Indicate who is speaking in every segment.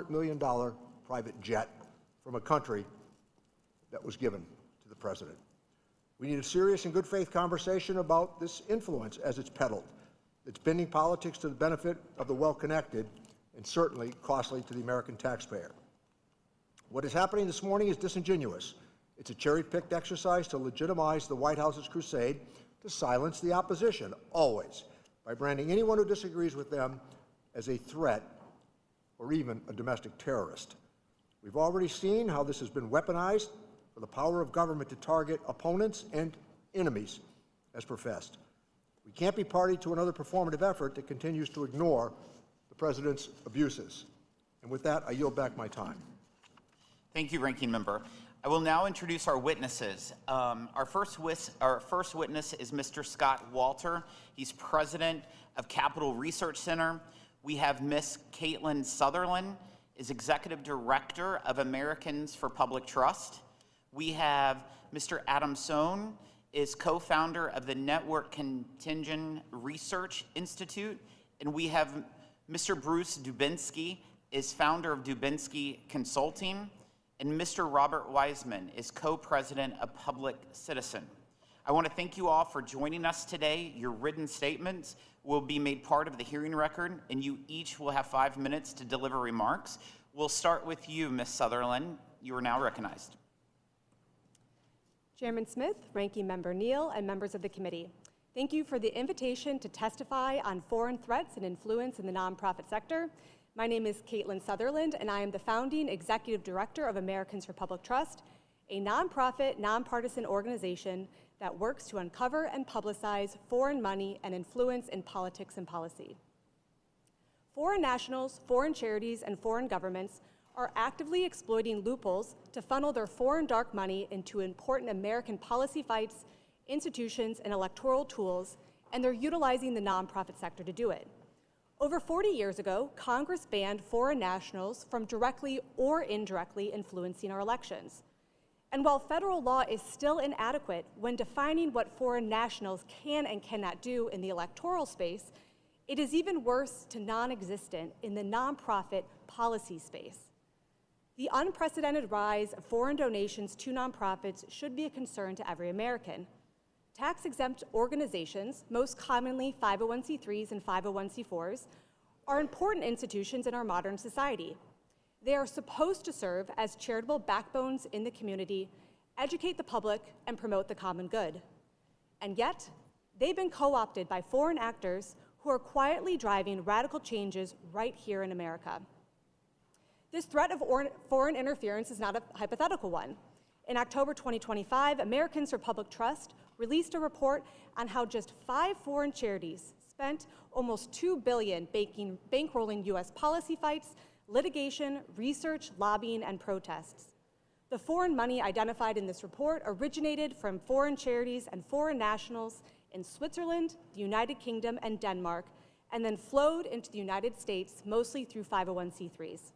Speaker 1: $200 million private jet from a country that was given to the president. We need a serious and good faith conversation about this influence as it's peddled. It's bending politics to the benefit of the well-connected and certainly costly to the American taxpayer. What is happening this morning is disingenuous. It's a cherry-picked exercise to legitimize the White House's crusade to silence the opposition, always, by branding anyone who disagrees with them as a threat or even a domestic terrorist. We've already seen how this has been weaponized for the power of government to target opponents and enemies as professed. We can't be party to another performative effort that continues to ignore the president's abuses. And with that, I yield back my time.
Speaker 2: Thank you, Ranking Member. I will now introduce our witnesses. Our first witness is Mr. Scott Walter. He's president of Capital Research Center. We have Ms. Caitlin Sutherland, is executive director of Americans for Public Trust. We have Mr. Adam Sohn, is co-founder of the Network Contingent Research Institute. And we have Mr. Bruce Dubinsky, is founder of Dubinsky Consulting. And Mr. Robert Wiseman is co-president of Public Citizen. I want to thank you all for joining us today. Your written statements will be made part of the hearing record, and you each will have 5 minutes to deliver remarks. We'll start with you, Ms. Sutherland. You are now recognized.
Speaker 3: Chairman Smith, Ranking Member Neal, and members of the committee, thank you for the invitation to testify on foreign threats and influence in the nonprofit sector. My name is Caitlin Sutherland, and I am the founding executive director of Americans for Public Trust, a nonprofit, nonpartisan organization that works to uncover and publicize foreign money and influence in politics and policy. Foreign nationals, foreign charities, and foreign governments are actively exploiting loopholes to funnel their foreign dark money into important American policy fights, institutions, and electoral tools, and they're utilizing the nonprofit sector to do it. Over 40 years ago, Congress banned foreign nationals from directly or indirectly influencing our elections. And while federal law is still inadequate when defining what foreign nationals can and cannot do in the electoral space, it is even worse to non-existent in the nonprofit policy space. The unprecedented rise of foreign donations to nonprofits should be a concern to every American. Tax-exempt organizations, most commonly 501c3s and 501c4s, are important institutions in our modern society. They are supposed to serve as charitable backbones in the community, educate the public, and promote the common good. And yet, they've been co-opted by foreign actors who are quietly driving radical changes right here in America. This threat of foreign interference is not a hypothetical one. In October 2025, Americans for Public Trust released a report on how just 5 foreign charities spent almost $2 billion bankrolling U.S. policy fights, litigation, research, lobbying, and protests. The foreign money identified in this report originated from foreign charities and foreign nationals in Switzerland, the United Kingdom, and Denmark, and then flowed into the United States, mostly through 501c3s.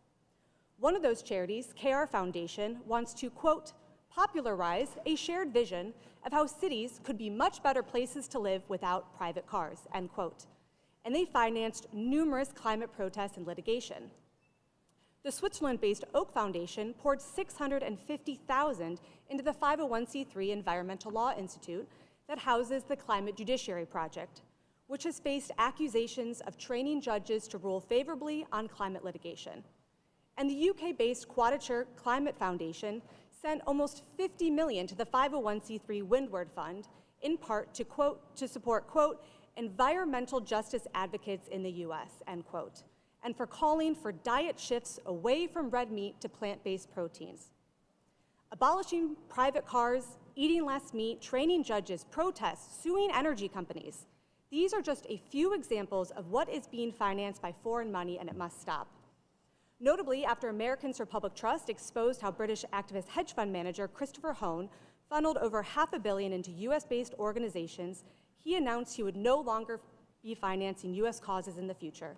Speaker 3: One of those charities, KR Foundation, wants to, quote, popularize a shared vision of how cities could be much better places to live without private cars, end quote. And they financed numerous climate protests and litigation. The Switzerland-based Oak Foundation poured $650,000 into the 501c3 Environmental Law Institute that houses the Climate Judiciary Project, which has faced accusations of training judges to rule favorably on climate litigation. And the UK-based Quadrature Climate Foundation sent almost $50 million to the 501c3 Windward Fund, in part to support, quote, environmental justice advocates in the US, end quote, and for calling for diet shifts away from red meat to plant-based proteins. Abolishing private cars, eating less meat, training judges, protests, suing energy companies. These are just a few examples of what is being financed by foreign money, and it must stop. Notably, after Americans for Public Trust exposed how British activist hedge fund manager Christopher Hone funneled over $500 million into US-based organizations, he announced he would no longer be financing US causes in the future.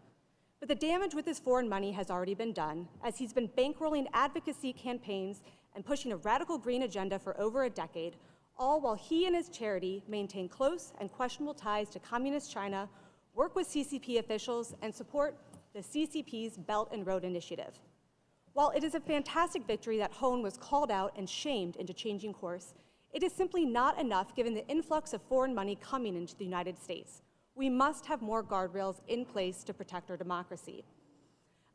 Speaker 3: But the damage with his foreign money has already been done, as he's been bankrolling advocacy campaigns and pushing a radical green agenda for over a decade, all while he and his charity maintain close and questionable ties to communist China, work with CCP officials, and support the CCP's Belt and Road Initiative. While it is a fantastic victory that Hone was called out and shamed into changing course, it is simply not enough given the influx of foreign money coming into the United States. We must have more guardrails in place to protect our democracy.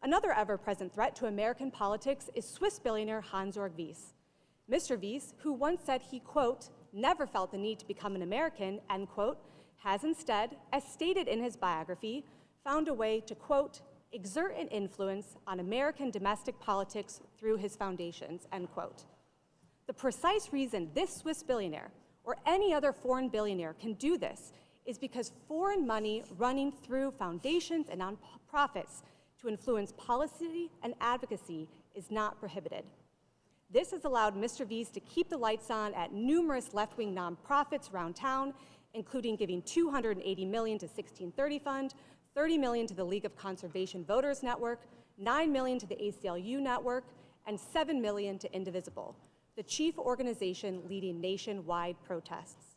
Speaker 3: Another ever-present threat to American politics is Swiss billionaire Hans-Jörg Wyss. Mr. Wyss, who once said he, quote, never felt the need to become an American, end quote, has instead, as stated in his biography, found a way to, quote, exert an influence on American domestic politics through his foundations, end quote. The precise reason this Swiss billionaire or any other foreign billionaire can do this is because foreign money running through foundations and nonprofits to influence policy and advocacy is not prohibited. This has allowed Mr. Wyss to keep the lights on at numerous left-wing nonprofits around town, including giving $280 million to 1630 Fund, $30 million to the League of Conservation Voters Network, $9 million to the ACLU Network, and $7 million to Indivisible, the chief organization leading nationwide protests.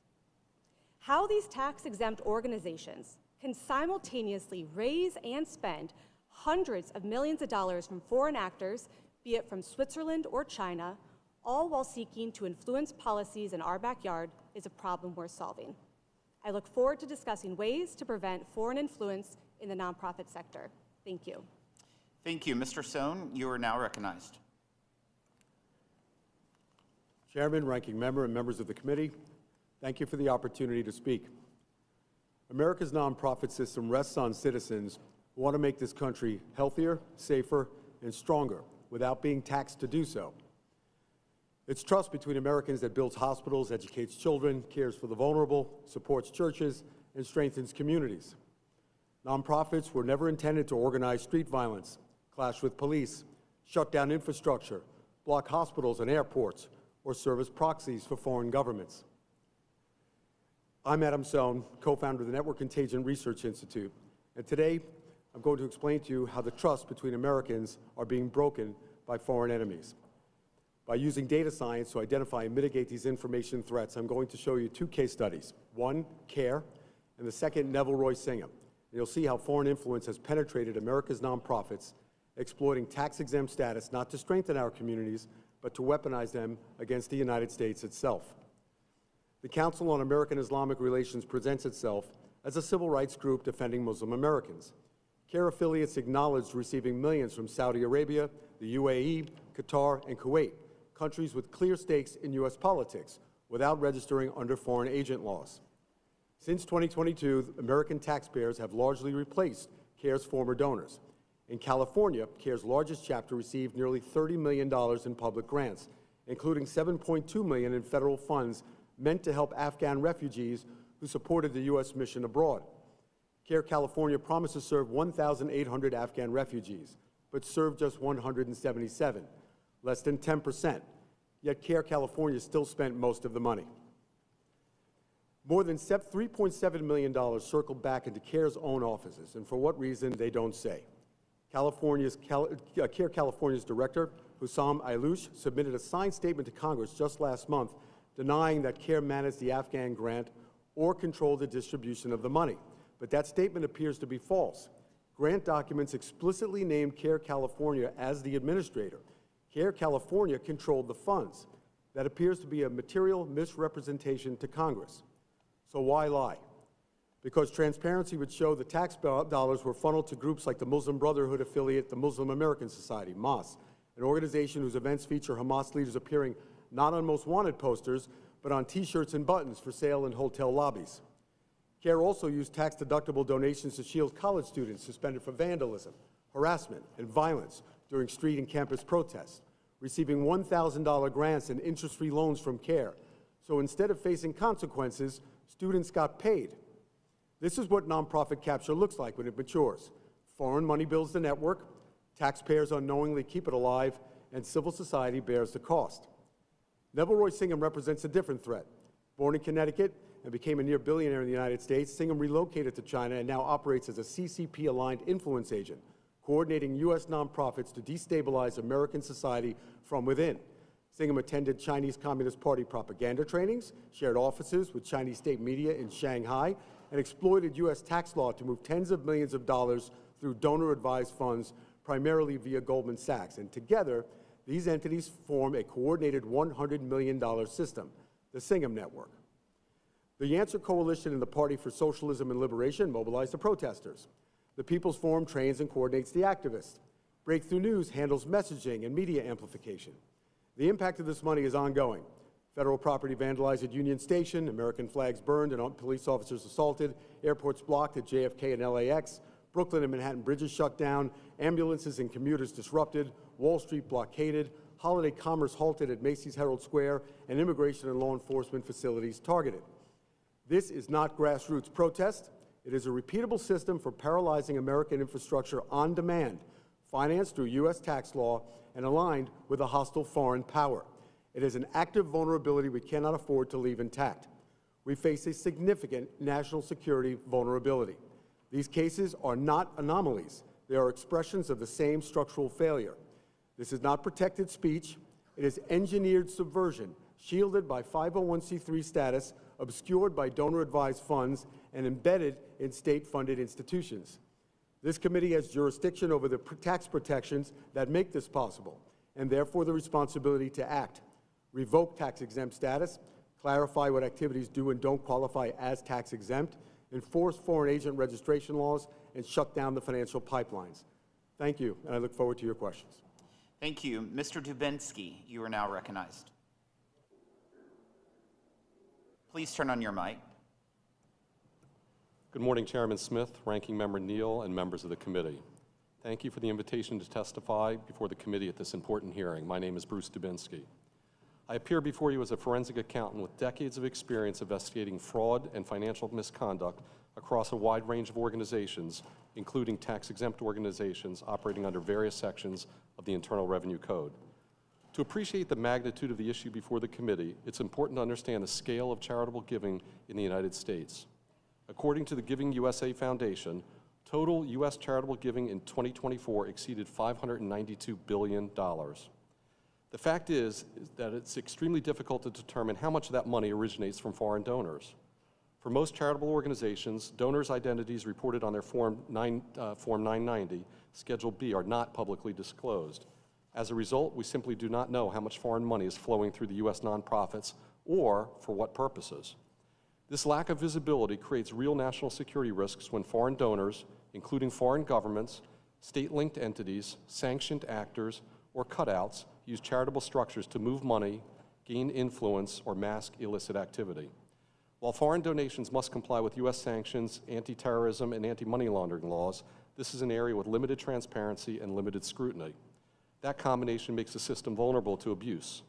Speaker 3: How these tax-exempt organizations can simultaneously raise and spend hundreds of millions of dollars from foreign actors, be it from Switzerland or China, all while seeking to influence policies in our backyard, is a problem worth solving. I look forward to discussing ways to prevent foreign influence in the nonprofit sector. Thank you.
Speaker 2: Thank you. Mr. Sohn, you are now recognized.
Speaker 4: Chairman, Ranking Member, and members of the committee, thank you for the opportunity to speak. America's nonprofit system rests on citizens who want to make this country healthier, safer, and stronger without being taxed to do so. It's trust between Americans that builds hospitals, educates children, cares for the vulnerable, supports churches, and strengthens communities. Nonprofits were never intended to organize street violence, clash with police, shut down infrastructure, block hospitals and airports, or serve as proxies for foreign governments. I'm Adam Sohn, co-founder of the Network Contagion Research Institute, and today I'm going to explain to you how the trust between Americans are being broken by foreign enemies. By using data science to identify and mitigate these information threats, I'm going to show you two case studies. One, CARE, and the second, Neville Roy Singham. And you'll see how foreign influence has penetrated America's nonprofits, exploiting tax-exempt status not to strengthen our communities, but to weaponize them against the United States itself. The Council on American Islamic Relations presents itself as a civil rights group defending Muslim Americans. CARE affiliates acknowledged receiving millions from Saudi Arabia, the UAE, Qatar, and Kuwait, countries with clear stakes in U.S. politics, without registering under foreign agent laws. Since 2022, American taxpayers have largely replaced CARE's former donors. In California, CARE's largest chapter received nearly $30 million in public grants, including $7.2 million in federal funds meant to help Afghan refugees who supported the U.S. mission abroad. CARE California promised to serve 1,800 Afghan refugees, but served just 177, less than 10%. Yet CARE California still spent most of the money. More than $3.7 million circled back into CARE's own offices, and for what reason, they don't say. CARE California's director, Hussam Ayloush, submitted a signed statement to Congress just last month denying that CARE managed the Afghan grant or controlled the distribution of the money. But that statement appears to be false. Grant documents explicitly named CARE California as the administrator. CARE California controlled the funds. That appears to be a material misrepresentation to Congress. So why lie? Because transparency would show the tax dollars were funneled to groups like the Muslim Brotherhood affiliate, the Muslim American Society, MAS, an organization whose events feature Hamas leaders appearing not on most wanted posters, but on T-shirts and buttons for sale in hotel lobbies. CARE also used tax-deductible donations to shield college students suspended for vandalism, harassment, and violence during street and campus protests, receiving $1,000 grants and interest-free loans from CARE. So instead of facing consequences, students got paid. This is what nonprofit capture looks like when it matures. Foreign money builds the network, taxpayers unknowingly keep it alive, and civil society bears the cost. Neville Roy Singham represents a different threat. Born in Connecticut and became a near billionaire in the United States, Singham relocated to China and now operates as a CCP-aligned influence agent, coordinating U.S. nonprofits to destabilize American society from within. Singham attended Chinese Communist Party propaganda trainings, shared offices with Chinese state media in Shanghai, and exploited U.S. tax law to move tens of millions of dollars through donor-advised funds, primarily via Goldman Sachs. And together, these entities form a coordinated $100 million system, the Singham Network. The Yancey Coalition and the Party for Socialism and Liberation mobilized the protesters. The People's Forum trains and coordinates the activists. Breakthrough News handles messaging and media amplification. The impact of this money is ongoing. Federal property vandalized at Union Station, American flags burned and police officers assaulted, airports blocked at JFK and LAX, Brooklyn and Manhattan bridges shut down, ambulances and commuters disrupted, Wall Street blockaded, holiday commerce halted at Macy's Herald Square, and immigration and law enforcement facilities targeted. This is not grassroots protest. It is a repeatable system for paralyzing American infrastructure on demand, financed through U.S. tax law and aligned with a hostile foreign power. It is an active vulnerability we cannot afford to leave intact. We face a significant national security vulnerability. These cases are not anomalies. They are expressions of the same structural failure. This is not protected speech. It is engineered subversion, shielded by 501c3 status, obscured by donor-advised funds, and embedded in state-funded institutions. This committee has jurisdiction over the tax protections that make this possible, and therefore the responsibility to act. Revoke tax-exempt status, clarify what activities do and don't qualify as tax-exempt, enforce foreign agent registration laws, and shut down the financial pipelines. Thank you, and I look forward to your questions.
Speaker 2: Thank you. Mr. Dubinsky, you are now recognized. Please turn on your mic.
Speaker 5: Good morning, Chairman Smith, Ranking Member Neal, and members of the committee. Thank you for the invitation to testify before the committee at this important hearing. My name is Bruce Dubinsky. I appear before you as a forensic accountant with decades of experience investigating fraud and financial misconduct across a wide range of organizations, including tax-exempt organizations operating under various sections of the Internal Revenue Code. To appreciate the magnitude of the issue before the committee, it's important to understand the scale of charitable giving in the United States. According to the Giving USA Foundation, total U.S. charitable giving in 2024 exceeded $592 billion. The fact is that it's extremely difficult to determine how much of that money originates from foreign donors. For most charitable organizations, donors' identities reported on their Form 990, Schedule B, are not publicly disclosed. As a result, we simply do not know how much foreign money is flowing through the U.S. nonprofits or for what purposes. This lack of visibility creates real national security risks when foreign donors, including foreign governments, state-linked entities, sanctioned actors, or cutouts, use charitable structures to move money, gain influence, or mask illicit activity. While foreign donations must comply with U.S. sanctions, anti-terrorism, and anti-money laundering laws, this is an area with limited transparency and limited scrutiny. That combination makes the system vulnerable to abuse.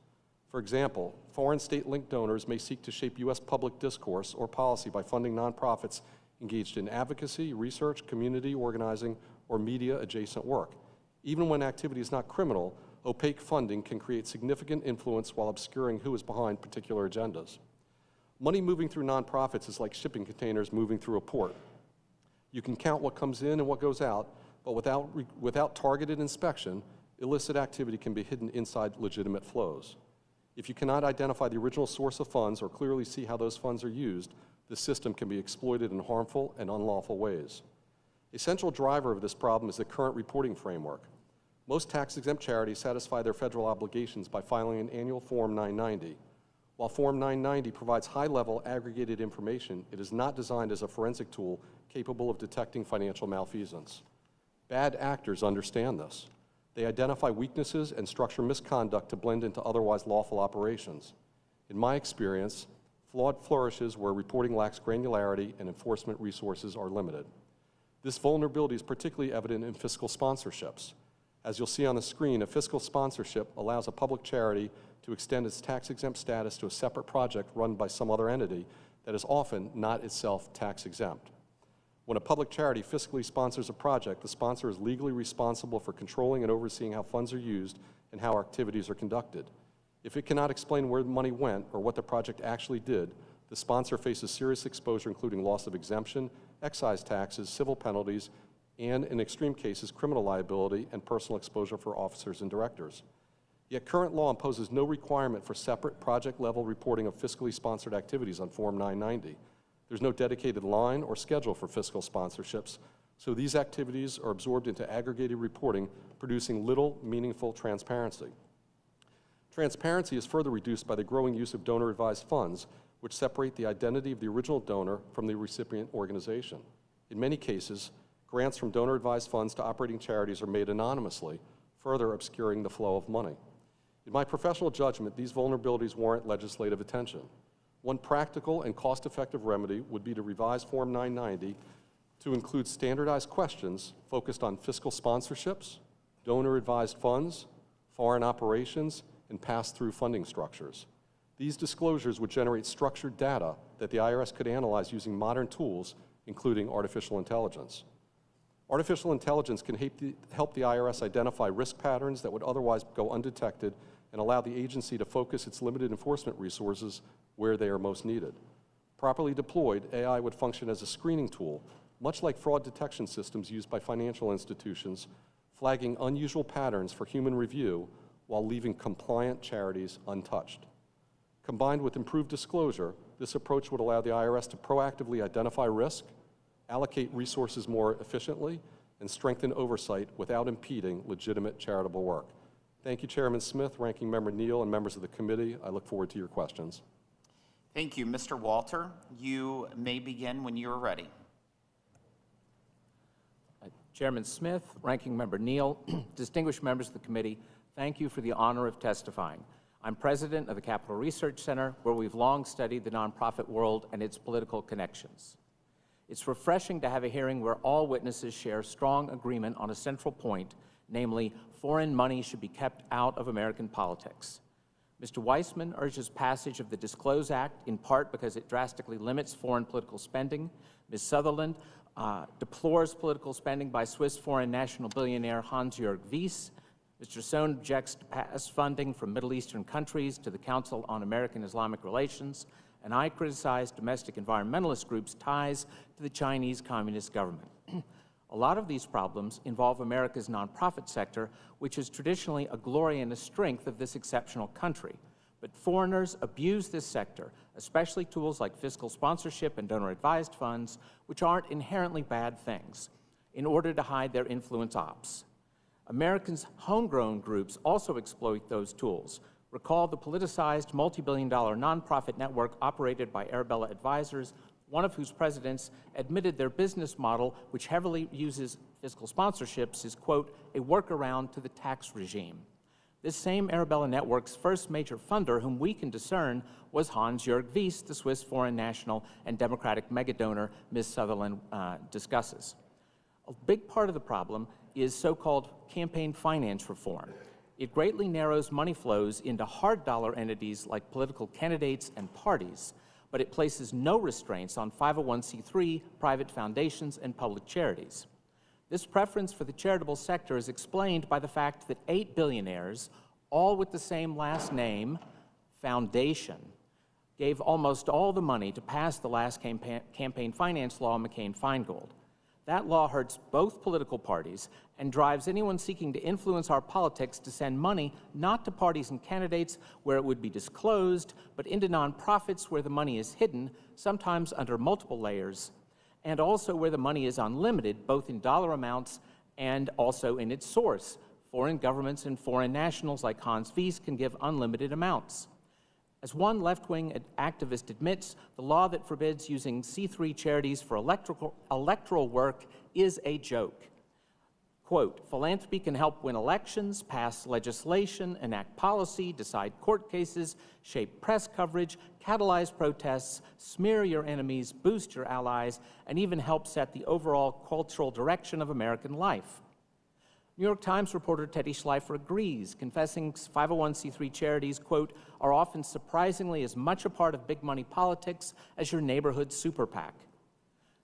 Speaker 5: For example, foreign state-linked donors may seek to shape U.S. public discourse or policy by funding nonprofits engaged in advocacy, research, community organizing, or media-adjacent work. Even when activity is not criminal, opaque funding can create significant influence while obscuring who is behind particular agendas. Money moving through nonprofits is like shipping containers moving through a port. You can count what comes in and what goes out, but without targeted inspection, illicit activity can be hidden inside legitimate flows. If you cannot identify the original source of funds or clearly see how those funds are used, the system can be exploited in harmful and unlawful ways. A central driver of this problem is the current reporting framework. Most tax-exempt charities satisfy their federal obligations by filing an annual Form 990. While Form 990 provides high-level aggregated information, it is not designed as a forensic tool capable of detecting financial malfeasance. Bad actors understand this. They identify weaknesses and structure misconduct to blend into otherwise lawful operations. In my experience, fraud flourishes where reporting lacks granularity and enforcement resources are limited. This vulnerability is particularly evident in fiscal sponsorships. As you'll see on the screen, a fiscal sponsorship allows a public charity to extend its tax-exempt status to a separate project run by some other entity that is often not itself tax-exempt. When a public charity fiscally sponsors a project, the sponsor is legally responsible for controlling and overseeing how funds are used and how activities are conducted. If it cannot explain where the money went or what the project actually did, the sponsor faces serious exposure, including loss of exemption, excise taxes, civil penalties, and, in extreme cases, criminal liability and personal exposure for officers and directors. Yet current law imposes no requirement for separate project-level reporting of fiscally sponsored activities on Form 990. There's no dedicated line or schedule for fiscal sponsorships, So these activities are absorbed into aggregated reporting, producing little meaningful transparency. Transparency is further reduced by the growing use of donor-advised funds, which separate the identity of the original donor from the recipient organization. In many cases, grants from donor-advised funds to operating charities are made anonymously, further obscuring the flow of money. In my professional judgment, these vulnerabilities warrant legislative attention. One practical and cost-effective remedy would be to revise Form 990 to include standardized questions focused on fiscal sponsorships, donor-advised funds, foreign operations, and pass-through funding structures. These disclosures would generate structured data that the IRS could analyze using modern tools, including artificial intelligence. Artificial intelligence can help the IRS identify risk patterns that would otherwise go undetected and allow the agency to focus its limited enforcement resources where they are most needed. Properly deployed, AI would function as a screening tool, much like fraud detection systems used by financial institutions, flagging unusual patterns for human review while leaving compliant charities untouched. Combined with improved disclosure, this approach would allow the IRS to proactively identify risk, allocate resources more efficiently, and strengthen oversight without impeding legitimate charitable work. Thank you, Chairman Smith, Ranking Member Neal, and members of the committee. I look forward to your questions.
Speaker 2: Thank you. Mr. Walter, you may begin when you are ready.
Speaker 6: Chairman Smith, Ranking Member Neal, distinguished members of the committee, thank you for the honor of testifying. I'm president of the Capital Research Center, where we've long studied the nonprofit world and its political connections. It's refreshing to have a hearing where all witnesses share strong agreement on a central point, namely, foreign money should be kept out of American politics. Mr. Weissman urges passage of the Disclose Act, in part because it drastically limits foreign political spending. Ms. Sutherland deplores political spending by Swiss foreign national billionaire Hans-Jörg Wyss. Mr. Sohn objects to past funding from Middle Eastern countries to the Council on American-Islamic Relations, and I criticize domestic environmentalist groups' ties to the Chinese Communist government. A lot of these problems involve America's nonprofit sector, which is traditionally a glory and a strength of this exceptional country. But foreigners abuse this sector, especially tools like fiscal sponsorship and donor-advised funds, which aren't inherently bad things, in order to hide their influence ops. Americans' homegrown groups also exploit those tools. Recall the politicized multi-billion-dollar nonprofit network operated by Arabella Advisors, one of whose presidents admitted their business model, which heavily uses fiscal sponsorships, is, quote, a workaround to the tax regime. This same Arabella network's first major funder, whom we can discern, was Hans-Jörg Wyss, the Swiss foreign national and Democratic megadonor Ms. Sutherland discusses. A big part of the problem is so-called campaign finance reform. It greatly narrows money flows into hard dollar entities like political candidates and parties, but it places no restraints on 501c3, private foundations, and public charities. This preference for the charitable sector is explained by the fact that 8 billionaires, all with the same last name, Foundation, gave almost all the money to pass the last campaign finance law, McCain-Feingold. That law hurts both political parties and drives anyone seeking to influence our politics to send money not to parties and candidates where it would be disclosed, but into nonprofits where the money is hidden, sometimes under multiple layers, and also where the money is unlimited, both in dollar amounts and also in its source. Foreign governments and foreign nationals like Hans Wyss can give unlimited amounts. As one left-wing activist admits, the law that forbids using C3 charities for electoral work is a joke. Quote, philanthropy can help win elections, pass legislation, enact policy, decide court cases, shape press coverage, catalyze protests, smear your enemies, boost your allies, and even help set the overall cultural direction of American life. New York Times reporter Teddy Schleifer agrees, confessing 501c3 charities, quote, are often surprisingly as much a part of big money politics as your neighborhood super PAC.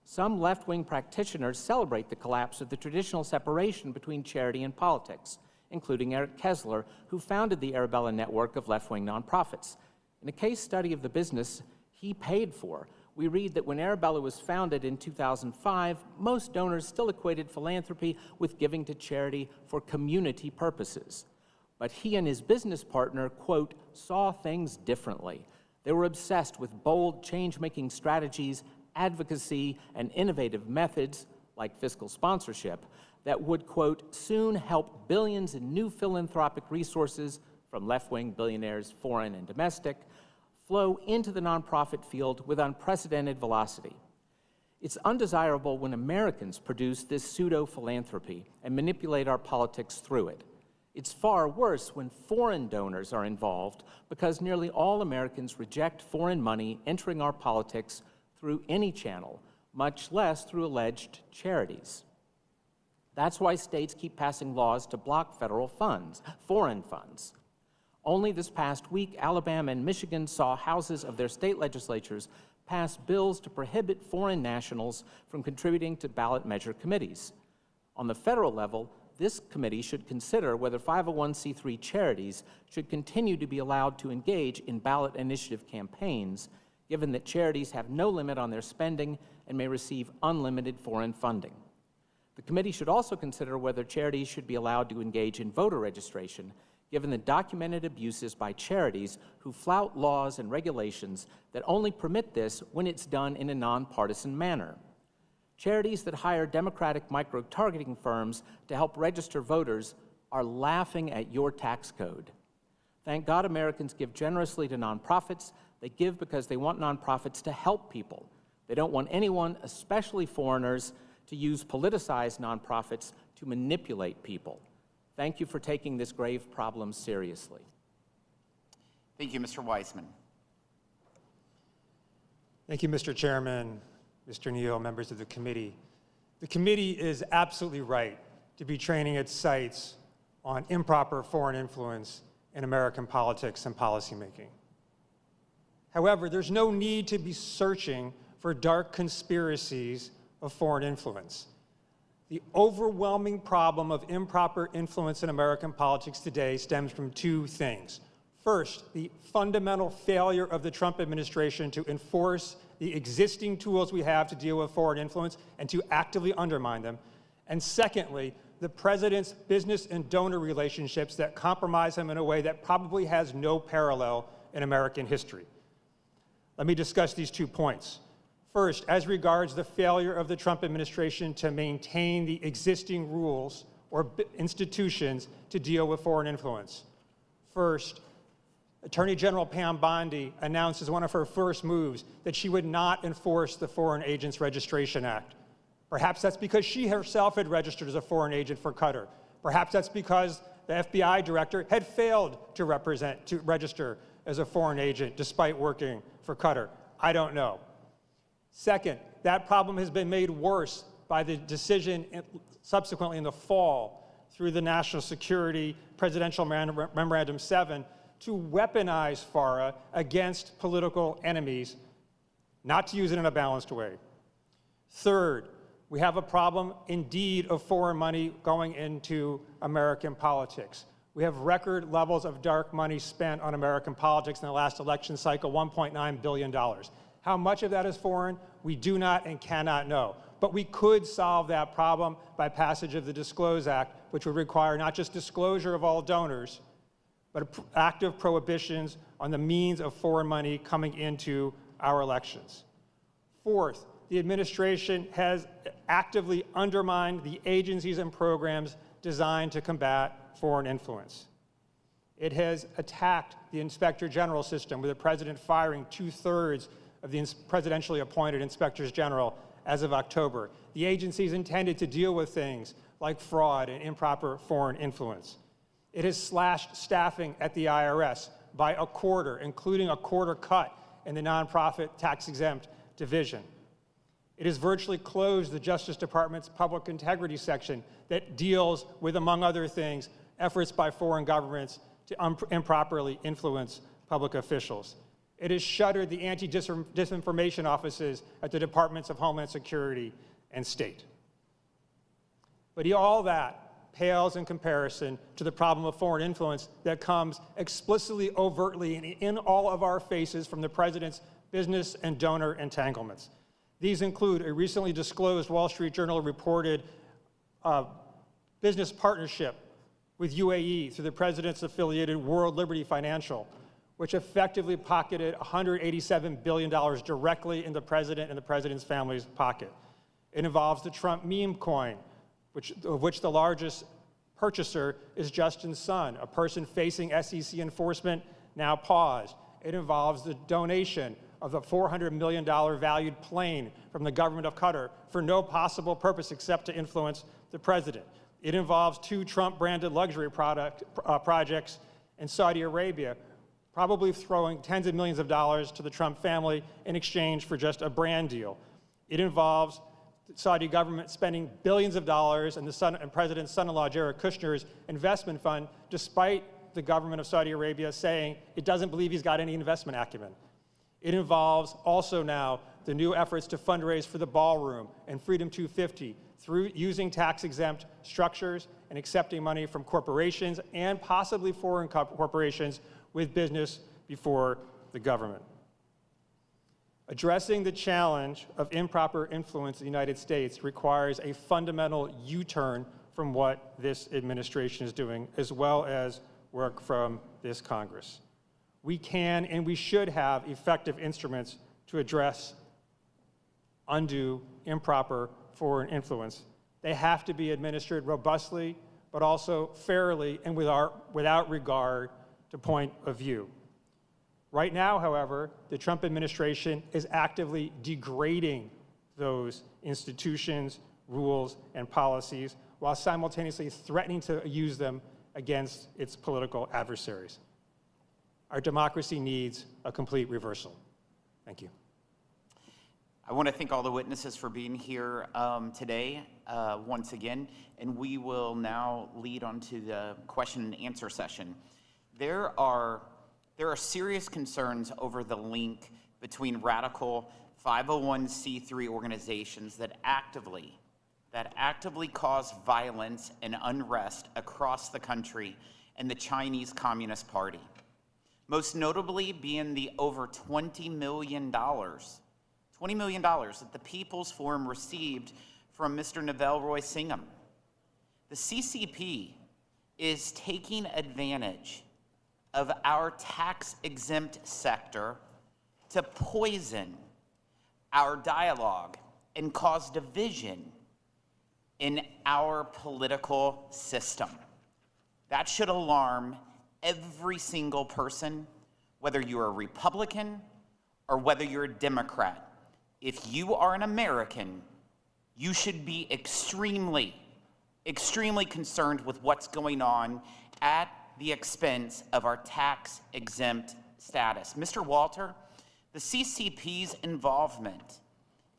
Speaker 6: Some left-wing practitioners celebrate the collapse of the traditional separation between charity and politics, including Eric Kessler, who founded the Arabella network of left-wing nonprofits. In a case study of the business he paid for, we read that when Arabella was founded in 2005, most donors still equated philanthropy with giving to charity for community purposes. But he and his business partner, quote, saw things differently. They were obsessed with bold change-making strategies, advocacy, and innovative methods, like fiscal sponsorship, that would, quote, soon help billions in new philanthropic resources from left-wing billionaires, foreign and domestic, flow into the nonprofit field with unprecedented velocity. It's undesirable when Americans produce this pseudo-philanthropy and manipulate our politics through it. It's far worse when foreign donors are involved because nearly all Americans reject foreign money entering our politics through any channel, much less through alleged charities. That's why states keep passing laws to block federal funds, foreign funds. Only this past week, Alabama and Michigan saw houses of their state legislatures pass bills to prohibit foreign nationals from contributing to ballot measure committees. On the federal level, this committee should consider whether 501c3 charities should continue to be allowed to engage in ballot initiative campaigns, given that charities have no limit on their spending and may receive unlimited foreign funding. The committee should also consider whether charities should be allowed to engage in voter registration, given the documented abuses by charities who flout laws and regulations that only permit this when it's done in a nonpartisan manner. Charities that hire Democratic micro-targeting firms to help register voters are laughing at your tax code. Thank God Americans give generously to nonprofits. They give because they want nonprofits to help people. They don't want anyone, especially foreigners, to use politicized nonprofits to manipulate people. Thank you for taking this grave problem seriously.
Speaker 2: Thank you, Mr. Weissman.
Speaker 7: Thank you, Mr. Chairman, Mr. Neal, members of the committee. The committee is absolutely right to be training its sights on improper foreign influence in American politics and policymaking. However, there's no need to be searching for dark conspiracies of foreign influence. The overwhelming problem of improper influence in American politics today stems from two things. First, the fundamental failure of the Trump administration to enforce the existing tools we have to deal with foreign influence and to actively undermine them. And secondly, the president's business and donor relationships that compromise him in a way that probably has no parallel in American history. Let me discuss these 2 points. First, as regards the failure of the Trump administration to maintain the existing rules or institutions to deal with foreign influence. First, Attorney General Pam Bondi announced as one of her first moves that she would not enforce the Foreign Agents Registration Act. Perhaps that's because she herself had registered as a foreign agent for Qatar. Perhaps that's because the FBI director had failed to register as a foreign agent despite working for Qatar. I don't know. Second, that problem has been made worse by the decision subsequently in the fall through the National Security Presidential Memorandum 7 to weaponize FARA against political enemies, not to use it in a balanced way. Third, we have a problem indeed of foreign money going into American politics. We have record levels of dark money spent on American politics in the last election cycle, $1.9 billion. How much of that is foreign? We do not and cannot know. But we could solve that problem by passage of the Disclose Act, which would require not just disclosure of all donors, but active prohibitions on the means of foreign money coming into our elections. Fourth, the administration has actively undermined the agencies and programs designed to combat foreign influence. It has attacked the Inspector General system, with the president firing 2/3 of the presidentially appointed inspectors general as of October. The agency is intended to deal with things like fraud and improper foreign influence. It has slashed staffing at the IRS by a quarter, including a quarter cut in the nonprofit tax-exempt division. It has virtually closed the Justice Department's public integrity section that deals with, among other things, efforts by foreign governments to improperly influence public officials. It has shuttered the anti-disinformation offices at the Departments of Homeland Security and State. But all that pales in comparison to the problem of foreign influence that comes explicitly, overtly, and in all of our faces from the president's business and donor entanglements. These include a recently disclosed Wall Street Journal reported business partnership with UAE through the president's affiliated World Liberty Financial, which effectively pocketed $187 billion directly in the president and the president's family's pocket. It involves the Trump meme coin, of which the largest purchaser is Justin Sun, a person facing SEC enforcement, now paused. It involves the donation of a $400 million valued plane from the government of Qatar for no possible purpose except to influence the president. It involves 2 Trump-branded luxury projects in Saudi Arabia, probably throwing tens of millions of dollars to the Trump family in exchange for just a brand deal. It involves the Saudi government spending billions of dollars and President's son-in-law, Jared Kushner's investment fund, despite the government of Saudi Arabia saying it doesn't believe he's got any investment acumen. It involves also now the new efforts to fundraise for the ballroom and Freedom 250 through using tax-exempt structures and accepting money from corporations and possibly foreign corporations with business before the government. Addressing the challenge of improper influence in the United States requires a fundamental U-turn from what this administration is doing, as well as work from this Congress. We can and we should have effective instruments to address undue, improper foreign influence. They have to be administered robustly, but also fairly and without regard to point of view. Right now, however, the Trump administration is actively degrading those institutions, rules, and policies while simultaneously threatening to use them against its political adversaries. Our democracy needs a complete reversal. Thank you.
Speaker 2: I want to thank all the witnesses for being here today once again, and we will now lead on to the question and answer session. There are serious concerns over the link between radical 501c3 organizations that actively cause violence and unrest across the country and the Chinese Communist Party. Most notably being the over $20 million that the People's Forum received from Mr. Neville Roy Singham. The CCP is taking advantage of our tax-exempt sector to poison our dialogue and cause division in our political system. That should alarm every single person, whether you're a Republican or whether you're a Democrat. If you are an American, you should be extremely concerned with what's going on at the expense of our tax-exempt status. Mr. Walter, the CCP's involvement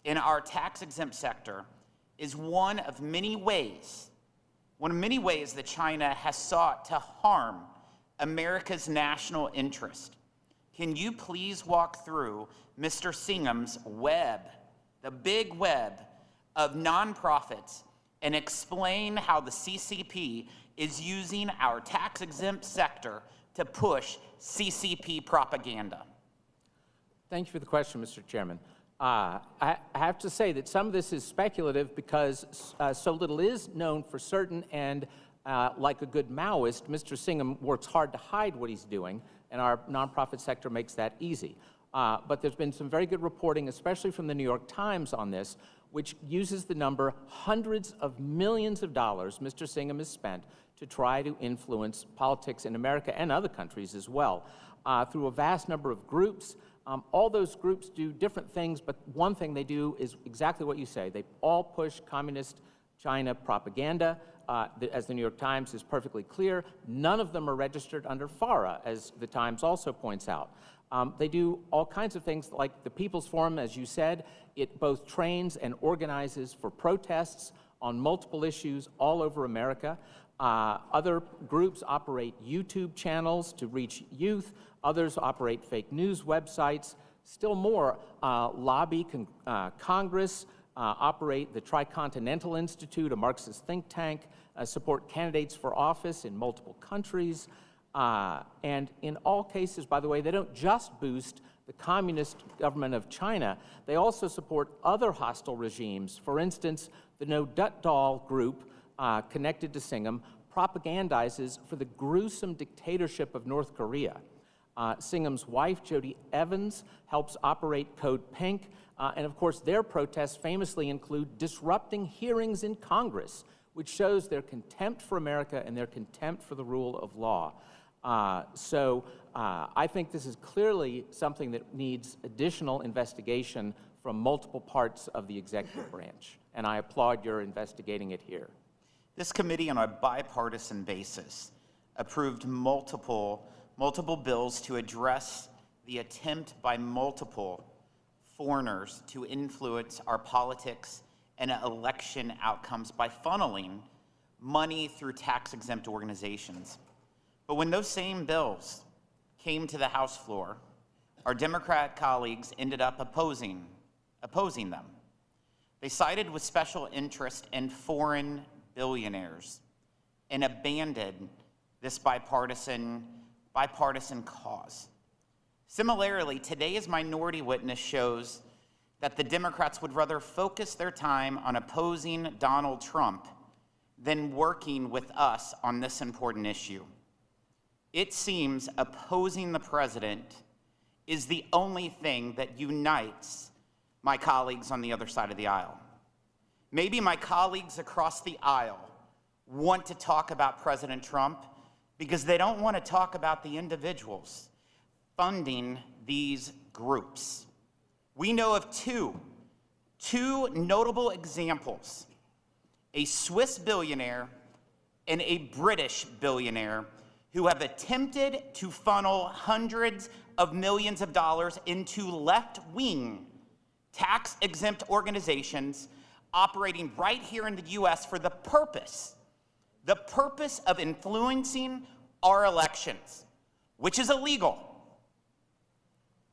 Speaker 2: in our tax-exempt sector is one of many ways that China has sought to harm America's national interest. Can you please walk through Mr. Singham's web, the big web of nonprofits, and explain how the CCP is using our tax-exempt sector to push CCP propaganda?
Speaker 6: Thank you for the question, Mr. Chairman. I have to say that some of this is speculative because so little is known for certain, and like a good Maoist, Mr. Singham works hard to hide what he's doing, and our nonprofit sector makes that easy. But there's been some very good reporting, especially from the New York Times on this, which uses the number hundreds of millions of dollars Mr. Singham has spent to try to influence politics in America and other countries as well, through a vast number of groups. All those groups do different things, but one thing they do is exactly what you say. They all push communist China propaganda. As the New York Times is perfectly clear, none of them are registered under FARA, as the Times also points out. They do all kinds of things like the People's Forum, as you said. It both trains and organizes for protests on multiple issues all over America. Other groups operate YouTube channels to reach youth. Others operate fake news websites. Still more lobby Congress, operate the Tricontinental Institute, a Marxist think tank, support candidates for office in multiple countries. And in all cases, by the way, they don't just boost the communist government of China, they also support other hostile regimes. For instance, the No Dut Doll group, connected to Singham, propagandizes for the gruesome dictatorship of North Korea. Singham's wife, Jody Evans, helps operate Code Pink, And of course, their protests famously include disrupting hearings in Congress, which shows their contempt for America and their contempt for the rule of law. I think this is clearly something that needs additional investigation from multiple parts of the executive branch, and I applaud your investigating it here.
Speaker 2: This committee, on a bipartisan basis, approved multiple bills to address the attempt by multiple foreigners to influence our politics and election outcomes by funneling money through tax-exempt organizations. But when those same bills came to the House floor, our Democrat colleagues ended up opposing them. They sided with special interest in foreign billionaires and abandoned this bipartisan cause. Similarly, today's minority witness shows that the Democrats would rather focus their time on opposing Donald Trump than working with us on this important issue. It seems opposing the president is the only thing that unites my colleagues on the other side of the aisle. Maybe my colleagues across the aisle want to talk about President Trump because they don't want to talk about the individuals funding these groups. We know of two notable examples, a Swiss billionaire and a British billionaire who have attempted to funnel hundreds of millions of dollars into left-wing tax-exempt organizations operating right here in the U.S. for the purpose of influencing our elections, which is illegal,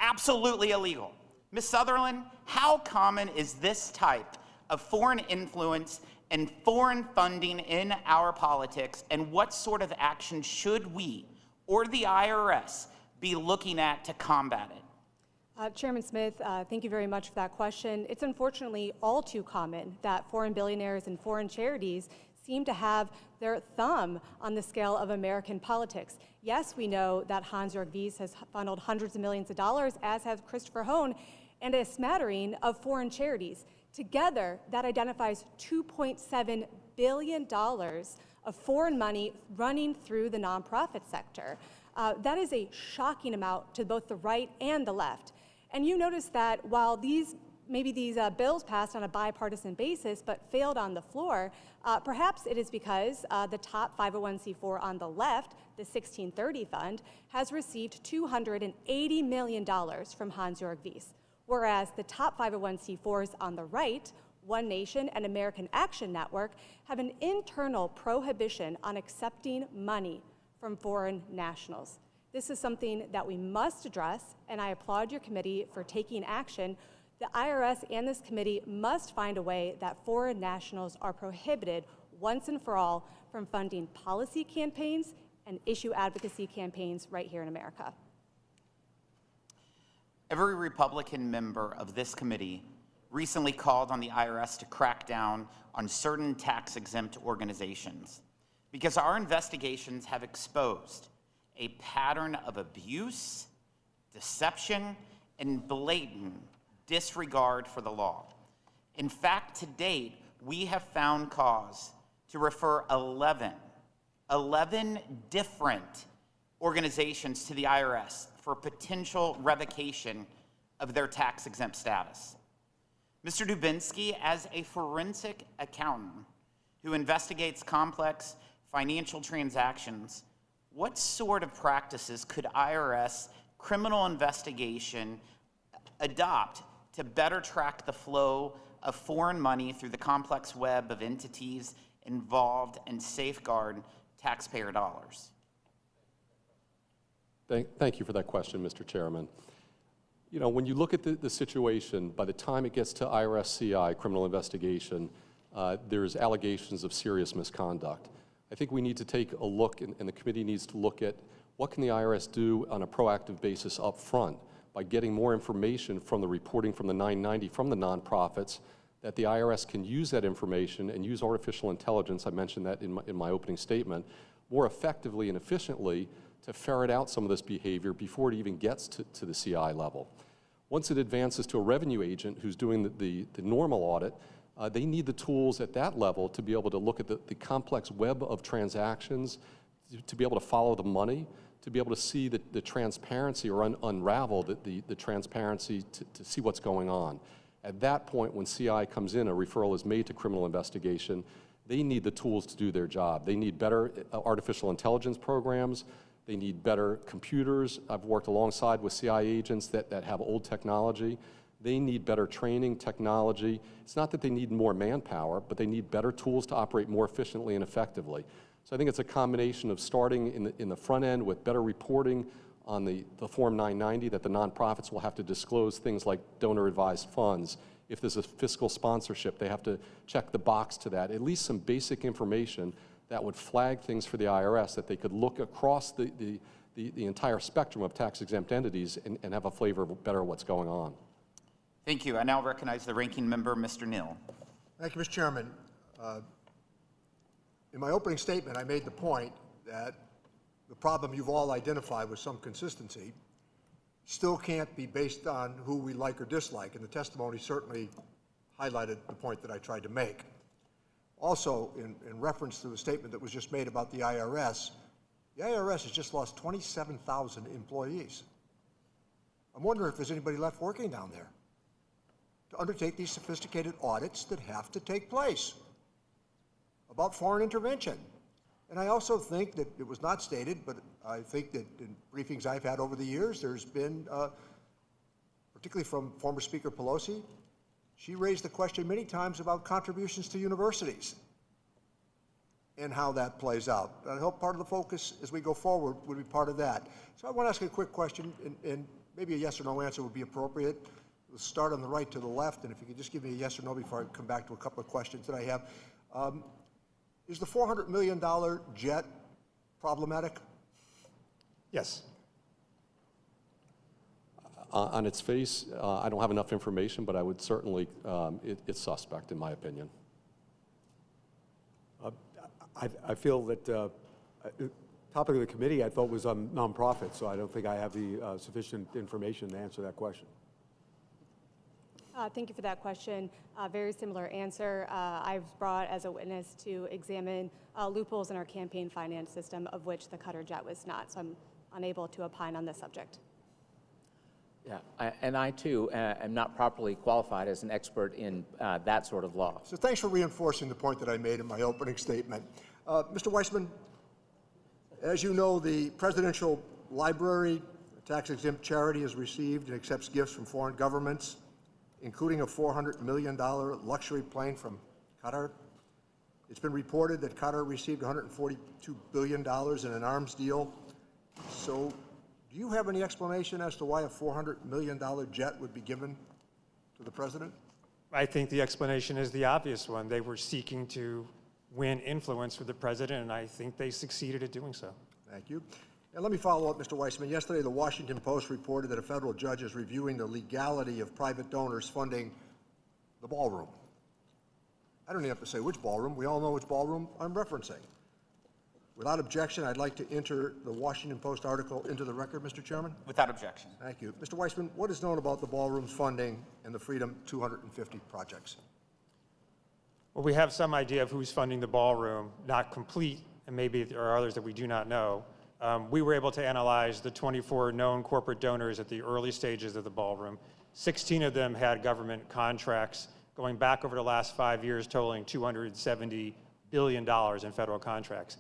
Speaker 2: absolutely illegal. Ms. Sutherland, how common is this type of foreign influence and foreign funding in our politics, and what sort of action should we or the IRS be looking at to combat it?
Speaker 3: Chairman Smith, thank you very much for that question. It's unfortunately all too common that foreign billionaires and foreign charities seem to have their thumb on the scale of American politics. Yes, we know that Hans-Jörg Wyss has funneled hundreds of millions of dollars, as has Christopher Hohn, and a smattering of foreign charities. Together, that identifies $2.7 billion of foreign money running through the nonprofit sector. That is a shocking amount to both the right and the left. And you notice that while these bills passed on a bipartisan basis but failed on the floor, perhaps it is because the top 501c4 on the left, the 1630 Fund, has received $280 million from Hans-Jörg Wyss, whereas the top 501c4s on the right, One Nation and American Action Network, have an internal prohibition on accepting money from foreign nationals. This is something that we must address, and I applaud your committee for taking action. The IRS and this committee must find a way that foreign nationals are prohibited once and for all from funding policy campaigns and issue advocacy campaigns right here in America.
Speaker 2: Every Republican member of this committee recently called on the IRS to crack down on certain tax-exempt organizations because our investigations have exposed a pattern of abuse, deception, and blatant disregard for the law. In fact, to date, we have found cause to refer 11 different organizations to the IRS for potential revocation of their tax-exempt status. Mr. Dubinsky, as a forensic accountant who investigates complex financial transactions, what sort of practices could IRS criminal investigation adopt to better track the flow of foreign money through the complex web of entities involved and safeguard taxpayer dollars?
Speaker 5: Thank you for that question, Mr. Chairman. You know, when you look at the situation, by the time it gets to IRS CI, criminal investigation, there's allegations of serious misconduct. I think we need to take a look, and the committee needs to look at what can the IRS do on a proactive basis up front by getting more information from the reporting from the 990 from the nonprofits, that the IRS can use that information and use artificial intelligence, I mentioned that in my opening statement, more effectively and efficiently to ferret out some of this behavior before it even gets to the CI level. Once it advances to a revenue agent who's doing the normal audit, they need the tools at that level to be able to look at the complex web of transactions, to be able to follow the money, to be able to see the transparency or unravel the transparency to see what's going on. At that point, when CI comes in, a referral is made to criminal investigation, they need the tools to do their job. They need better artificial intelligence programs. They need better computers. I've worked alongside with CI agents that have old technology. They need better training, technology. It's not that they need more manpower, but they need better tools to operate more efficiently and effectively. So I think it's a combination of starting in the front end with better reporting on the Form 990 that the nonprofits will have to disclose things like donor-advised funds. If there's a fiscal sponsorship, they have to check the box to that. At least some basic information that would flag things for the IRS, that they could look across the entire spectrum of tax-exempt entities and have a flavor of better what's going on.
Speaker 2: Thank you. I now recognize the ranking member, Mr. Neal.
Speaker 1: Thank you, Mr. Chairman. In my opening statement, I made the point that the problem you've all identified with some consistency still can't be based on who we like or dislike, and the testimony certainly highlighted the point that I tried to make. Also, in reference to the statement that was just made about the IRS has just lost 27,000 employees. I'm wondering if there's anybody left working down there to undertake these sophisticated audits that have to take place about foreign intervention. And I also think that it was not stated, but I think that in briefings I've had over the years, there's been, particularly from former Speaker Pelosi, she raised the question many times about contributions to universities and how that plays out. I hope part of the focus as we go forward would be part of that. So I want to ask you a quick question, and maybe a yes or no answer would be appropriate. We'll start on the right to the left, and if you could just give me a yes or no before I come back to a couple of questions that I have. Is the $400 million jet problematic?
Speaker 7: Yes.
Speaker 5: On its face, I don't have enough information, but I would certainly, it's suspect in my opinion.
Speaker 4: I feel that topic of the committee I thought was on nonprofits, so I don't think I have the sufficient information to answer that question.
Speaker 3: Thank you for that question. Very similar answer. I was brought as a witness to examine loopholes in our campaign finance system, of which the Qatar jet was not, so I'm unable to opine on this subject.
Speaker 6: Yeah, and I too am not properly qualified as an expert in that sort of law.
Speaker 1: So thanks for reinforcing the point that I made in my opening statement. Mr. Weissman, as you know, the Presidential Library, a tax-exempt charity, has received and accepts gifts from foreign governments, including a $400 million luxury plane from Qatar. It's been reported that Qatar received $142 billion in an arms deal. So do you have any explanation as to why a $400 million jet would be given to the president?
Speaker 7: I think the explanation is the obvious one. They were seeking to win influence with the president, and I think they succeeded at doing so.
Speaker 1: Thank you. And let me follow up, Mr. Weissman. Yesterday, the Washington Post reported that a federal judge is reviewing the legality of private donors funding the ballroom. I don't even have to say which ballroom. We all know which ballroom I'm referencing. Without objection, I'd like to enter the Washington Post article into the record, Mr. Chairman.
Speaker 2: Without objection.
Speaker 1: Thank you. Mr. Weissman, what is known about the ballroom's funding and the Freedom 250 projects?
Speaker 7: Well, we have some idea of who's funding the ballroom, not complete, and maybe there are others that we do not know. We were able to analyze the 24 known corporate donors at the early stages of the ballroom. 16 of them had government contracts going back over the last 5 years, totaling $270 billion in federal contracts.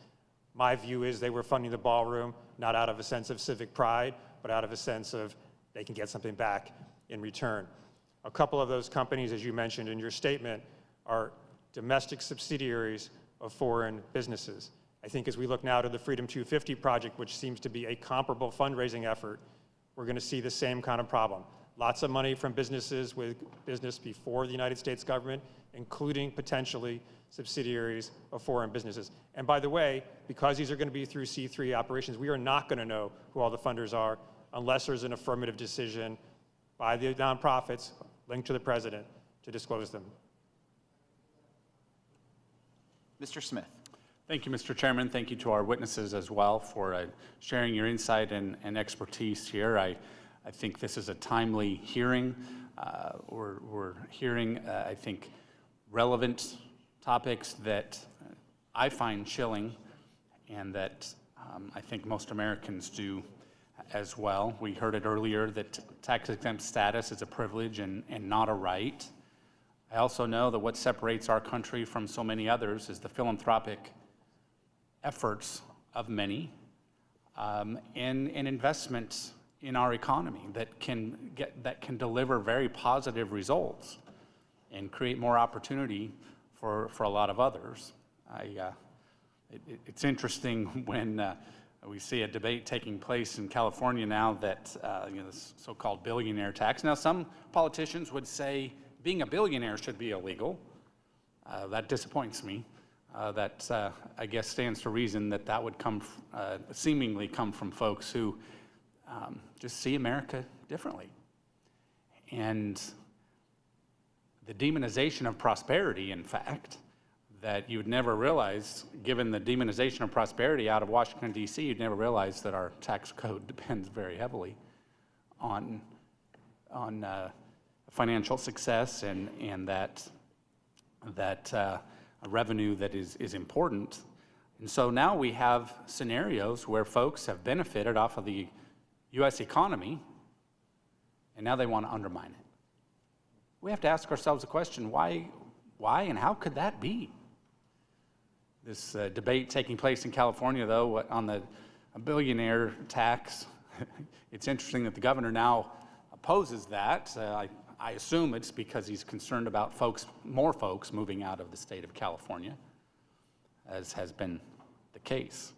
Speaker 7: My view is they were funding the ballroom not out of a sense of civic pride, but out of a sense of they can get something back in return. A couple of those companies, as you mentioned in your statement, are domestic subsidiaries of foreign businesses. I think as we look now to the Freedom 250 project, which seems to be a comparable fundraising effort, we're going to see the same kind of problem. Lots of money from businesses with business before the United States government, including potentially subsidiaries of foreign businesses. And by the way, because these are going to be through C3 operations, we are not going to know who all the funders are unless there's an affirmative decision by the nonprofits linked to the president to disclose them.
Speaker 2: Mr. Smith.
Speaker 8: Thank you, Mr. Chairman. Thank you to our witnesses as well for sharing your insight and expertise here. I I think this is a timely hearing. We're hearing, I think, relevant topics that I find chilling and that I think most Americans do as well. We heard it earlier that tax-exempt status is a privilege and not a right. I also know that what separates our country from so many others is the philanthropic efforts of many and investments in our economy that can deliver very positive results and create more opportunity for a lot of others. It's interesting when we see a debate taking place in California now that this so-called billionaire tax. Now, some politicians would say being a billionaire should be illegal. That disappoints me. That I guess stands to reason that that would seemingly come from folks who just see America differently. And the demonization of prosperity, in fact, that you would never realize, given the demonization of prosperity out of Washington, D.C., you'd never realize that our tax code depends very heavily on financial success and that revenue that is important. And so now we have scenarios where folks have benefited off of the U.S. economy, and now they want to undermine it. We have to ask ourselves the question, why and how could that be? This debate taking place in California, though, on the billionaire tax, it's interesting that the governor now opposes that. I assume it's because he's concerned about more folks moving out of the state of California, as has been the case.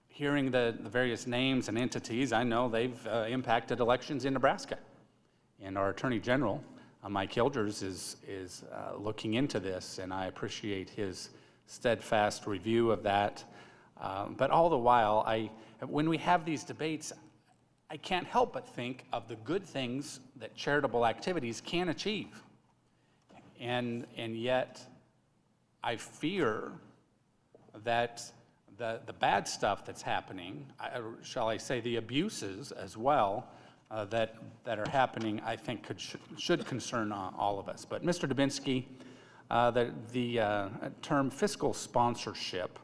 Speaker 8: Hearing the various names and entities, I know they've impacted elections in Nebraska. And our Attorney General, Mike Hilders, is looking into this, and I appreciate his steadfast review of that. But all the while, when we have these debates, I can't help but think of the good things that charitable activities can achieve. And yet, I fear that the bad stuff that's happening, shall I say the abuses as well, that are happening, I think should concern all of us. But Mr. Dubinsky, the term fiscal sponsorship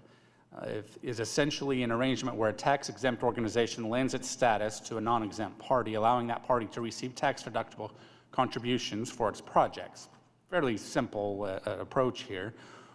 Speaker 8: is essentially an arrangement where a tax-exempt organization lends its status to a non-exempt party, allowing that party to receive tax-deductible contributions for its projects. Fairly simple approach here.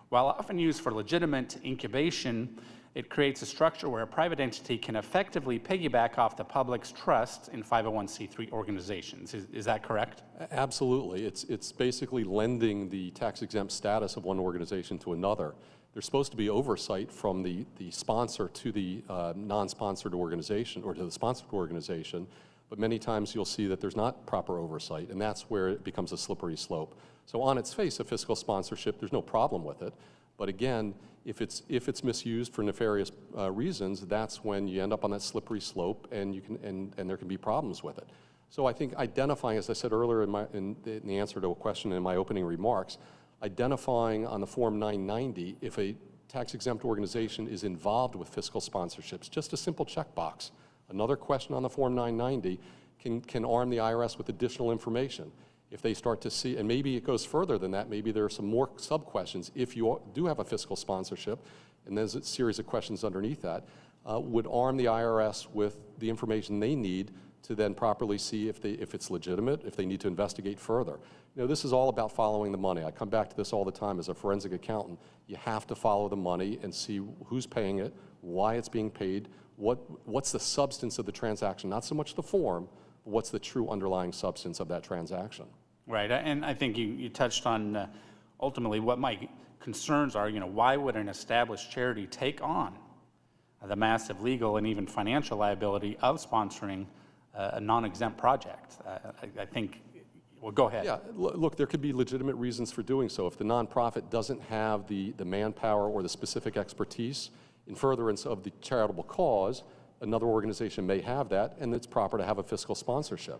Speaker 8: While often used for legitimate incubation, it creates a structure where a private entity can effectively piggyback off the public's trust in 501c3 organizations. Is that correct?
Speaker 5: Absolutely. It's basically lending the tax-exempt status of one organization to another. There's supposed to be oversight from the sponsor to the non-sponsored organization or to the sponsored organization, but many times you'll see that there's not proper oversight, and that's where it becomes a slippery slope. So on its face, a fiscal sponsorship, there's no problem with it. But again, if it's misused for nefarious reasons, that's when you end up on that slippery slope, and there can be problems with it. So I think identifying, as I said earlier in the answer to a question in my opening remarks, identifying on the Form 990 if a tax-exempt organization is involved with fiscal sponsorships, just a simple checkbox. Another question on the Form 990 can arm the IRS with additional information. If they start to see, and maybe it goes further than that, maybe there are some more sub-questions. If you do have a fiscal sponsorship, and there's a series of questions underneath that, would arm the IRS with the information they need to then properly see if it's legitimate, if they need to investigate further. You know, this is all about following the money. I come back to this all the time as a forensic accountant. You have to follow the money and see who's paying it, why it's being paid, what's the substance of the transaction, not so much the form, but what's the true underlying substance of that transaction.
Speaker 8: Right, and I think you touched on ultimately what my concerns are. You know, why would an established charity take on the massive legal and even financial liability of sponsoring a non-exempt project? I think, well, go ahead.
Speaker 5: Yeah, look, there could be legitimate reasons for doing so. If the nonprofit doesn't have the manpower or the specific expertise in furtherance of the charitable cause, another organization may have that, and it's proper to have a fiscal sponsorship.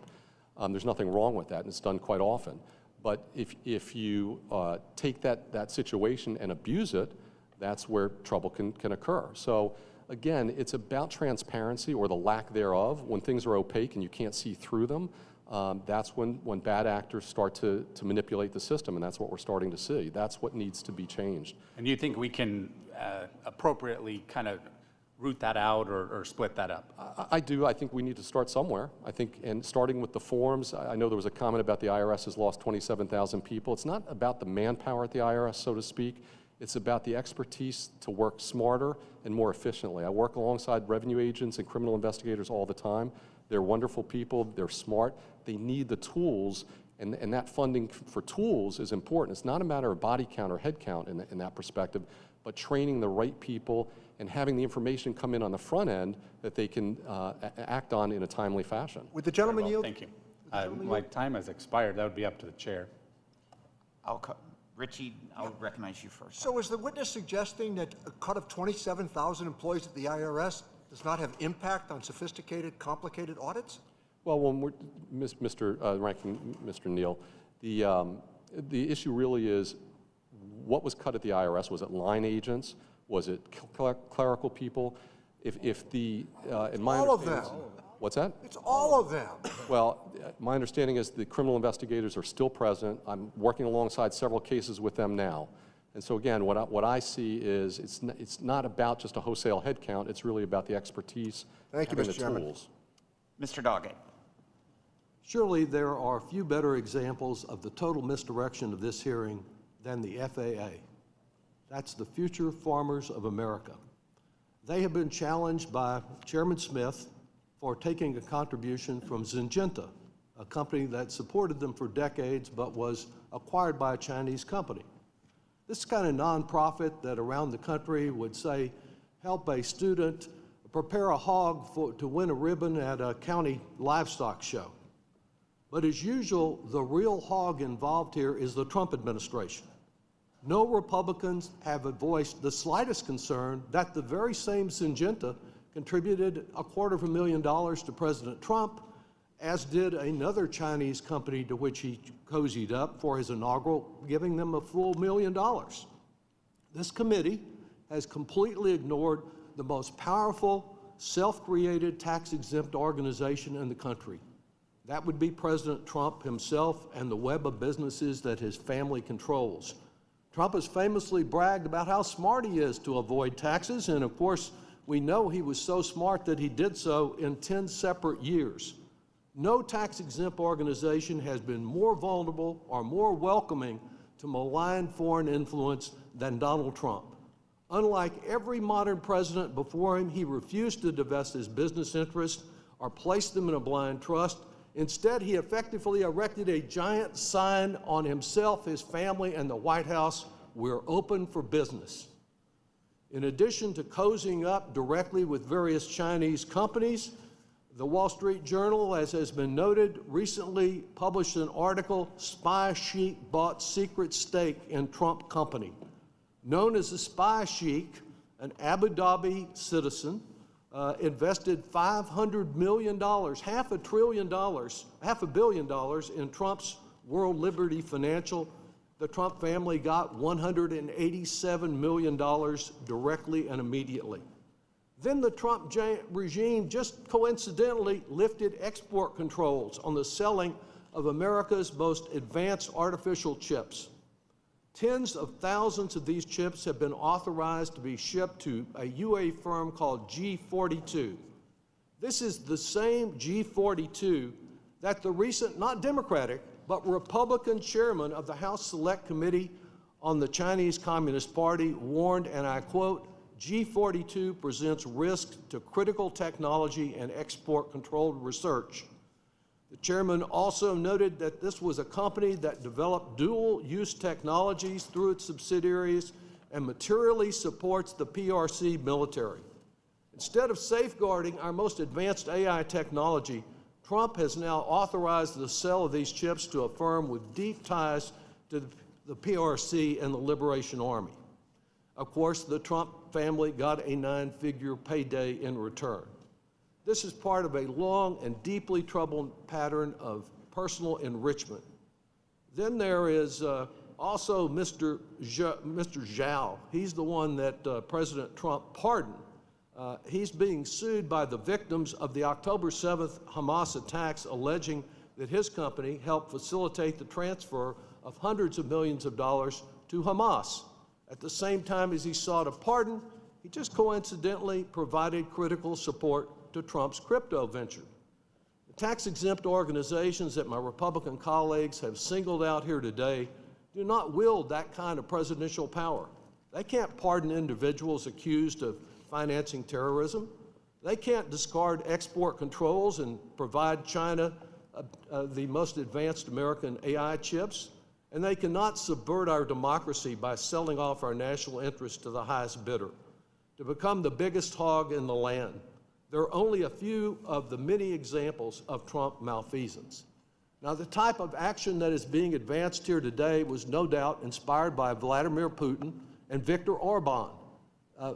Speaker 5: There's nothing wrong with that, and it's done quite often. But if you take that situation and abuse it, that's where trouble can occur. So again, it's about transparency or the lack thereof. When things are opaque and you can't see through them, that's when bad actors start to manipulate the system, and that's what we're starting to see. That's what needs to be changed.
Speaker 8: And you think we can appropriately kind of root that out or split that up?
Speaker 5: I do. I think we need to start somewhere. I think, and starting with the forms, I know there was a comment about the IRS has lost 27,000 people. It's not about the manpower at the IRS, so to speak. It's about the expertise to work smarter and more efficiently. I work alongside revenue agents and criminal investigators all the time. They're wonderful people. They're smart. They need the tools, and that funding for tools is important. It's not a matter of body count or head count in that perspective, but training the right people and having the information come in on the front end that they can act on in a timely fashion.
Speaker 1: Would the gentleman yield?
Speaker 8: Thank you. My time has expired. That would be up to the chair.
Speaker 2: Richie, I'll recognize you first.
Speaker 1: So is the witness suggesting that a cut of 27,000 employees at the IRS does not have impact on sophisticated, complicated audits?
Speaker 5: Well, when we're, Mr. Neal, the issue really is what was cut at the IRS. Was it line agents? Was it clerical people? If the, in my
Speaker 1: all of them.
Speaker 5: What's that?
Speaker 1: It's all of them.
Speaker 5: Well, my understanding is the criminal investigators are still present. I'm working alongside several cases with them now. And so again, what I see is it's not about just a wholesale head count. It's really about the expertise,
Speaker 1: Thank you,
Speaker 5: having
Speaker 1: Mr.
Speaker 5: the
Speaker 1: Chairman.
Speaker 5: tools.
Speaker 2: Mr. Doggett.
Speaker 9: Surely there are few better examples of the total misdirection of this hearing than the FAA. That's the future farmers of America. They have been challenged by Chairman Smith for taking a contribution from Syngenta, a company that supported them for decades but was acquired by a Chinese company. This is kind of nonprofit that around the country would say, help a student prepare a hog to win a ribbon at a county livestock show. But as usual, the real hog involved here is the Trump administration. No Republicans have voiced the slightest concern that the very same Syngenta contributed $250,000 to President Trump, as did another Chinese company to which he cozied up for his inaugural, giving them a full $1 million. This committee has completely ignored the most powerful, self-created tax-exempt organization in the country. That would be President Trump himself and the web of businesses that his family controls. Trump has famously bragged about how smart he is to avoid taxes, and of course, we know he was so smart that he did so in 10 separate years. No tax-exempt organization has been more vulnerable or more welcoming to malign foreign influence than Donald Trump. Unlike every modern president before him, he refused to divest his business interests or place them in a blind trust. Instead, he effectively erected a giant sign on himself, his family, and the White House: "We're open for business." In addition to cozying up directly with various Chinese companies, the Wall Street Journal, as has been noted, recently published an article, "Spy Sheik Bought Secret Stake in Trump Company." Known as the Spy Sheik, an Abu Dhabi citizen, invested $500 million, $500 million in Trump's World Liberty Financial. The Trump family got $187 million directly and immediately. Then the Trump regime just coincidentally lifted export controls on the selling of America's most advanced artificial chips. Tens of thousands of these chips have been authorized to be shipped to a UAE firm called G42. This is the same G42 that the recent, not Democratic, but Republican chairman of the House Select Committee on the Chinese Communist Party warned, and I quote, "G42 presents risk to critical technology and export-controlled research." The chairman also noted that this was a company that developed dual-use technologies through its subsidiaries and materially supports the PRC military. Instead of safeguarding our most advanced AI technology, Trump has now authorized the sale of these chips to a firm with deep ties to the PRC and the Liberation Army. Of course, the Trump family got a 9-figure payday in return. This is part of a long and deeply troubled pattern of personal enrichment. Then there is also Mr. Zhao. He's the one that President Trump pardoned He's being sued by the victims of the October 7th Hamas attacks, alleging that his company helped facilitate the transfer of hundreds of millions of dollars to Hamas. At the same time as he sought a pardon, he just coincidentally provided critical support to Trump's crypto venture. The tax-exempt organizations that my Republican colleagues have singled out here today do not wield that kind of presidential power. They can't pardon individuals accused of financing terrorism. They can't discard export controls and provide China the most advanced American AI chips. And they cannot subvert our democracy by selling off our national interests to the highest bidder, to become the biggest hog in the land. There are only a few of the many examples of Trump malfeasance. Now, the type of action that is being advanced here today was no doubt inspired by Vladimir Putin and Viktor Orban,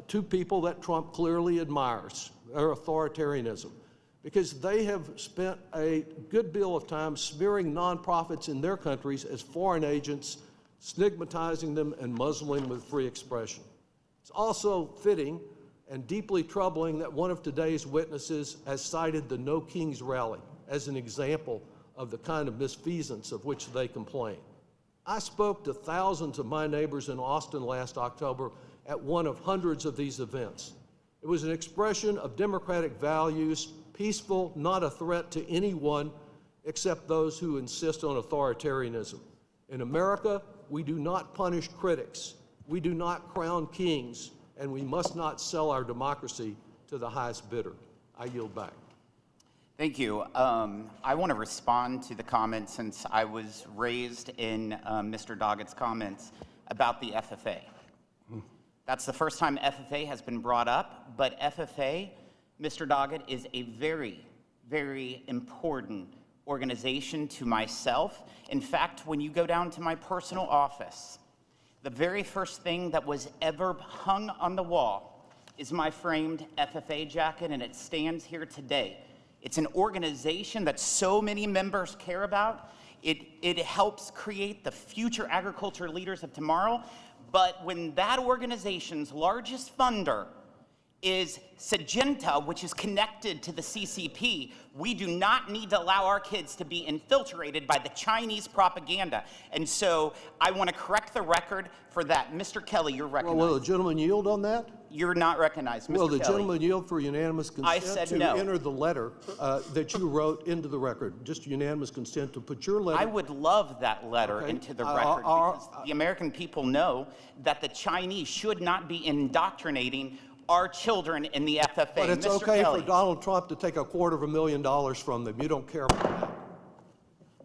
Speaker 9: two people that Trump clearly admires, their authoritarianism, because they have spent a good deal of time smearing nonprofits in their countries as foreign agents, stigmatizing them and muzzling them with free expression. It's also fitting and deeply troubling that one of today's witnesses has cited the No Kings rally as an example of the kind of misfeasance of which they complain. I spoke to thousands of my neighbors in Austin last October at one of hundreds of these events. It was an expression of democratic values, peaceful, not a threat to anyone except those who insist on authoritarianism. In America, we do not punish critics, we do not crown kings, and we must not sell our democracy to the highest bidder. I yield back.
Speaker 2: Thank you. I want to respond to the comments, since I was raised in Mr. Doggett's comments about the FFA. That's the first time FFA has been brought up, but FFA, Mr. Doggett, is a very, very important organization to myself. In fact, when you go down to my personal office, the very first thing that was ever hung on the wall is my framed FFA jacket, and it stands here today. It's an organization that so many members care about. It helps create the future agriculture leaders of tomorrow. But when that organization's largest funder is Syngenta, which is connected to the CCP, we do not need to allow our kids to be infiltrated by the Chinese propaganda. And so I want to correct the record for that. Mr. Kelly, you're recognized.
Speaker 9: Well, will the gentleman yield on that?
Speaker 2: You're not recognized, Mr.
Speaker 9: Will the
Speaker 2: Kelly.
Speaker 9: gentleman yield for unanimous consent to
Speaker 2: no.
Speaker 9: enter the letter that you wrote into the record? Just unanimous consent to put your letter.
Speaker 2: I would love that letter into the record, because the American people know that the Chinese should not be indoctrinating our children in the FFA.
Speaker 9: But it's
Speaker 2: Mr.
Speaker 9: okay
Speaker 2: Kelly.
Speaker 9: for Donald Trump to take $250,000 from them. You don't care about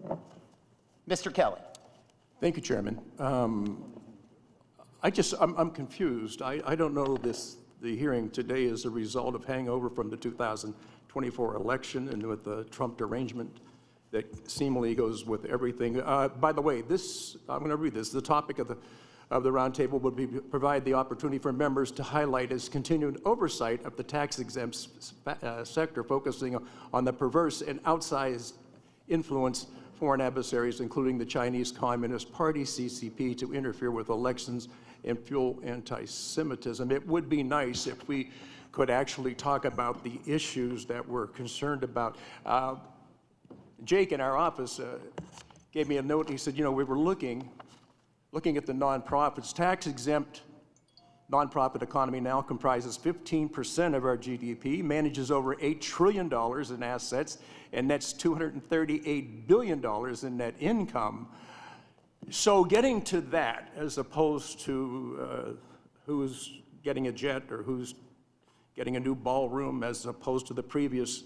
Speaker 9: that.
Speaker 2: Mr. Kelly.
Speaker 10: Thank you, Chairman. I'm confused. I don't know the hearing today is a result of hangover from the 2024 election and with the Trump derangement that seemingly goes with everything. By the way, I'm going to read this. The topic of the roundtable would provide the opportunity for members to highlight as continued oversight of the tax-exempt sector, focusing on the perverse and outsized influence foreign adversaries, including the Chinese Communist Party, CCP, to interfere with elections and fuel anti-Semitism. It would be nice if we could actually talk about the issues that we're concerned about. Jake in our office gave me a note. He said, you know, we were looking at the nonprofits. Tax-exempt nonprofit economy now comprises 15% of our GDP, manages over $8 trillion in assets, and nets $238 billion in net income. So getting to that, as opposed to who's getting a jet or who's getting a new ballroom, as opposed to the previous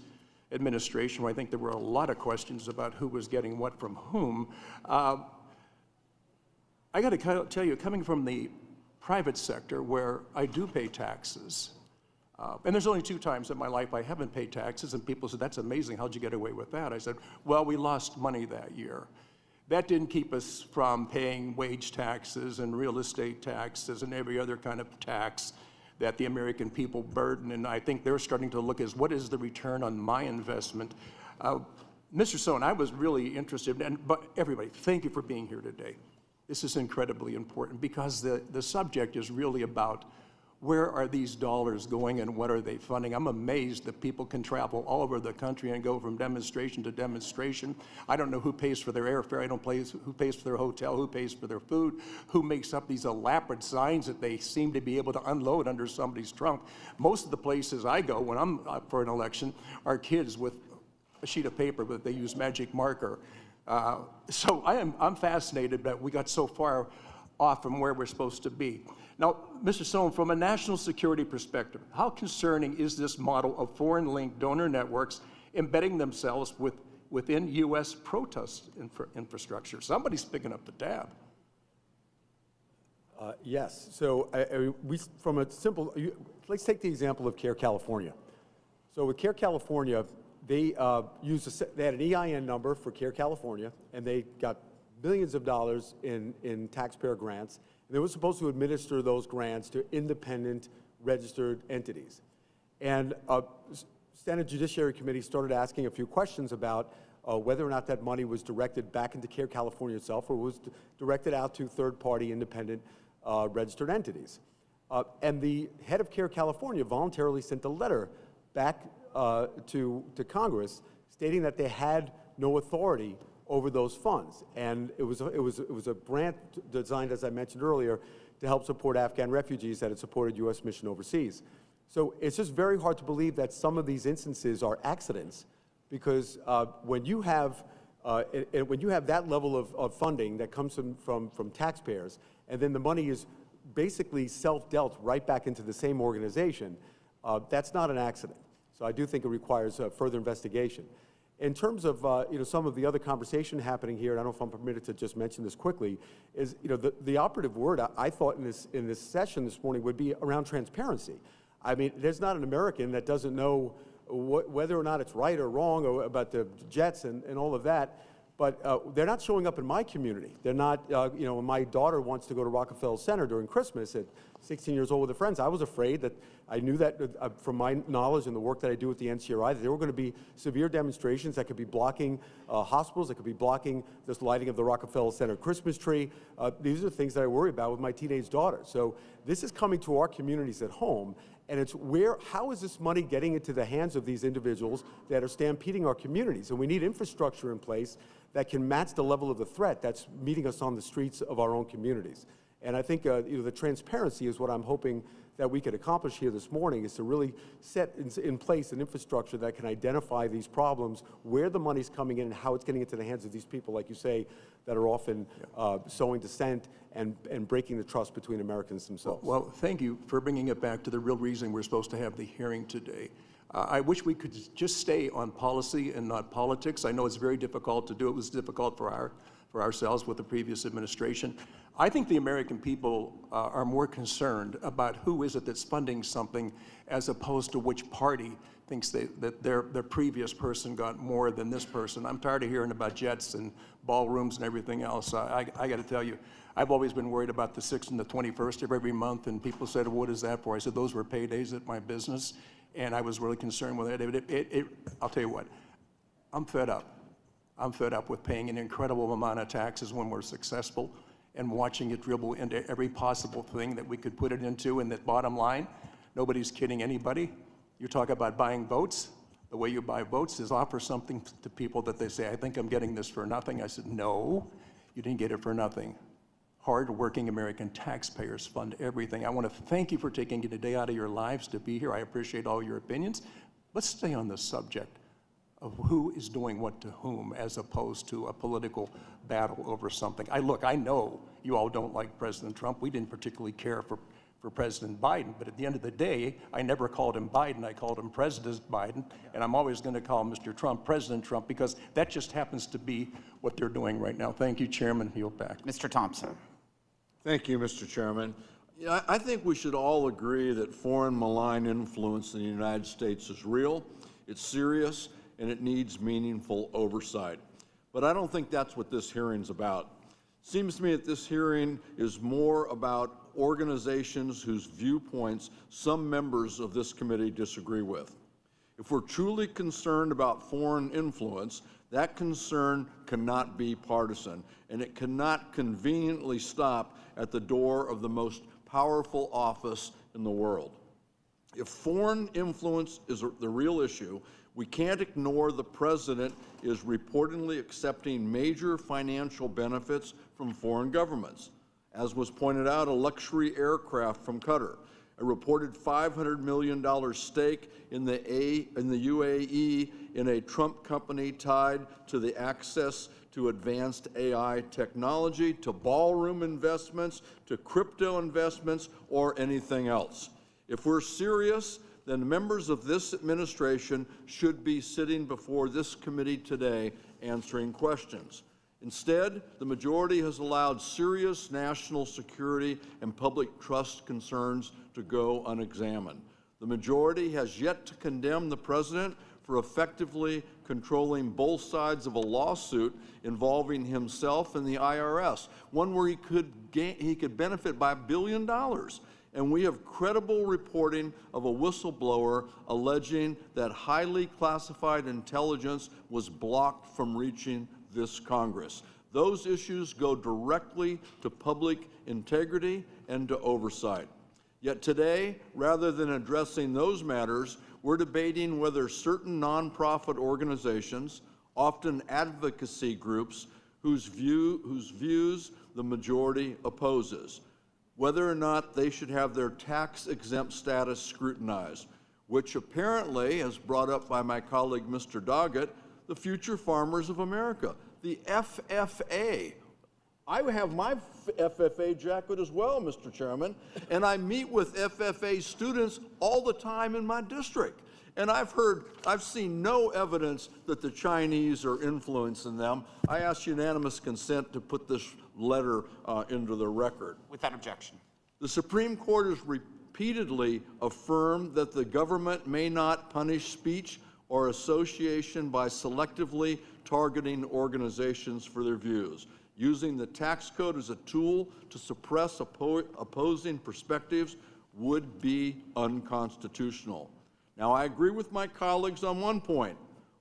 Speaker 10: administration, where I think there were a lot of questions about who was getting what from whom. I got to tell you, coming from the private sector where I do pay taxes, and there's only 2 times in my life I haven't paid taxes, and people said, that's amazing, how'd you get away with that? I said, well, we lost money that year. That didn't keep us from paying wage taxes and real estate taxes and every other kind of tax that the American people burden, and I think they're starting to look as what is the return on my investment. Mr. Sohn, I was really interested, but everybody, thank you for being here today. This is incredibly important because the subject is really about Where are these dollars going and what are they funding? I'm amazed that people can travel all over the country and go from demonstration to demonstration. I don't know who pays for their airfare. I don't know who pays for their hotel, who pays for their food, who makes up these elaborate signs that they seem to be able to unload under somebody's trunk. Most of the places I go when I'm up for an election are kids with a sheet of paper that they use magic marker. So I'm fascinated that we got so far off from where we're supposed to be. Now, Mr. Sohn, from a national security perspective, how concerning is this model of foreign-linked donor networks embedding themselves within U.S. protest infrastructure? Somebody's picking up the tab.
Speaker 4: Yes. So from a simple, let's take the example of CARE California. So with CARE California, they had an EIN number for CARE California, and they got millions of dollars in taxpayer grants. And they were supposed to administer those grants to independent registered entities. And Senate Judiciary Committee started asking a few questions about whether or not that money was directed back into CARE California itself or was directed out to third-party independent registered entities. And the head of CARE California voluntarily sent a letter back to Congress stating that they had no authority over those funds. And it was a grant designed, as I mentioned earlier, to help support Afghan refugees that had supported U.S. mission overseas. So it's just very hard to believe that some of these instances are accidents, because when you have that level of funding that comes from taxpayers, and then the money is basically self-dealt right back into the same organization, that's not an accident. So I do think it requires further investigation. In terms of some of the other conversation happening here, and I don't know if I'm permitted to just mention this quickly, is the operative word I thought in this session this morning would be around transparency. I mean, there's not an American that doesn't know whether or not it's right or wrong or about the jets and all of that. But they're not showing up in my community. They're not, when my daughter wants to go to Rockefeller Center during Christmas at 16 years old with her friends, I was afraid that, I knew that from my knowledge and the work that I do with the NCRI, that there were going to be severe demonstrations that could be blocking hospitals, that could be blocking this lighting of the Rockefeller Center Christmas tree. These are things that I worry about with my teenage daughter. So this is coming to our communities at home, and it's how is this money getting into the hands of these individuals that are stampeding our communities? And we need infrastructure in place that can match the level of the threat that's meeting us on the streets of our own communities. And I think the transparency is what I'm hoping that we could accomplish here this morning, is to really set in place an infrastructure that can identify these problems, where the money's coming in and how it's getting into the hands of these people, like you say, that are often sowing dissent and breaking the trust between Americans themselves.
Speaker 10: Well, thank you for bringing it back to the real reason we're supposed to have the hearing today. I wish we could just stay on policy and not politics. I know it's very difficult to do. It was difficult for ourselves with the previous administration. I think the American people are more concerned about who is it that's funding something, as opposed to which party thinks that their previous person got more than this person. I'm tired of hearing about jets and ballrooms and everything else. I got to tell you, I've always been worried about the 6th and the 21st of every month, and people said, what is that for? I said, those were paydays at my business, and I was really concerned with that. I'll tell you what, I'm fed up. I'm fed up with paying an incredible amount of taxes when we're successful and watching it dribble into every possible thing that we could put it into. And that bottom line, nobody's kidding anybody. You talk about buying votes. The way you buy votes is offer something to people that they say, I think I'm getting this for nothing. I said, no, you didn't get it for nothing. Hard-working American taxpayers fund everything. I want to thank you for taking a day out of your lives to be here. I appreciate all your opinions. Let's stay on the subject of who is doing what to whom, as opposed to a political battle over something. I know you all don't like President Trump. We didn't particularly care for President Biden, but at the end of the day, I never called him Biden. I called him President Biden, and I'm always going to call Mr. Trump President Trump, because that just happens to be what they're doing right now. Thank you, Chairman. Yield back.
Speaker 2: Mr. Thompson.
Speaker 11: Thank you, Mr. Chairman. I think we should all agree that foreign malign influence in the United States is real, it's serious, and it needs meaningful oversight. But I don't think that's what this hearing's about. It seems to me that this hearing is more about organizations whose viewpoints some members of this committee disagree with. If we're truly concerned about foreign influence, that concern cannot be partisan, and it cannot conveniently stop at the door of the most powerful office in the world. If foreign influence is the real issue, we can't ignore the president is reportedly accepting major financial benefits from foreign governments. As was pointed out, a luxury aircraft from Qatar, a reported $500 million stake in the UAE in a Trump company tied to the access to advanced AI technology, to ballroom investments, to crypto investments, or anything else. If we're serious, then members of this administration should be sitting before this committee today answering questions. Instead, the majority has allowed serious national security and public trust concerns to go unexamined. The majority has yet to condemn the president for effectively controlling both sides of a lawsuit involving himself and the IRS, one where he could benefit by $1 billion. And we have credible reporting of a whistleblower alleging that highly classified intelligence was blocked from reaching this Congress. Those issues go directly to public integrity and to oversight. Yet today, rather than addressing those matters, we're debating whether certain nonprofit organizations, often advocacy groups, whose views the majority opposes, whether or not they should have their tax-exempt status scrutinized, which apparently, as brought up by my colleague Mr. Doggett, the Future Farmers of America, the FFA. I have my FFA jacket as well, Mr. Chairman, and I meet with FFA students all the time in my district. And I've seen no evidence that the Chinese are influencing them. I ask unanimous consent to put this letter into the record.
Speaker 2: Without objection.
Speaker 11: The Supreme Court has repeatedly affirmed that the government may not punish speech or association by selectively targeting organizations for their views. Using the tax code as a tool to suppress opposing perspectives would be unconstitutional. Now, I agree with my colleagues on one point.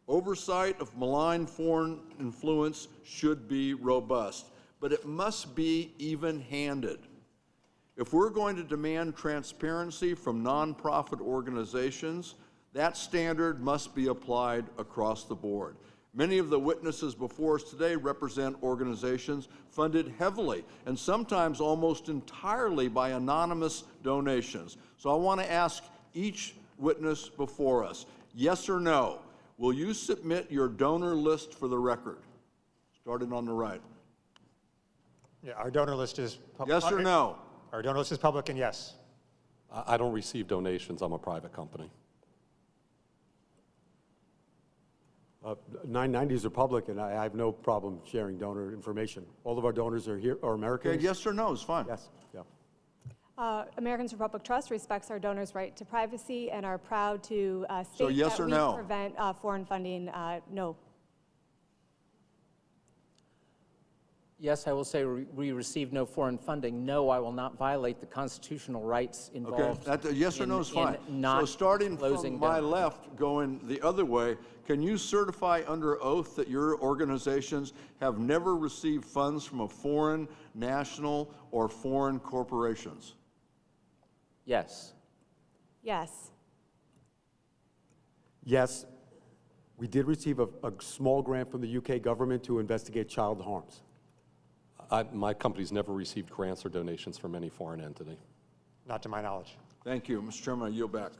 Speaker 11: Oversight of malign foreign influence should be robust, but it must be even-handed. If we're going to demand transparency from nonprofit organizations, that standard must be applied across the board. Many of the witnesses before us today represent organizations funded heavily and sometimes almost entirely by anonymous donations. So I want to ask each witness before us, yes or no, will you submit your donor list for the record? Starting on the right.
Speaker 7: Yeah, our donor list is public.
Speaker 11: Yes or no?
Speaker 7: Our donor list is public, and yes.
Speaker 5: I don't receive donations. I'm a private company.
Speaker 4: 990s are public, and I have no problem sharing donor information. All of our donors are here, are Americans.
Speaker 11: Okay, yes or no is fine.
Speaker 4: Yes, yeah.
Speaker 3: Americans for Public Trust respects our donors' right to privacy and are proud to state
Speaker 11: So yes
Speaker 3: that
Speaker 11: or
Speaker 3: we
Speaker 11: no?
Speaker 3: prevent foreign funding. No.
Speaker 6: Yes, I will say we receive no foreign funding. No, I will not violate the constitutional rights involved.
Speaker 11: Okay, yes or no is fine. So starting from my left, going the other way, can you certify under oath that your organizations have never received funds from a foreign national or foreign corporations?
Speaker 6: Yes.
Speaker 3: Yes.
Speaker 4: Yes, we did receive a small grant from the UK government to investigate child harms.
Speaker 5: My company's never received grants or donations from any foreign entity.
Speaker 7: Not to my knowledge.
Speaker 11: Thank you. Mr. Chairman, I yield back.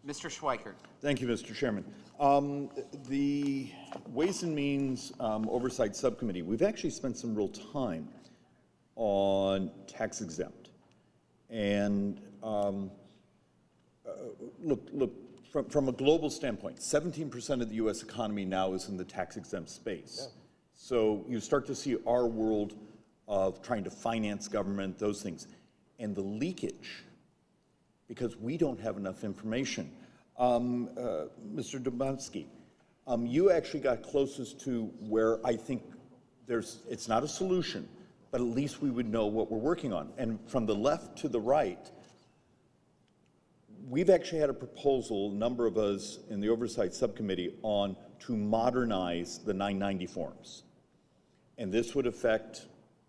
Speaker 2: Mr. Schweikert.
Speaker 12: Thank you, Mr. Chairman. The Ways and Means Oversight Subcommittee, we've actually spent some real time on tax exempt. And look, from a global standpoint, 17% of the U.S. economy now is in the tax exempt space. Yeah. So you start to see our world of trying to finance government, those things. And the leakage, because we don't have enough information. Mr. Dubinsky, you actually got closest to where I think it's not a solution, but at least we would know what we're working on. And from the left to the right, we've actually had a proposal, a number of us in the Oversight Subcommittee, on to modernize the 990 forms. And this would affect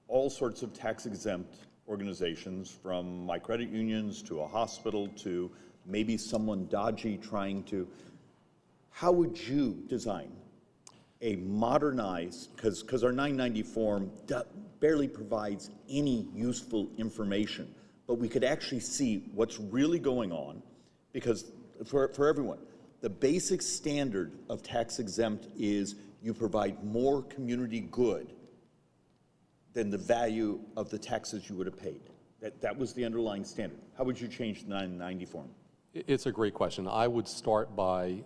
Speaker 12: all sorts of tax-exempt organizations, from my credit unions to a hospital to maybe someone dodgy trying to, how would you design a modernized, because our 990 form barely provides any useful information, but we could actually see what's really going on, because for everyone, the basic standard of tax exempt is you provide more community good than the value of the taxes you would have paid. That was the underlying standard. How would you change the 990 form?
Speaker 5: It's a great question. I would start by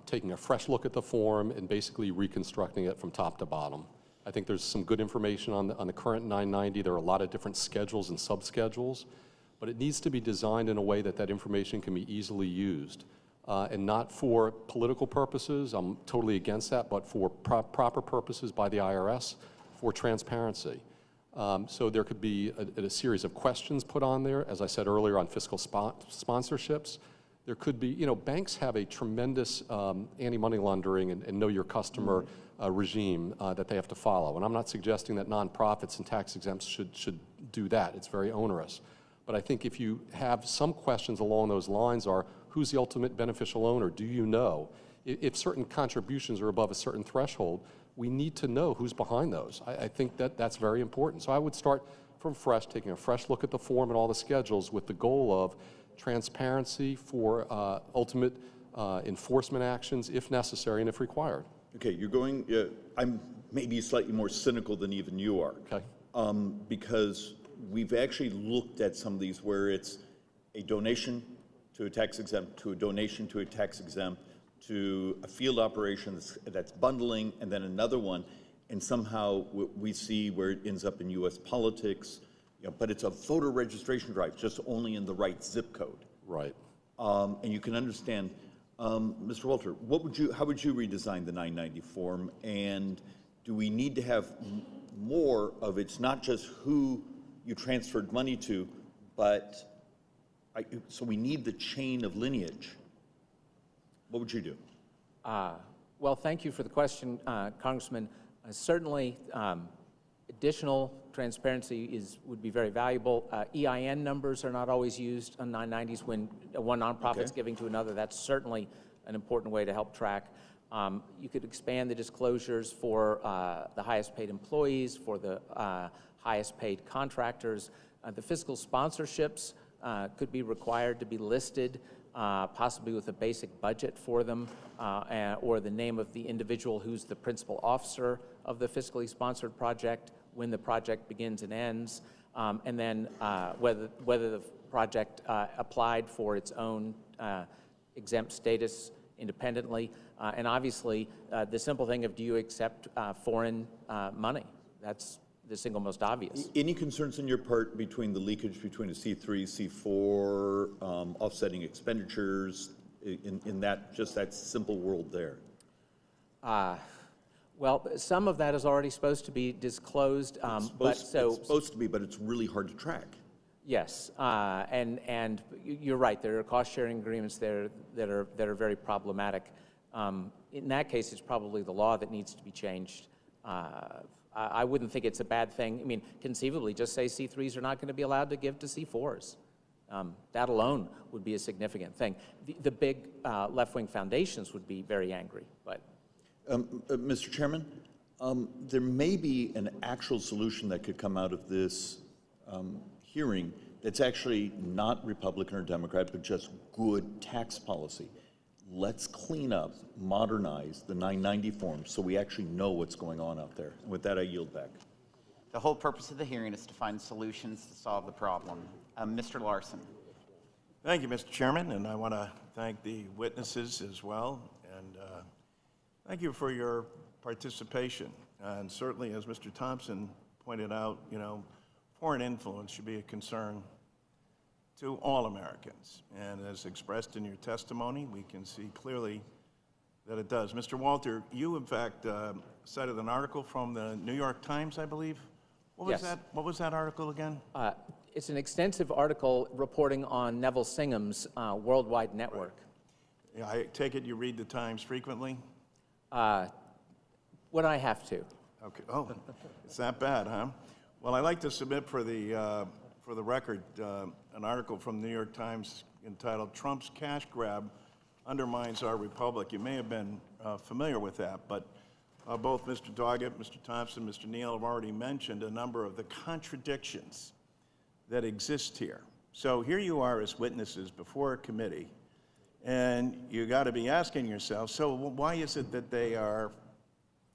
Speaker 5: taking a fresh look at the form and basically reconstructing it from top to bottom. I think there's some good information on the current 990. There are a lot of different schedules and subschedules, but it needs to be designed in a way that that information can be easily used. And not for political purposes, I'm totally against that, but for proper purposes by the IRS, for transparency. So there could be a series of questions put on there, as I said earlier, on fiscal sponsorships. There could be, banks have a tremendous anti-money laundering and know your customer regime that they have to follow. And I'm not suggesting that nonprofits and tax exempts should do that. It's very onerous. But I think if you have some questions along those lines are, who's the ultimate beneficial owner? Do you know? If certain contributions are above a certain threshold, we need to know who's behind those. I think that's very important. So I would start from fresh, taking a fresh look at the form and all the schedules with the goal of transparency for ultimate enforcement actions if necessary and if required.
Speaker 12: Okay, you're going, I'm maybe slightly more cynical than even you are.
Speaker 5: Okay.
Speaker 12: Because we've actually looked at some of these where it's a donation to a tax exempt, to a donation to a tax exempt, to a field operation that's bundling, and then another one, and somehow we see where it ends up in U.S. politics, but it's a voter registration drive, just only in the right zip code.
Speaker 5: Right.
Speaker 12: And you can understand, Mr. Walter, how would you redesign the 990 form, and do we need to have more of it's not just who you transferred money to, but so we need the chain of lineage. What would you do?
Speaker 6: Well, thank you for the question, Congressman. Certainly, additional transparency would be very valuable. EIN numbers are not always used on 990s when one nonprofit's giving to another. That's certainly an important way to help track. You could expand the disclosures for the highest paid employees, for the highest paid contractors. The fiscal sponsorships could be required to be listed, possibly with a basic budget for them, or the name of the individual who's the principal officer of the fiscally sponsored project, when the project begins and ends, and then whether the project applied for its own exempt status independently, and obviously the simple thing of, do you accept foreign money? That's the single most obvious.
Speaker 12: Any concerns on your part between the leakage between a C3, C4, offsetting expenditures in that, just that simple world there?
Speaker 6: Well, some of that is already supposed to be disclosed.
Speaker 12: It's supposed to be, but it's really hard to track.
Speaker 6: Yes, and you're right. There are cost-sharing agreements there that are very problematic. In that case, it's probably the law that needs to be changed. I wouldn't think it's a bad thing. I mean, conceivably, just say C3s are not going to be allowed to give to C4s. That alone would be a significant thing. The big left-wing foundations would be very angry. But
Speaker 12: Mr. Chairman, there may be an actual solution that could come out of this hearing that's actually not Republican or Democrat, but just good tax policy. Let's clean up, modernize the 990 form so we actually know what's going on out there. And with that, I yield back.
Speaker 2: The whole purpose of the hearing is to find solutions to solve the problem. Mr. Larson.
Speaker 13: Thank you, Mr. Chairman, and I want to thank the witnesses as well, and thank you for your participation. And certainly, as Mr. Thompson pointed out, foreign influence should be a concern to all Americans. And as expressed in your testimony, we can see clearly that it does. Mr. Walter, you in fact cited an article from the New York Times, I believe. What was that? What was that article again?
Speaker 6: It's an extensive article reporting on Neville Singham's worldwide network.
Speaker 13: Right. Yeah, I take it you read the Times frequently?
Speaker 6: When I have to.
Speaker 13: Okay. Oh, it's that bad, huh? Well, I'd like to submit for for the record, an article from the New York Times entitled "Trump's Cash Grab Undermines Our Republic." You may have been familiar with that, but both Mr. Doggett, Mr. Thompson, Mr. Neal have already mentioned a number of the contradictions that exist here. So here you are as witnesses before a committee, and you got to be asking yourself, so why is it that they are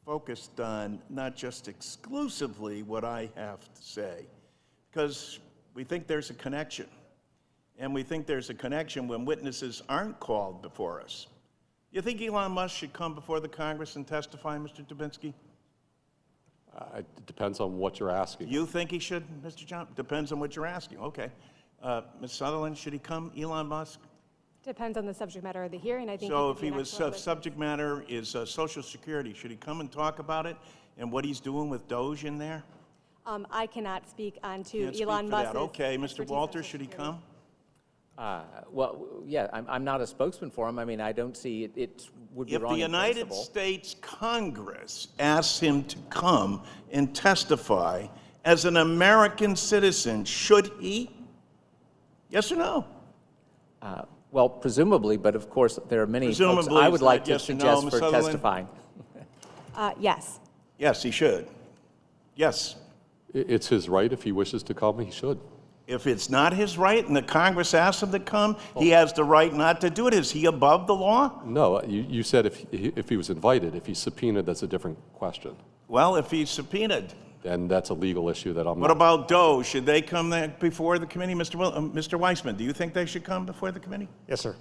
Speaker 13: focused on not just exclusively what I have to say? Because we think there's a connection. And we think there's a connection when witnesses aren't called before us. You think Elon Musk should come before the Congress and testify, Mr. Dubinsky?
Speaker 5: It depends on what you're asking.
Speaker 13: You think he should, Mr. John? Depends on what you're asking. Okay. Ms. Sutherland, should he come? Elon Musk?
Speaker 3: Depends on the subject matter of the hearing. I think
Speaker 13: So
Speaker 3: it
Speaker 13: if
Speaker 3: could be
Speaker 13: he
Speaker 3: an
Speaker 13: was,
Speaker 3: excellent
Speaker 13: subject matter is Social Security, should he come and talk about it and what he's doing with Doge in there?
Speaker 3: witness. I cannot speak on to
Speaker 13: Can't speak
Speaker 3: Elon
Speaker 13: for
Speaker 3: Musk's
Speaker 13: that. Okay, Mr.
Speaker 3: expertise on
Speaker 13: Walter,
Speaker 3: Social
Speaker 13: should he
Speaker 3: Security.
Speaker 13: come?
Speaker 6: Well, yeah, I'm not a spokesman for him. I mean, I don't see it would be
Speaker 13: If
Speaker 6: wrong
Speaker 13: the
Speaker 6: in
Speaker 13: United
Speaker 6: principle.
Speaker 13: States Congress asks him to come and testify as an American citizen, should he? Yes or no?
Speaker 6: Well, presumably, but of course, there are many folks
Speaker 13: Presumably
Speaker 6: I
Speaker 13: is
Speaker 6: would
Speaker 13: not
Speaker 6: like to
Speaker 13: yes or no,
Speaker 6: suggest
Speaker 13: Ms.
Speaker 6: for
Speaker 13: Sutherland?
Speaker 6: testifying.
Speaker 3: Yes.
Speaker 13: Yes, he should. Yes.
Speaker 5: It's his right. If he wishes to come, he should.
Speaker 13: If it's not his right and the Congress asks him to come, he has the right not to do it. Is he above the law?
Speaker 5: No, you said if he was invited. If he's subpoenaed, that's a different question.
Speaker 13: Well, if he's subpoenaed.
Speaker 5: And that's a legal issue that I'm
Speaker 13: What
Speaker 5: not.
Speaker 13: about Doe? Should they come before the committee? Mr. Weissman, do you think they should come before the committee?
Speaker 7: Yes, sir.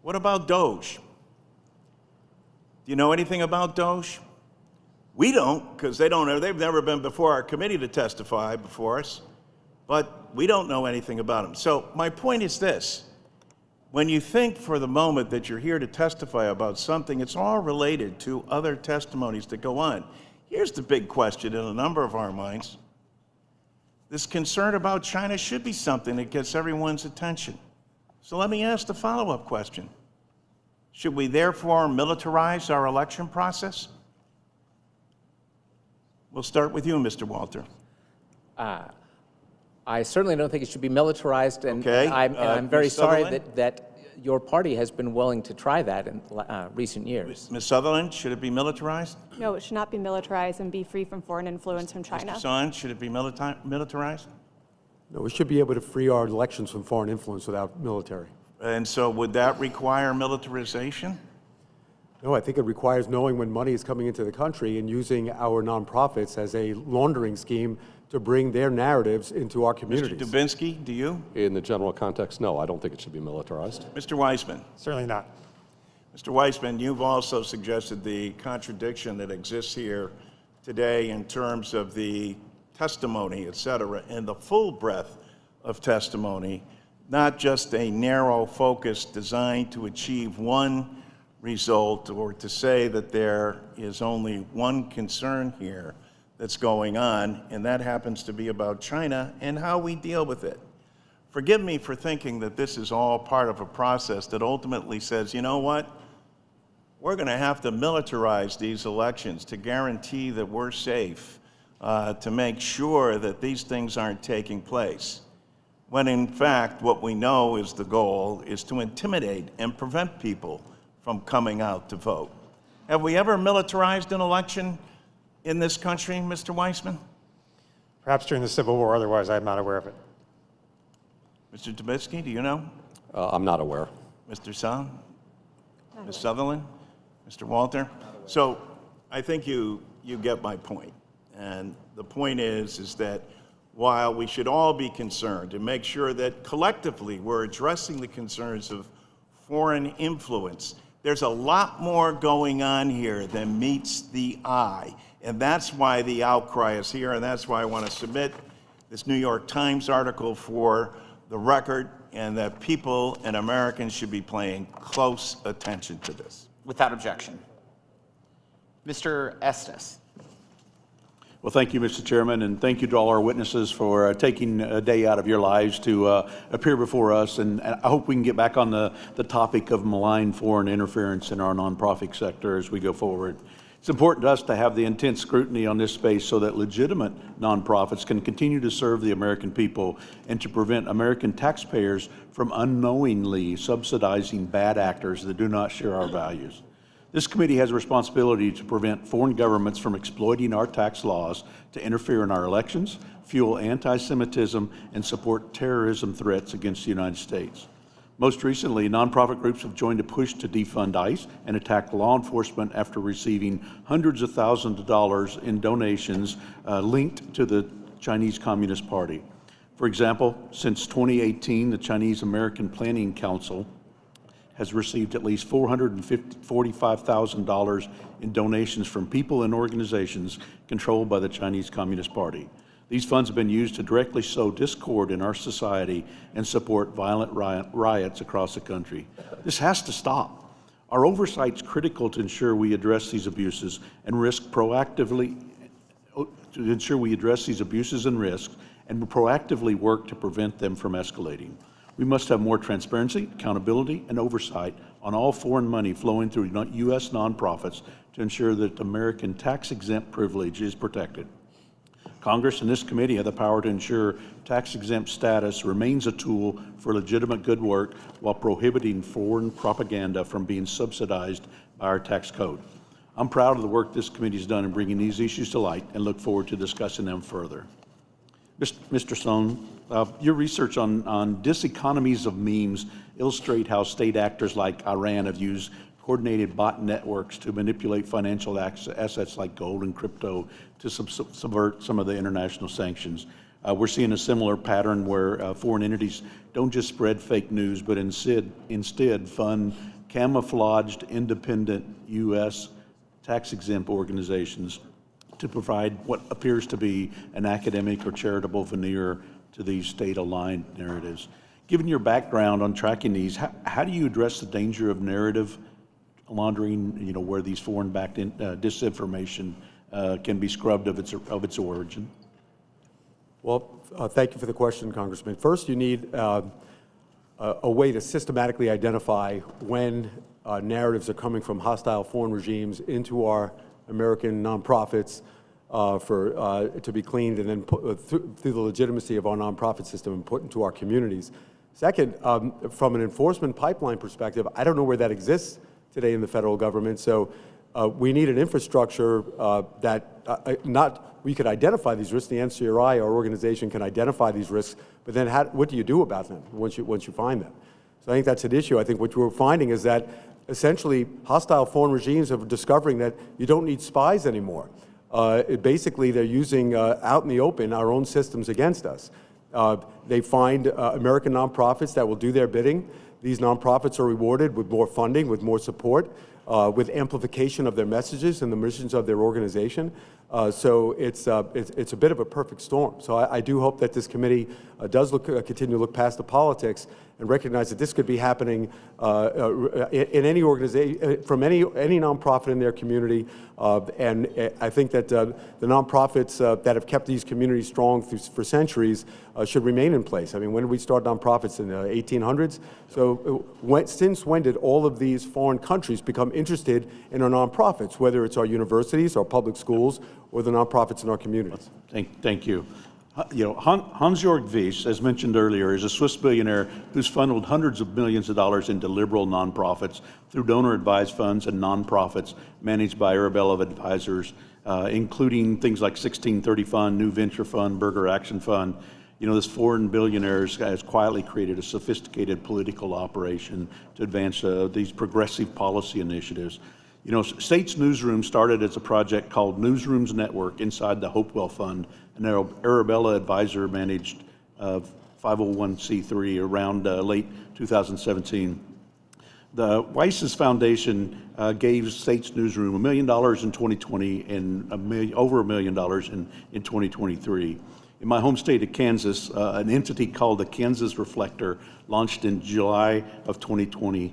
Speaker 13: What about Doge? Do you know anything about Doge? We don't, because they've never been before our committee to testify before us, but we don't know anything about them. So my point is this. When you think for the moment that you're here to testify about something, it's all related to other testimonies that go on. Here's the big question in a number of our minds. This concern about China should be something that gets everyone's attention. So let me ask the follow-up question. Should we therefore militarize our election process? We'll start with you, Mr. Walter.
Speaker 6: I certainly don't think it should be militarized, and,
Speaker 13: Okay,
Speaker 6: I'm very
Speaker 13: Ms.
Speaker 6: sorry
Speaker 13: Sutherland?
Speaker 6: that your party has been willing to try that in recent years.
Speaker 13: Ms. Sutherland, should it be militarized?
Speaker 3: No, it should not be militarized and be free from foreign influence from China.
Speaker 13: Mr. Son, should it be militarized?
Speaker 4: No, we should be able to free our elections from foreign influence without military.
Speaker 13: And so would that require militarization?
Speaker 4: No, I think it requires knowing when money is coming into the country and using our nonprofits as a laundering scheme to bring their narratives into our
Speaker 13: Mr.
Speaker 4: communities.
Speaker 13: Dubinsky, do you?
Speaker 5: In the general context, no, I don't think it should be militarized.
Speaker 13: Mr. Weissman?
Speaker 7: Certainly not.
Speaker 13: Mr. Weissman, you've also suggested the contradiction that exists here today in terms of the testimony, et cetera, and the full breadth of testimony, not just a narrow focus designed to achieve one result or to say that there is only one concern here that's going on, and that happens to be about China and how we deal with it. Forgive me for thinking that this is all part of a process that ultimately says, you know what? We're going to have to militarize these elections to guarantee that we're safe, to make sure that these things aren't taking place. When in fact, what we know is the goal is to intimidate and prevent people from coming out to vote. Have we ever militarized an election in this country, Mr. Weissman?
Speaker 7: Perhaps during the Civil War, otherwise I'm not aware of it.
Speaker 13: Mr. Dubinsky, do you know?
Speaker 5: I'm not aware.
Speaker 13: Mr. Song? Ms. Sutherland? Mr. Walter? So I think you get my point. And the point is that while we should all be concerned and make sure that collectively we're addressing the concerns of foreign influence, there's a lot more going on here than meets the eye. And that's why the outcry is here, and that's why I want to submit this New York Times article for the record, and that people and Americans should be paying close attention to this.
Speaker 2: Without objection. Mr. Estes.
Speaker 14: Well, thank you, Mr. Chairman, and thank you to all our witnesses for taking a day out of your lives to appear before us. And I hope we can get back on the topic of malign foreign interference in our nonprofit sector as we go forward. It's important to us to have the intense scrutiny on this space so that legitimate nonprofits can continue to serve the American people and to prevent American taxpayers from unknowingly subsidizing bad actors that do not share our values. This committee has a responsibility to prevent foreign governments from exploiting our tax laws to interfere in our elections, fuel anti-Semitism, and support terrorism threats against the United States. Most recently, nonprofit groups have joined a push to defund ICE and attack law enforcement after receiving hundreds of thousands of dollars in donations linked to the Chinese Communist Party. For example, since 2018, the Chinese American Planning Council has received at least $445,000 in donations from people and organizations controlled by the Chinese Communist Party. These funds have been used to directly sow discord in our society and support violent riots across the country. This has to stop. Our oversight is critical to ensure we address these abuses and proactively work to prevent them from escalating. We must have more transparency, accountability, and oversight on all foreign money flowing through U.S. nonprofits to ensure that American tax-exempt privilege is protected. Congress and this committee have the power to ensure tax-exempt status remains a tool for legitimate good work while prohibiting foreign propaganda from being subsidized by our tax code. I'm proud of the work this committee has done in bringing these issues to light and look forward to discussing them further. Mr. Sloan, your research on diseconomies of memes illustrate how state actors like Iran have used coordinated bot networks to manipulate financial assets like gold and crypto to subvert some of the international sanctions. We're seeing a similar pattern where foreign entities don't just spread fake news, but instead fund camouflaged, independent U.S. tax-exempt organizations to provide what appears to be an academic or charitable veneer to these state-aligned narratives. Given your background on tracking these, how do you address the danger of narrative laundering, where these foreign-backed disinformation can be scrubbed of its origin?
Speaker 4: Well, thank you for the question, Congressman. First, you need a way to systematically identify when narratives are coming from hostile foreign regimes into our American nonprofits to be cleaned and then put through the legitimacy of our nonprofit system and put into our communities. Second, from an enforcement pipeline perspective, I don't know where that exists today in the federal government. So we need an infrastructure we could identify these risks. The NCRI, our organization, can identify these risks, but then what do you do about them once you find them? So I think that's an issue. I think what we're finding is that essentially hostile foreign regimes are discovering that you don't need spies anymore. Basically, they're using out in the open our own systems against us. They find American nonprofits that will do their bidding. These nonprofits are rewarded with more funding, with more support, with amplification of their messages and the missions of their organization. So it's a bit of a perfect storm. So I do hope that this committee does continue to look past the politics and recognize that this could be happening in any organization, from any nonprofit in their community. And I think that the nonprofits that have kept these communities strong for centuries should remain in place. I mean, when did we start nonprofits? In the 1800s? So since when did all of these foreign countries become interested in our nonprofits, whether it's our universities, our public schools, or the nonprofits in our communities?
Speaker 14: Thank you. Hans-Jörg Wyss, as mentioned earlier, is a Swiss billionaire who's funneled hundreds of millions of dollars into liberal nonprofits through donor-advised funds and nonprofits managed by Arabella Advisors, including things like 1630 Fund, New Venture Fund, Burger Action Fund. This foreign billionaire has quietly created a sophisticated political operation to advance these progressive policy initiatives. States Newsroom started as a project called Newsrooms Network inside the Hopewell Fund, an Arabella Advisor managed 501c3 around late 2017. The Weiss's Foundation gave States Newsroom $1 million in 2020 and over $1 million in 2023. In my home state of Kansas, an entity called the Kansas Reflector launched in July of 2020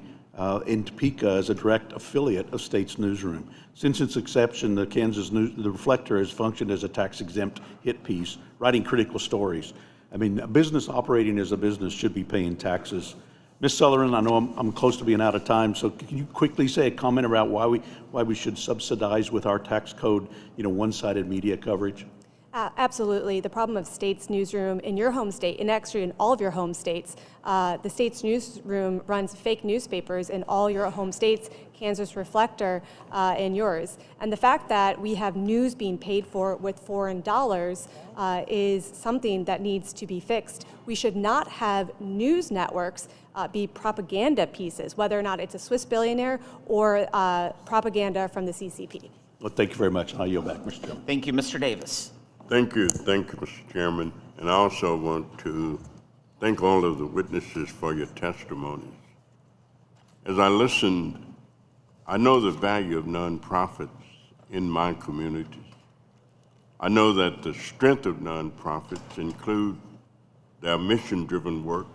Speaker 14: in Topeka as a direct affiliate of States Newsroom. Since its inception, the Reflector has functioned as a tax-exempt hit piece, writing critical stories. I mean, a business operating as a business should be paying taxes. Ms. Sutherland, I know I'm close to being out of time, so can you quickly say a comment about why we should subsidize with our tax code, one-sided media coverage?
Speaker 3: Absolutely. The problem of States Newsroom in your home state, and actually in all of your home states, the States Newsroom runs fake newspapers in all your home states, Kansas Reflector in yours. And the fact that we have news being paid for with foreign dollars is something that needs to be fixed. We should not have news networks be propaganda pieces, whether or not it's a Swiss billionaire or propaganda from the CCP.
Speaker 14: Well, thank you very much. I'll yield back, Mr. Chairman.
Speaker 2: Thank you, Mr. Davis.
Speaker 15: Thank you, Mr. Chairman. And I also want to thank all of the witnesses for your testimonies. As I listened, I know the value of nonprofits in my communities. I know that the strength of nonprofits include their mission-driven work,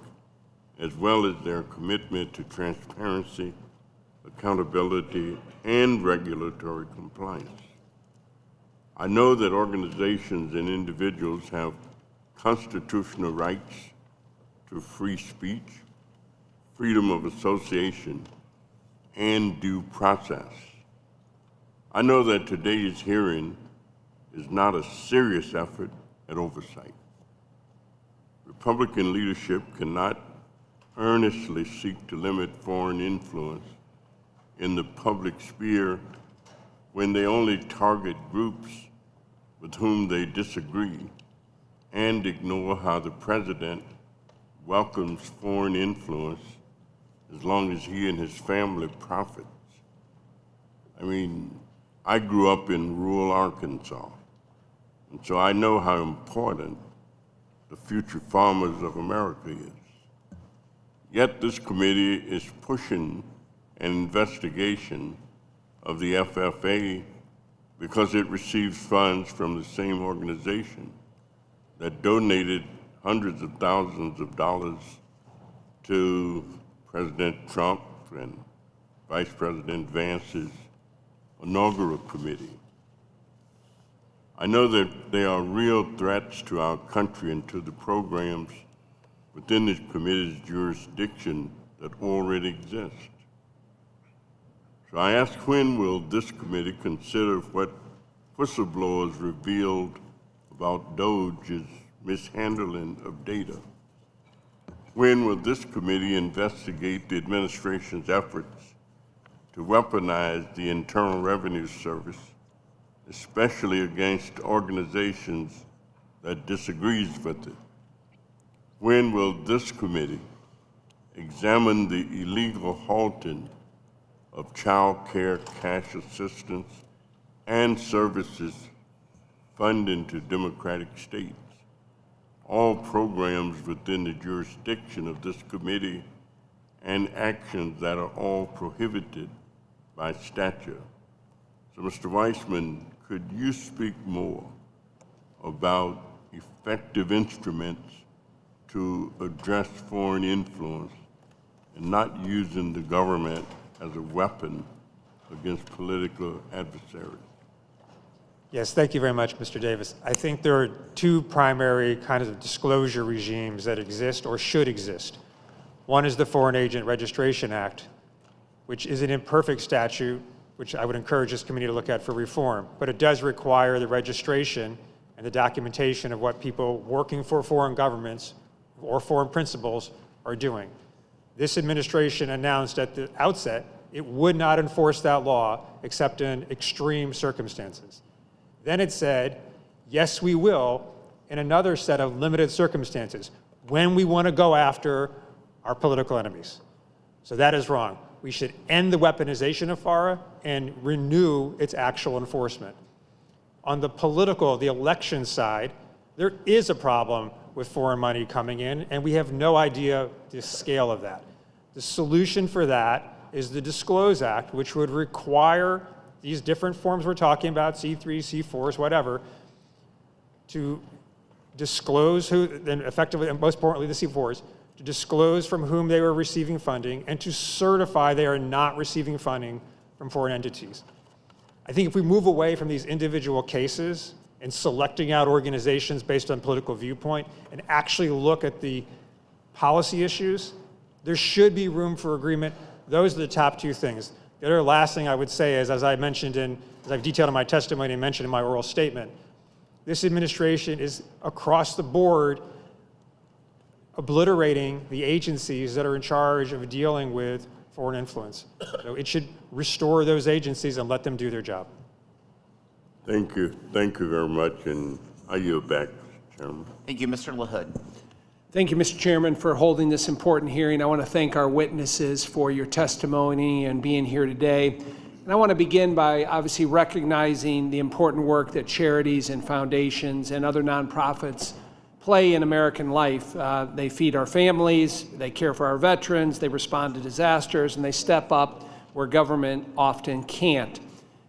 Speaker 15: as well as their commitment to transparency, accountability, and regulatory compliance. I know that organizations and individuals have constitutional rights to free speech, freedom of association, and due process. I know that today's hearing is not a serious effort at oversight. Republican leadership cannot earnestly seek to limit foreign influence in the public sphere when they only target groups with whom they disagree and ignore how the president welcomes foreign influence as long as he and his family profits. I mean, I grew up in rural Arkansas, and so I know how important the future farmers of America is. Yet this committee is pushing an investigation of the FFA because it receives funds from the same organization that donated hundreds of thousands of dollars to President Trump and Vice President Vance's inaugural committee. I know that there are real threats to our country and to the programs within this committee's jurisdiction that already exist. So I ask, when will this committee consider what whistleblowers revealed about DOJ's mishandling of data? When will this committee investigate the administration's efforts to weaponize the Internal Revenue Service, especially against organizations that disagrees with it? When will this committee examine the illegal halting of child care cash assistance and services funding to democratic states, all programs within the jurisdiction of this committee and actions that are all prohibited by statute? So, Mr. Weissman, could you speak more about effective instruments to address foreign influence and not using the government as a weapon against political adversaries?
Speaker 7: Yes, thank you very much, Mr. Davis. I think there are two primary kinds of disclosure regimes that exist or should exist. One is the Foreign Agent Registration Act, which is an imperfect statute, which I would encourage this committee to look at for reform, but it does require the registration and the documentation of what people working for foreign governments or foreign principals are doing. This administration announced at the outset it would not enforce that law except in extreme circumstances. Then it said, yes, we will, in another set of limited circumstances, when we want to go after our political enemies. So that is wrong. We should end the weaponization of FARA and renew its actual enforcement. On the political, the election side, there is a problem with foreign money coming in, and we have no idea the scale of that. The solution for that is the Disclose Act, which would require these different forms we're talking about, C3, C4s, whatever, to disclose who, then effectively, and most importantly, the C4s, to disclose from whom they were receiving funding and to certify they are not receiving funding from foreign entities. I think if we move away from these individual cases and selecting out organizations based on political viewpoint and actually look at the policy issues, There should be room for agreement. Those are the top two things. The other last thing I would say is, as I've detailed in my testimony and mentioned in my oral statement, this administration is across the board obliterating the agencies that are in charge of dealing with foreign influence. So it should restore those agencies and let them do their job.
Speaker 15: Thank you. Thank you very much, and I yield back, Mr. Chairman.
Speaker 2: Thank you, Mr. LaHood.
Speaker 16: Thank you, Mr. Chairman, for holding this important hearing. I want to thank our witnesses for your testimony and being here today. And I want to begin by obviously recognizing the important work that charities and foundations and other nonprofits play in American life. They feed our families, they care for our veterans, they respond to disasters, and they step up where government often can't.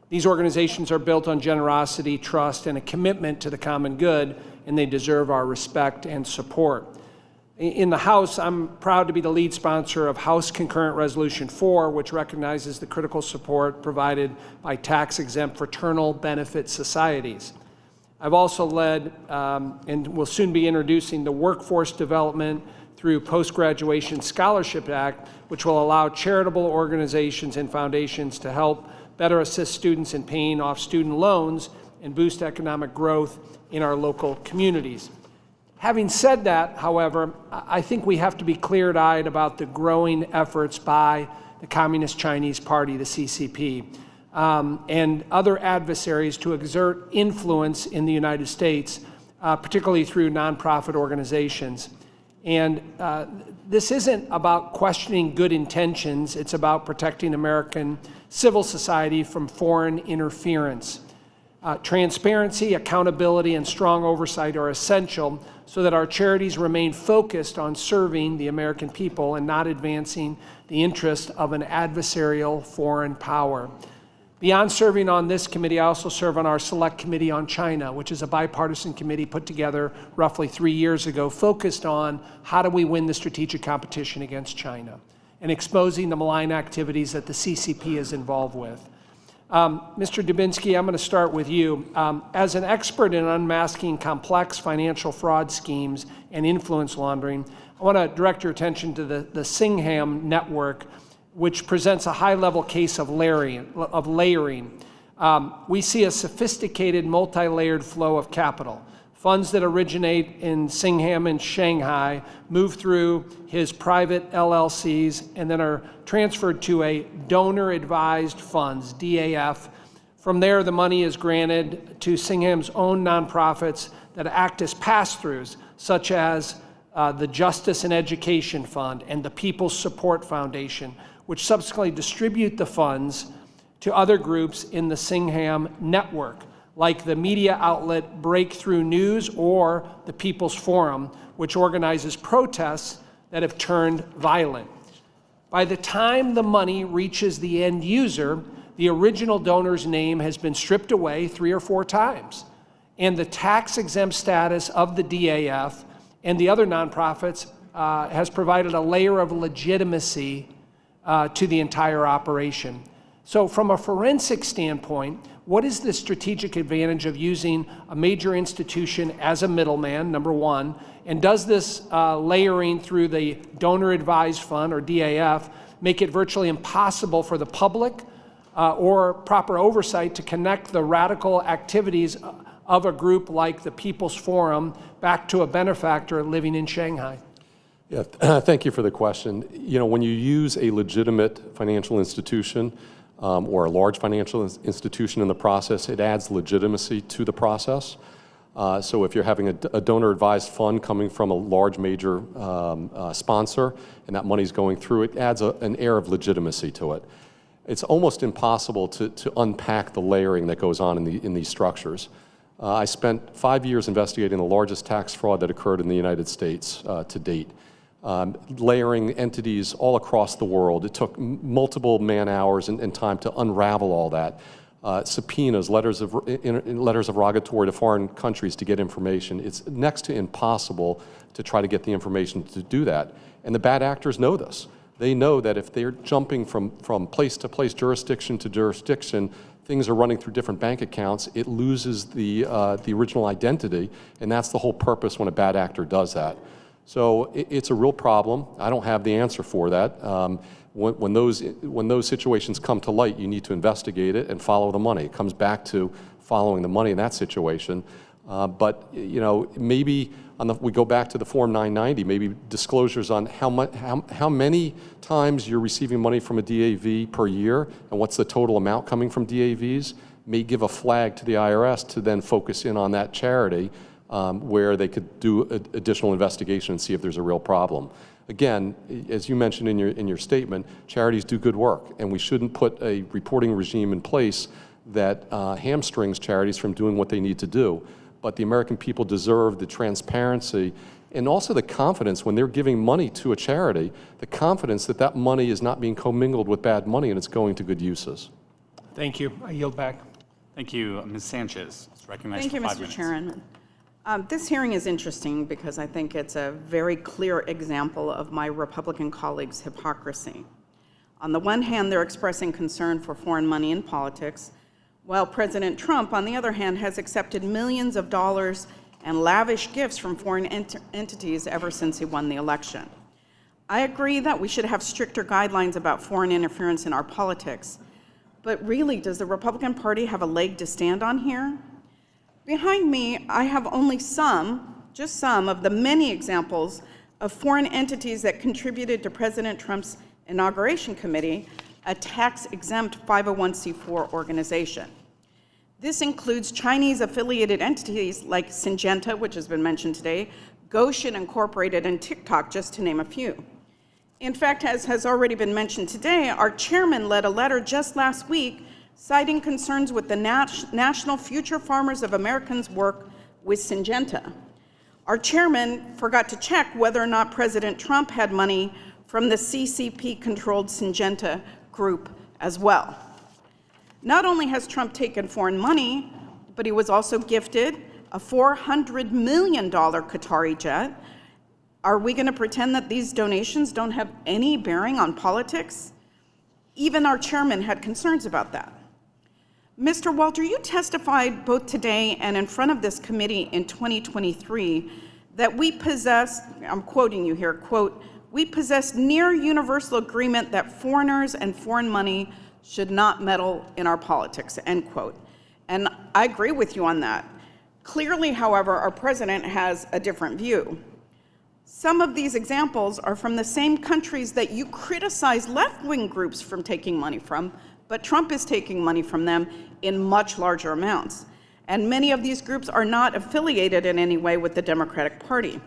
Speaker 16: These organizations are built on generosity, trust, and a commitment to the common good, and they deserve our respect and support. In the House, I'm proud to be the lead sponsor of House Concurrent Resolution 4, which recognizes the critical support provided by tax-exempt fraternal benefit societies. I've also led and will soon be introducing the Workforce Development through Post-Graduation Scholarship Act, which will allow charitable organizations and foundations to help better assist students in paying off student loans and boost economic growth in our local communities. Having said that, however, I think we have to be clear-eyed about the growing efforts by the Communist Chinese Party, the CCP, and other adversaries to exert influence in the United States, particularly through nonprofit organizations. And this isn't about questioning good intentions, it's about protecting American civil society from foreign interference. Transparency, accountability, and strong oversight are essential so that our charities remain focused on serving the American people and not advancing the interest of an adversarial foreign power. Beyond serving on this committee, I also serve on our Select Committee on China, which is a bipartisan committee put together roughly 3 years ago, focused on how do we win the strategic competition against China and exposing the malign activities that the CCP is involved with. Mr. Dubinsky, I'm going to start with you. As an expert in unmasking complex financial fraud schemes and influence laundering, I want to direct your attention to the Singham network, which presents a high-level case of layering. We see a sophisticated, multi-layered flow of capital. Funds that originate in Singham in Shanghai move through his private LLCs and then are transferred to a donor-advised funds, DAF. From there, the money is granted to Singham's own nonprofits that act as pass-throughs, such as the Justice and Education Fund and the People's Support Foundation, which subsequently distribute the funds to other groups in the Singham network, like the media outlet Breakthrough News or the People's Forum, which organizes protests that have turned violent. By the time the money reaches the end user, the original donor's name has been stripped away 3 or 4 times, and the tax-exempt status of the DAF and the other nonprofits has provided a layer of legitimacy to the entire operation. So from a forensic standpoint, what is the strategic advantage of using a major institution as a middleman, number one? And does this layering through the Donor Advised Fund, or DAF, make it virtually impossible for the public or proper oversight to connect the radical activities of a group like the People's Forum back to a benefactor living in Shanghai?
Speaker 5: Yeah, thank you for the question. You know, when you use a legitimate financial institution or a large financial institution in the process, it adds legitimacy to the process. So if you're having a donor-advised fund coming from a large major sponsor and that money's going through, it adds an air of legitimacy to it. It's almost impossible to unpack the layering that goes on in these structures. I spent 5 years investigating the largest tax fraud that occurred in the United States to date. Layering entities all across the world. It took multiple man-hours and time to unravel all that. Subpoenas, letters of rogatory to foreign countries to get information. It's next to impossible to try to get the information to do that. And the bad actors know this. They know that if they're jumping from place to place, jurisdiction to jurisdiction, things are running through different bank accounts, it loses the original identity, and that's the whole purpose when a bad actor does that. So it's a real problem. I don't have the answer for that. When those situations come to light, you need to investigate it and follow the money. It comes back to following the money in that situation. But maybe we go back to the Form 990, maybe disclosures on how many times you're receiving money from a DAV per year and what's the total amount coming from DAVs may give a flag to the IRS to then focus in on that charity where they could do additional investigation and see if there's a real problem. Again, as you mentioned in your statement, charities do good work, and we shouldn't put a reporting regime in place that hamstrings charities from doing what they need to do. But the American people deserve the transparency and also the confidence when they're giving money to a charity, the confidence that that money is not being commingled with bad money and it's going to good uses.
Speaker 16: Thank you. I yield back.
Speaker 8: Thank you. Ms. Sanchez is recognized
Speaker 17: Thank
Speaker 8: for
Speaker 17: you,
Speaker 8: 5
Speaker 17: Mr.
Speaker 8: minutes.
Speaker 17: Chairman. This hearing is interesting because I think it's a very clear example of my Republican colleagues' hypocrisy. On the one hand, they're expressing concern for foreign money in politics, while President Trump, on the other hand, has accepted millions of dollars and lavish gifts from foreign entities ever since he won the election. I agree that we should have stricter guidelines about foreign interference in our politics, but really, does the Republican Party have a leg to stand on here? Behind me, I have only just some of the many examples of foreign entities that contributed to President Trump's inauguration committee, a tax-exempt 501c4 organization. This includes Chinese-affiliated entities like Syngenta, which has been mentioned today, Goshen Incorporated, and TikTok, just to name a few. In fact, as has already been mentioned today, our chairman led a letter just last week citing concerns with the National Future Farmers of America's work with Syngenta. Our chairman forgot to check whether or not President Trump had money from the CCP-controlled Syngenta group as well. Not only has Trump taken foreign money, but he was also gifted a $400 million Qatari jet. Are we going to pretend that these donations don't have any bearing on politics? Even our chairman had concerns about that. Mr. Walter, you testified both today and in front of this committee in 2023 that we possess, I'm quoting you here, quote, "We possess near universal agreement that foreigners and foreign money should not meddle in our politics," end quote. And I agree with you on that. Clearly, however, our president has a different view. Some of these examples are from the same countries that you criticize left-wing groups from taking money from, but Trump is taking money from them in much larger amounts. And many of these groups are not affiliated in any way with the Democratic Party.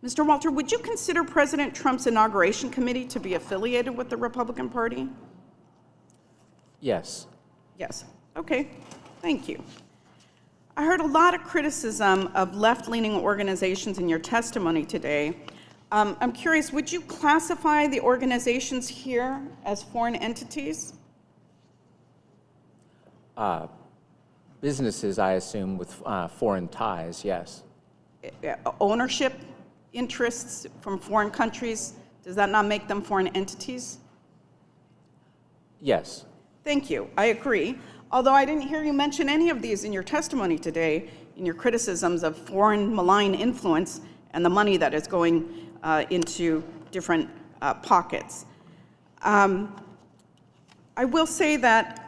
Speaker 17: Mr. Walter, would you consider President Trump's inauguration committee to be affiliated with the Republican Party?
Speaker 6: Yes.
Speaker 17: Yes. Okay. Thank you. I heard a lot of criticism of left-leaning organizations in your testimony today. I'm curious, would you classify the organizations here as foreign entities?
Speaker 6: Businesses, I assume, with foreign ties, yes.
Speaker 17: Ownership interests from foreign countries, does that not make them foreign entities?
Speaker 6: Yes.
Speaker 17: Thank you. I agree. Although I didn't hear you mention any of these in your testimony today, in your criticisms of foreign malign influence and the money that is going into different pockets. I will say that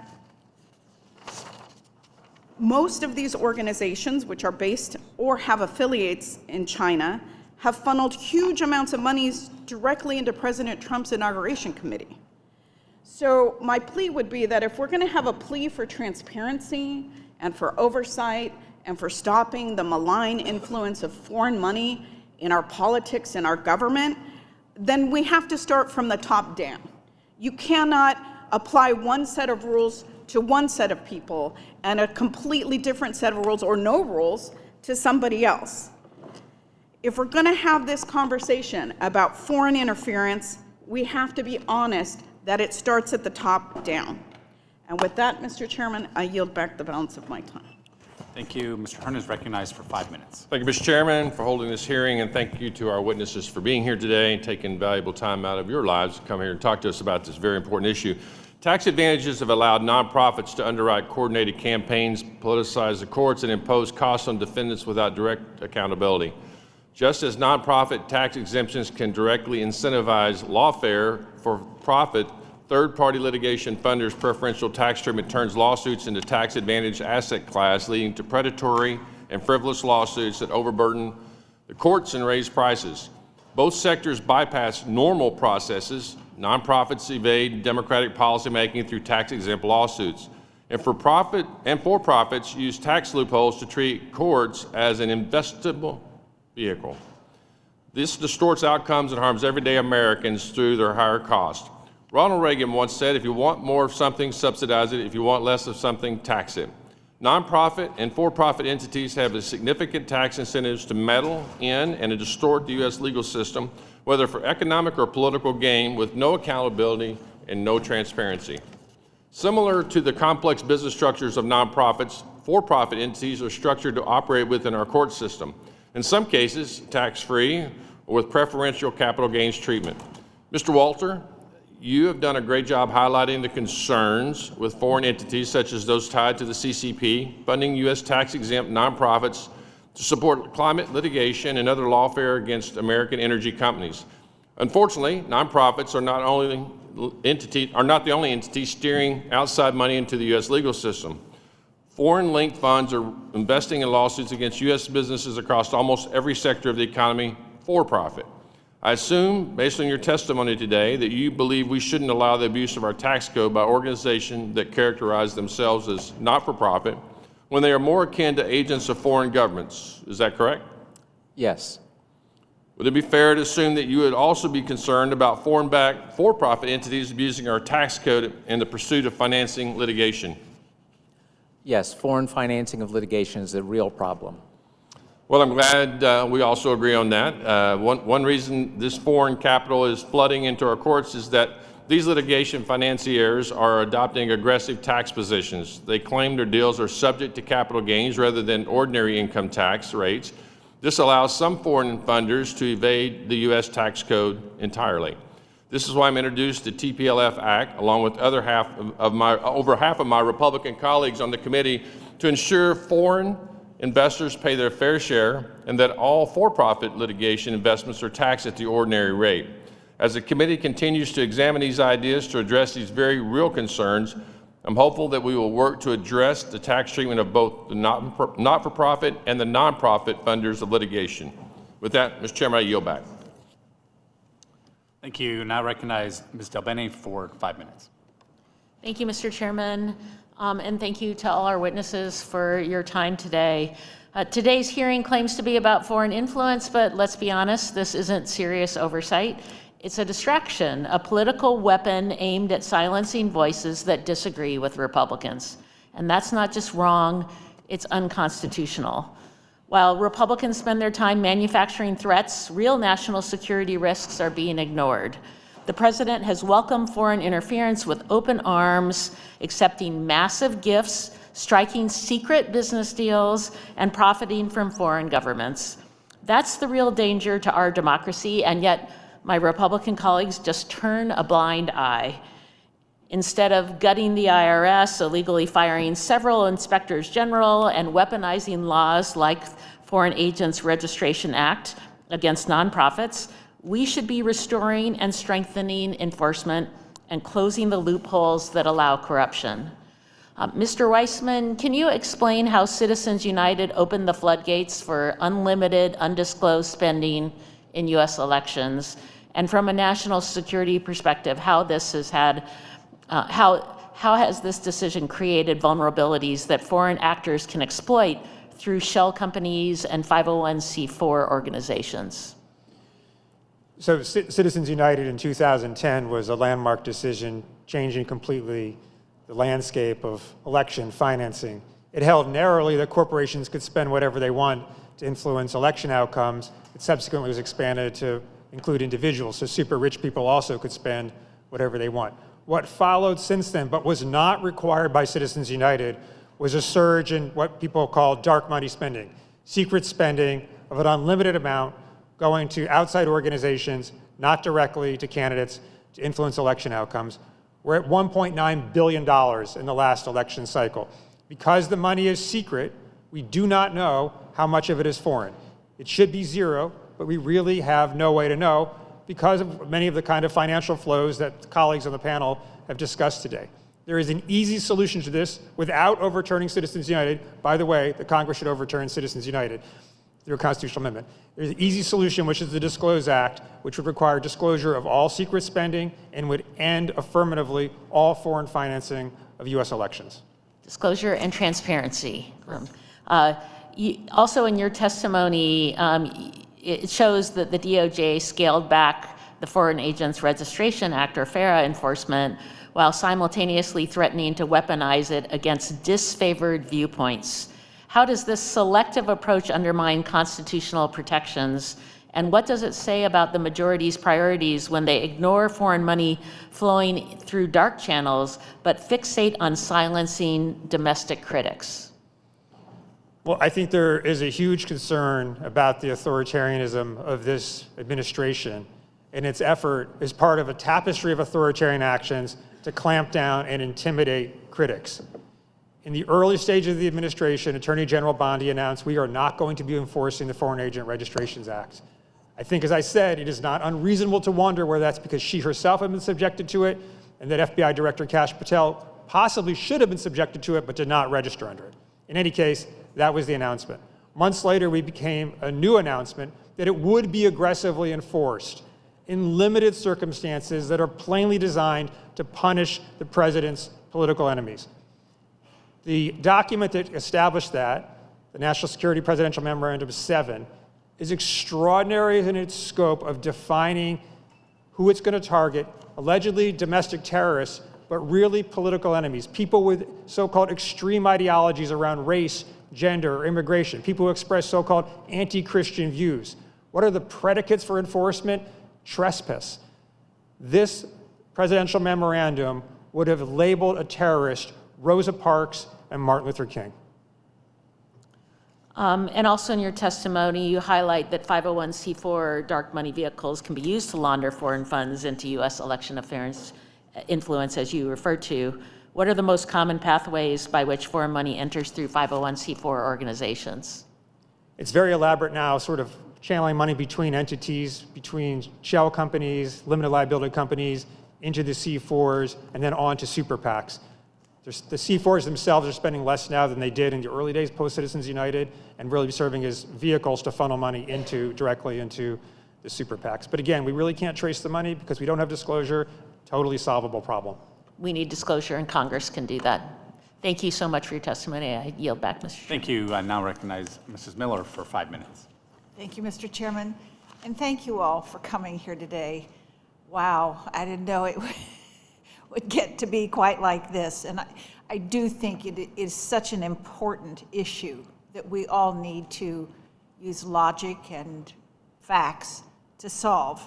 Speaker 17: most of these organizations, which are based or have affiliates in China, have funneled huge amounts of monies directly into President Trump's inauguration committee. So my plea would be that if we're going to have a plea for transparency and for oversight and for stopping the malign influence of foreign money in our politics and our government, then we have to start from the top down. You cannot apply one set of rules to one set of people and a completely different set of rules or no rules to somebody else. If we're going to have this conversation about foreign interference, we have to be honest that it starts at the top down. And with that, Mr. Chairman, I yield back the balance of my time.
Speaker 8: Thank you. Mr. Hearn is recognized for 5 minutes.
Speaker 18: Thank you, Mr. Chairman, for holding this hearing, and thank you to our witnesses for being here today and taking valuable time out of your lives to come here and talk to us about this very important issue. Tax advantages have allowed nonprofits to underwrite coordinated campaigns, politicize the courts, and impose costs on defendants without direct accountability. Just as nonprofit tax exemptions can directly incentivize lawfare for profit, third-party litigation funders' preferential tax treatment turns lawsuits into tax-advantaged asset class, leading to predatory and frivolous lawsuits that overburden the courts and raise prices. Both sectors bypass normal processes. Nonprofits evade democratic policymaking through tax-exempt lawsuits. And for-profits use tax loopholes to treat courts as an investable vehicle. This distorts outcomes and harms everyday Americans through their higher cost. Ronald Reagan once said, if you want more of something, subsidize it. If you want less of something, tax it. Nonprofit and for-profit entities have significant tax incentives to meddle in and to distort the U.S. legal system, whether for economic or political gain, with no accountability and no transparency. Similar to the complex business structures of nonprofits, for-profit entities are structured to operate within our court system, in some cases tax-free or with preferential capital gains treatment. Mr. Walter, you have done a great job highlighting the concerns with foreign entities such as those tied to the CCP, funding U.S. tax-exempt nonprofits to support climate litigation and other lawfare against American energy companies. Unfortunately, nonprofits are not the only entity steering outside money into the U.S. legal system. Foreign-linked funds are investing in lawsuits against U.S. businesses across almost every sector of the economy for profit. I assume, based on your testimony today, that you believe we shouldn't allow the abuse of our tax code by organizations that characterize themselves as not-for-profit when they are more akin to agents of foreign governments. Is that correct?
Speaker 6: Yes.
Speaker 18: Would it be fair to assume that you would also be concerned about foreign-backed for-profit entities abusing our tax code in the pursuit of financing litigation?
Speaker 6: Yes, foreign financing of litigation is a real problem.
Speaker 18: Well, I'm glad we also agree on that. One reason this foreign capital is flooding into our courts is that these litigation financiers are adopting aggressive tax positions. They claim their deals are subject to capital gains rather than ordinary income tax rates. This allows some foreign funders to evade the U.S. tax code entirely. This is why I'm introduced the TPLF Act, along with over half of my Republican colleagues on the committee, to ensure foreign investors pay their fair share and that all for-profit litigation investments are taxed at the ordinary rate. As the committee continues to examine these ideas to address these very real concerns, I'm hopeful that we will work to address the tax treatment of both the not-for-profit and the nonprofit funders of litigation. With that, Mr. Chairman, I yield back.
Speaker 8: Thank you. Now recognize Ms. Delbene for 5 minutes.
Speaker 19: Thank you, Mr. Chairman, and thank you to all our witnesses for your time today. Today's hearing claims to be about foreign influence, but let's be honest, this isn't serious oversight. It's a distraction, a political weapon aimed at silencing voices that disagree with Republicans. And that's not just wrong, it's unconstitutional. While Republicans spend their time manufacturing threats, real national security risks are being ignored. The president has welcomed foreign interference with open arms, accepting massive gifts, striking secret business deals, and profiting from foreign governments. That's the real danger to our democracy, and yet my Republican colleagues just turn a blind eye. Instead of gutting the IRS, illegally firing several inspectors general, and weaponizing laws like Foreign Agents Registration Act against nonprofits, we should be restoring and strengthening enforcement and closing the loopholes that allow corruption. Mr. Weissman, can you explain how Citizens United opened the floodgates for unlimited, undisclosed spending in U.S. elections? And from a national security perspective, how this has had, how has this decision created vulnerabilities that foreign actors can exploit through shell companies and 501c4 organizations?
Speaker 7: So Citizens United in 2010 was a landmark decision changing completely the landscape of election financing. It held narrowly that corporations could spend whatever they want to influence election outcomes. It subsequently was expanded to include individuals, so super rich people also could spend whatever they want. What followed since then, but was not required by Citizens United, was a surge in what people call dark money spending, secret spending of an unlimited amount going to outside organizations, not directly to candidates, to influence election outcomes. We're at $1.9 billion in the last election cycle. Because the money is secret, we do not know how much of it is foreign. It should be zero, but we really have no way to know because of many of the kind of financial flows that colleagues on the panel have discussed today. There is an easy solution to this without overturning Citizens United. By the way, the Congress should overturn Citizens United through a constitutional amendment. There's an easy solution, which is the Disclose Act, which would require disclosure of all secret spending and would end affirmatively all foreign financing of U.S. elections.
Speaker 19: Disclosure and transparency. Also in your testimony, it shows that the DOJ scaled back the Foreign Agents Registration Act, or FARA, enforcement, while simultaneously threatening to weaponize it against disfavored viewpoints. How does this selective approach undermine constitutional protections? And what does it say about the majority's priorities when they ignore foreign money flowing through dark channels, but fixate on silencing domestic critics?
Speaker 7: Well, I think there is a huge concern about the authoritarianism of this administration and its effort as part of a tapestry of authoritarian actions to clamp down and intimidate critics. In the early stage of the administration, Attorney General Bondi announced we are not going to be enforcing the Foreign Agent Registrations Act. I think, as I said, it is not unreasonable to wonder whether that's because she herself had been subjected to it and that FBI Director Kash Patel possibly should have been subjected to it but did not register under it. In any case, that was the announcement. Months later, we became a new announcement that it would be aggressively enforced in limited circumstances that are plainly designed to punish the president's political enemies. The document that established that, the National Security Presidential Memorandum 7, is extraordinary in its scope of defining who it's going to target, allegedly domestic terrorists, but really political enemies, people with so-called extreme ideologies around race, gender, or immigration, people who express so-called anti-Christian views. What are the predicates for enforcement? Trespass. This presidential memorandum would have labeled a terrorist Rosa Parks and Martin Luther King.
Speaker 19: And also in your testimony, you highlight that 501c4 dark money vehicles can be used to launder foreign funds into U.S. election affairs influence, as you referred to. What are the most common pathways by which foreign money enters through 501c4 organizations?
Speaker 7: It's very elaborate now, sort of channeling money between entities, between shell companies, limited liability companies, into the C4s, and then on to super PACs. The C4s themselves are spending less now than they did in the early days post-Citizens United, and really serving as vehicles to funnel money directly into the super PACs. But again, we really can't trace the money because we don't have disclosure. Totally solvable problem.
Speaker 19: We need disclosure, and Congress can do that. Thank you so much for your testimony. I yield back, Mr. Chairman.
Speaker 8: Thank you. I now recognize Mrs. Miller for 5 minutes.
Speaker 20: Thank you, Mr. Chairman, and thank you all for coming here today. Wow, I didn't know it would get to be quite like this, and I do think it is such an important issue that we all need to use logic and facts to solve.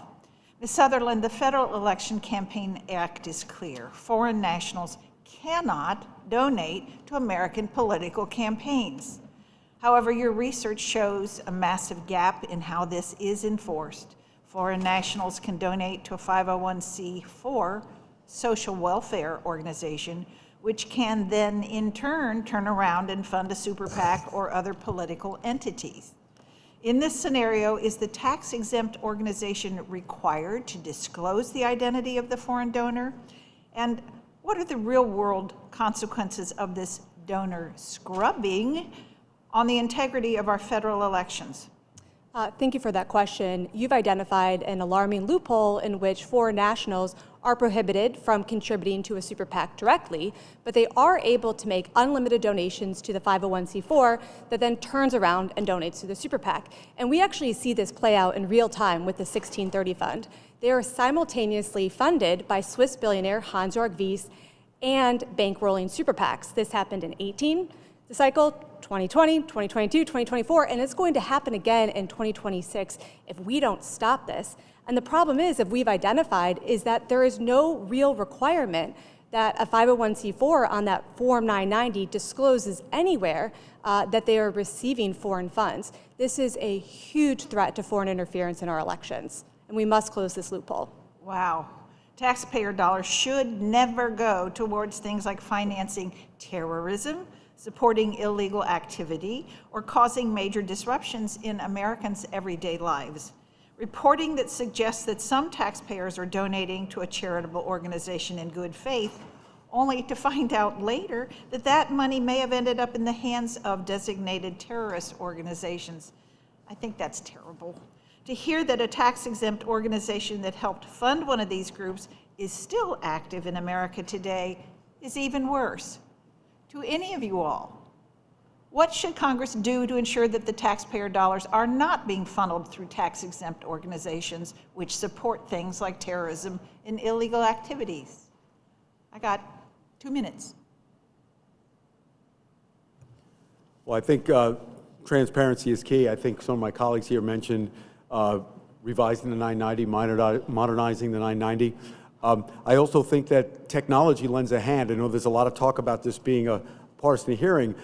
Speaker 20: Ms. Sutherland, the Federal Election Campaign Act is clear. Foreign nationals cannot donate to American political campaigns. However, your research shows a massive gap in how this is enforced. Foreign nationals can donate to a 501c4 social welfare organization, which can then in turn around and fund a super PAC or other political entities. In this scenario, is the tax-exempt organization required to disclose the identity of the foreign donor? And what are the real-world consequences of this donor scrubbing on the integrity of our federal elections?
Speaker 3: Thank you for that question. You've identified an alarming loophole in which foreign nationals are prohibited from contributing to a super PAC directly, but they are able to make unlimited donations to the 501c4 that then turns around and donates to the super PAC. And we actually see this play out in real time with the 1630 Fund. They are simultaneously funded by Swiss billionaire Hans-Jörg Wyss and bankrolling super PACs. This happened in 18, the cycle, 2020, 2022, 2024, and it's going to happen again in 2026 if we don't stop this. And the problem is, if we've identified, is that there is no real requirement that a 501c4 on that Form 990 discloses anywhere that they are receiving foreign funds. This is a huge threat to foreign interference in our elections, and we must close this loophole.
Speaker 20: Wow. Taxpayer dollars should never go towards things like financing terrorism, supporting illegal activity, or causing major disruptions in Americans' everyday lives. Reporting that suggests that some taxpayers are donating to a charitable organization in good faith, only to find out later that that money may have ended up in the hands of designated terrorist organizations. I think that's terrible. To hear that a tax-exempt organization that helped fund one of these groups is still active in America today is even worse. To any of you all, what should Congress do to ensure that the taxpayer dollars are not being funneled through tax-exempt organizations which support things like terrorism and illegal activities? I got 2 minutes.
Speaker 4: Well, I think transparency is key. I think some of my colleagues here mentioned revising the 990, modernizing the 990. I also think that technology lends a hand. I know there's a lot of talk about this being a partisan hearing.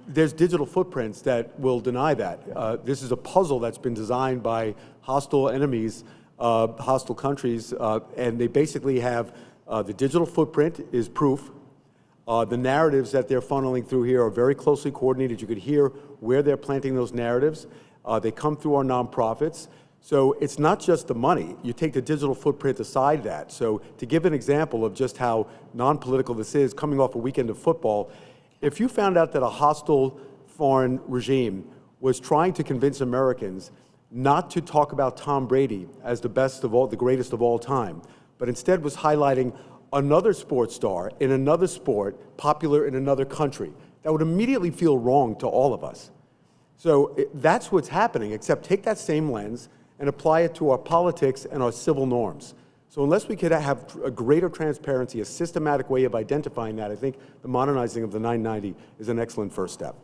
Speaker 4: There's digital footprints that will deny that. This is a puzzle that's been designed by hostile enemies, hostile countries, and they basically have the digital footprint is proof. The narratives that they're funneling through here are very closely coordinated. You could hear where they're planting those narratives. They come through our nonprofits. So it's not just the money. You take the digital footprint aside that. So to give an example of just how non-political this is, coming off a weekend of football, if you found out that a hostile foreign regime was trying to convince Americans not to talk about Tom Brady as the best of all, the greatest of all time, but instead was highlighting another sports star in another sport, popular in another country, that would immediately feel wrong to all of us. So that's what's happening, except take that same lens and apply it to our politics and our civil norms. So unless we could have a greater transparency, a systematic way of identifying that, I think the modernizing of the 990 is an excellent first step.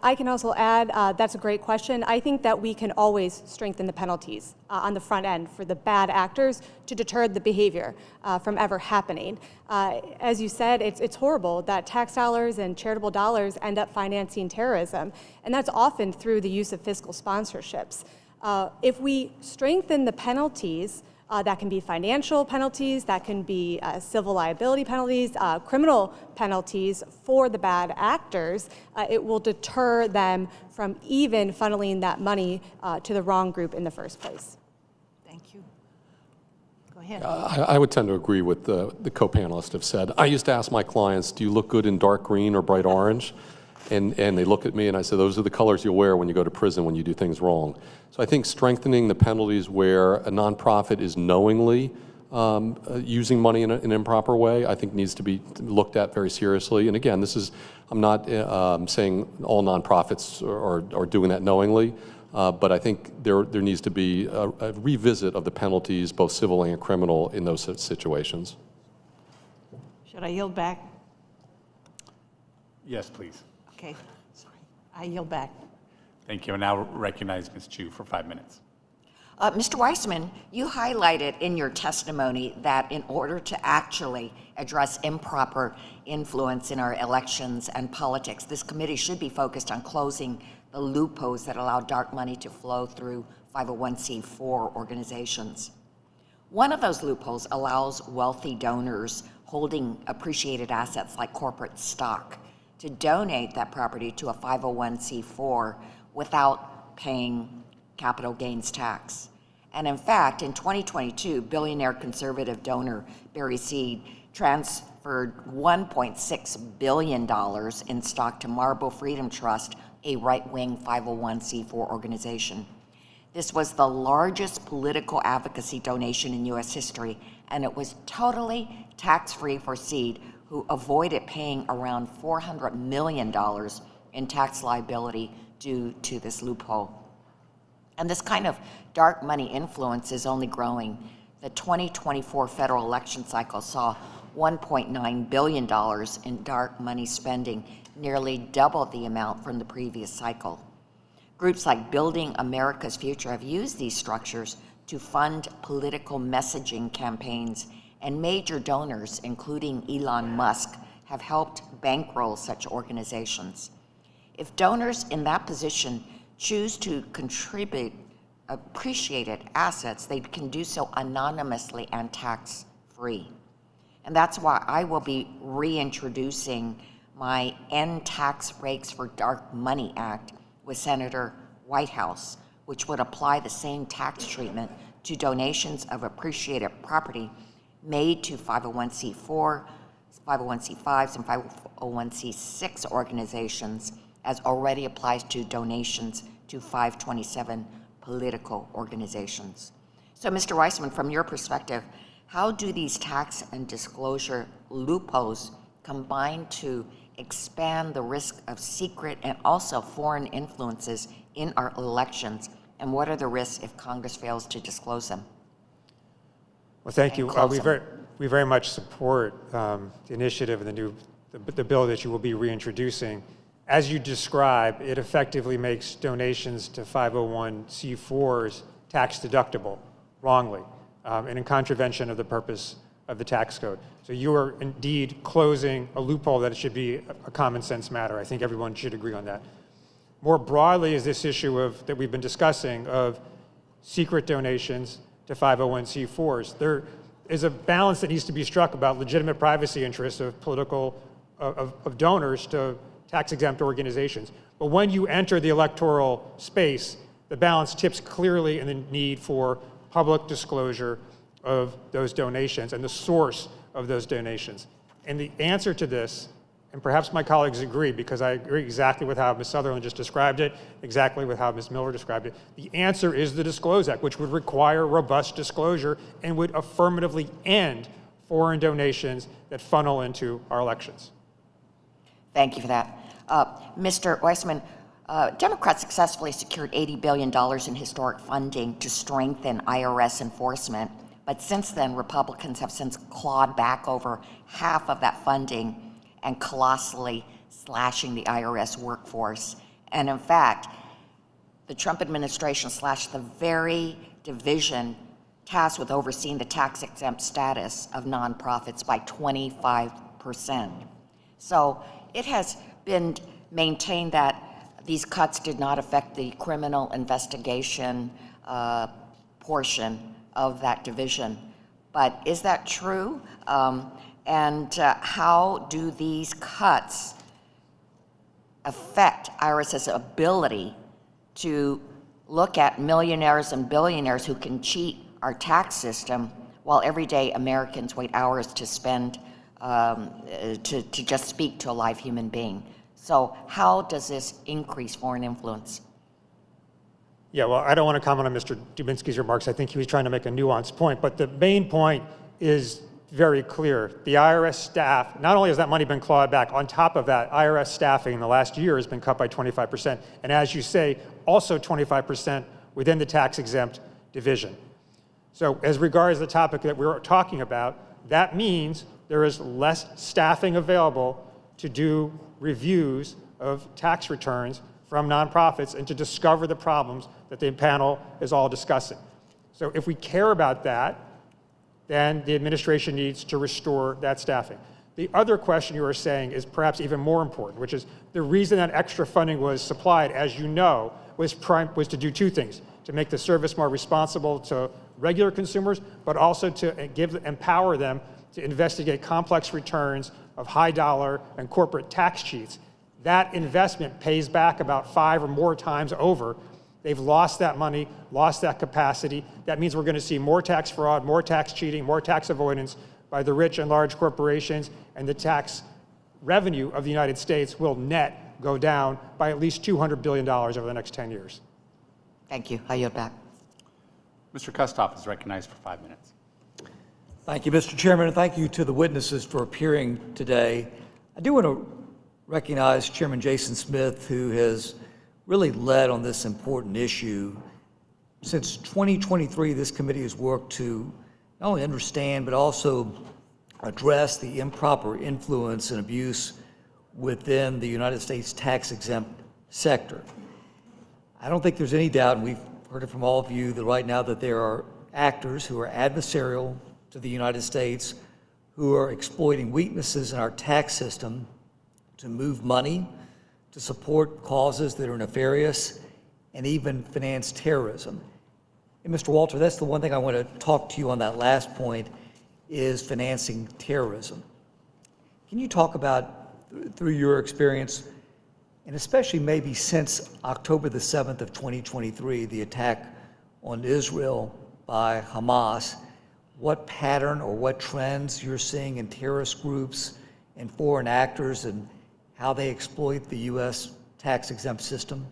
Speaker 3: I can also add, that's a great question. I think that we can always strengthen the penalties on the front end for the bad actors to deter the behavior from ever happening. As you said, it's horrible that tax dollars and charitable dollars end up financing terrorism, and that's often through the use of fiscal sponsorships. If we strengthen the penalties, that can be financial penalties, that can be civil liability penalties, criminal penalties for the bad actors, it will deter them from even funneling that money to the wrong group in the first place.
Speaker 20: Thank you. Go ahead.
Speaker 5: I would tend to agree with the co-panelists have said. I used to ask my clients, do you look good in dark green or bright orange? And they look at me and I say, those are the colors you'll wear when you go to prison when you do things wrong. So I think strengthening the penalties where a nonprofit is knowingly using money in an improper way, I think needs to be looked at very seriously. And again, this is, I'm not saying all nonprofits are doing that knowingly, but I think there needs to be a revisit of the penalties, both civil and criminal, in those situations.
Speaker 20: Should I yield back?
Speaker 8: Yes, please.
Speaker 20: Okay, sorry. I yield back.
Speaker 8: Thank you. And now recognize Ms. Chu for 5 minutes.
Speaker 21: Mr. Weissman, you highlighted in your testimony that in order to actually address improper influence in our elections and politics, this committee should be focused on closing the loopholes that allow dark money to flow through 501c4 organizations. One of those loopholes allows wealthy donors holding appreciated assets like corporate stock to donate that property to a 501c4 without paying capital gains tax. And in fact, in 2022, billionaire conservative donor Barry Seed transferred $1.6 billion in stock to Marble Freedom Trust, a right-wing 501c4 organization. This was the largest political advocacy donation in U.S. history, and it was totally tax-free for Seed, who avoided paying around $400 million in tax liability due to this loophole. And this kind of dark money influence is only growing. The 2024 federal election cycle saw $1.9 billion in dark money spending, nearly double the amount from the previous cycle. Groups like Building America's Future have used these structures to fund political messaging campaigns, and major donors, including Elon Musk, have helped bankroll such organizations. If donors in that position choose to contribute appreciated assets, they can do so anonymously and tax-free. And that's why I will be reintroducing my End Tax Breaks for Dark Money Act with Senator White House, which would apply the same tax treatment to donations of appreciated property made to 501c4, 501c5s, and 501c6 organizations as already applies to donations to 527 political organizations. So, Mr. Weissman, from your perspective, how do these tax and disclosure loopholes combine to expand the risk of secret and also foreign influences in our elections? And what are the risks if Congress fails to disclose them?
Speaker 7: Well, thank you. We very much support the initiative and the bill that you will be reintroducing. As you describe, it effectively makes donations to 501c4s tax deductible wrongly and in contravention of the purpose of the tax code. So you are indeed closing a loophole that it should be a common sense matter. I think everyone should agree on that. More broadly is this issue that we've been discussing of secret donations to 501c4s. There is a balance that needs to be struck about legitimate privacy interests of of donors to tax-exempt organizations. But when you enter the electoral space, the balance tips clearly in the need for public disclosure of those donations and the source of those donations. And the answer to this, and perhaps my colleagues agree, because I agree exactly with how Ms. Sutherland just described it, exactly with how Ms. Miller described it, the answer is the Disclose Act, which would require robust disclosure and would affirmatively end foreign donations that funnel into our elections.
Speaker 21: Thank you for that. Mr. Weissman, Democrats successfully secured $80 billion in historic funding to strengthen IRS enforcement, but since then, Republicans have since clawed back over half of that funding and colossally slashing the IRS workforce. And in fact, the Trump administration slashed the very division tasked with overseeing the tax-exempt status of nonprofits by 25%. So it has been maintained that these cuts did not affect the criminal investigation portion of that division. But is that true? And how do these cuts affect IRS's ability to look at millionaires and billionaires who can cheat our tax system while everyday Americans wait hours to spend to just speak to a live human being? So how does this increase foreign influence?
Speaker 7: Yeah, well, I don't want to comment on Mr. Dubinsky's remarks. I think he was trying to make a nuanced point, but the main point is very clear. The IRS staff, not only has that money been clawed back, on top of that, IRS staffing in the last year has been cut by 25%. And as you say, also 25% within the tax-exempt division. So as regards the topic that we're talking about, that means there is less staffing available to do reviews of tax returns from nonprofits and to discover the problems that the panel is all discussing. So if we care about that, then the administration needs to restore that staffing. The other question you were saying is perhaps even more important, which is the reason that extra funding was supplied, as you know, was to do two things: to make the service more responsible to regular consumers, but also to empower them to investigate complex returns of high dollar and corporate tax cheats. That investment pays back about 5 or more times over. They've lost that money, lost that capacity. That means we're going to see more tax fraud, more tax cheating, more tax avoidance by the rich and large corporations, and the tax revenue of the United States will net go down by at least $200 billion over the next 10 years.
Speaker 21: Thank you. I yield back.
Speaker 8: Mr. Kustoff is recognized for 5 minutes.
Speaker 1: Thank you, Mr. Chairman, and thank you to the witnesses for appearing today. I do want to recognize Chairman Jason Smith, who has really led on this important issue. Since 2023, this committee has worked to not only understand, but also address the improper influence and abuse within the United States tax-exempt sector. I don't think there's any doubt, and we've heard it from all of you, that right now that there are actors who are adversarial to the United States, who are exploiting weaknesses in our tax system to move money, to support causes that are nefarious, and even finance terrorism. And Mr. Walter, that's the one thing I want to talk to you on that last point, is financing terrorism. Can you talk about, through your experience and especially maybe since October the 7th of 2023, the attack on Israel by Hamas, what pattern or what trends you're seeing in terrorist groups and foreign actors and how they exploit the U.S. tax-exempt system?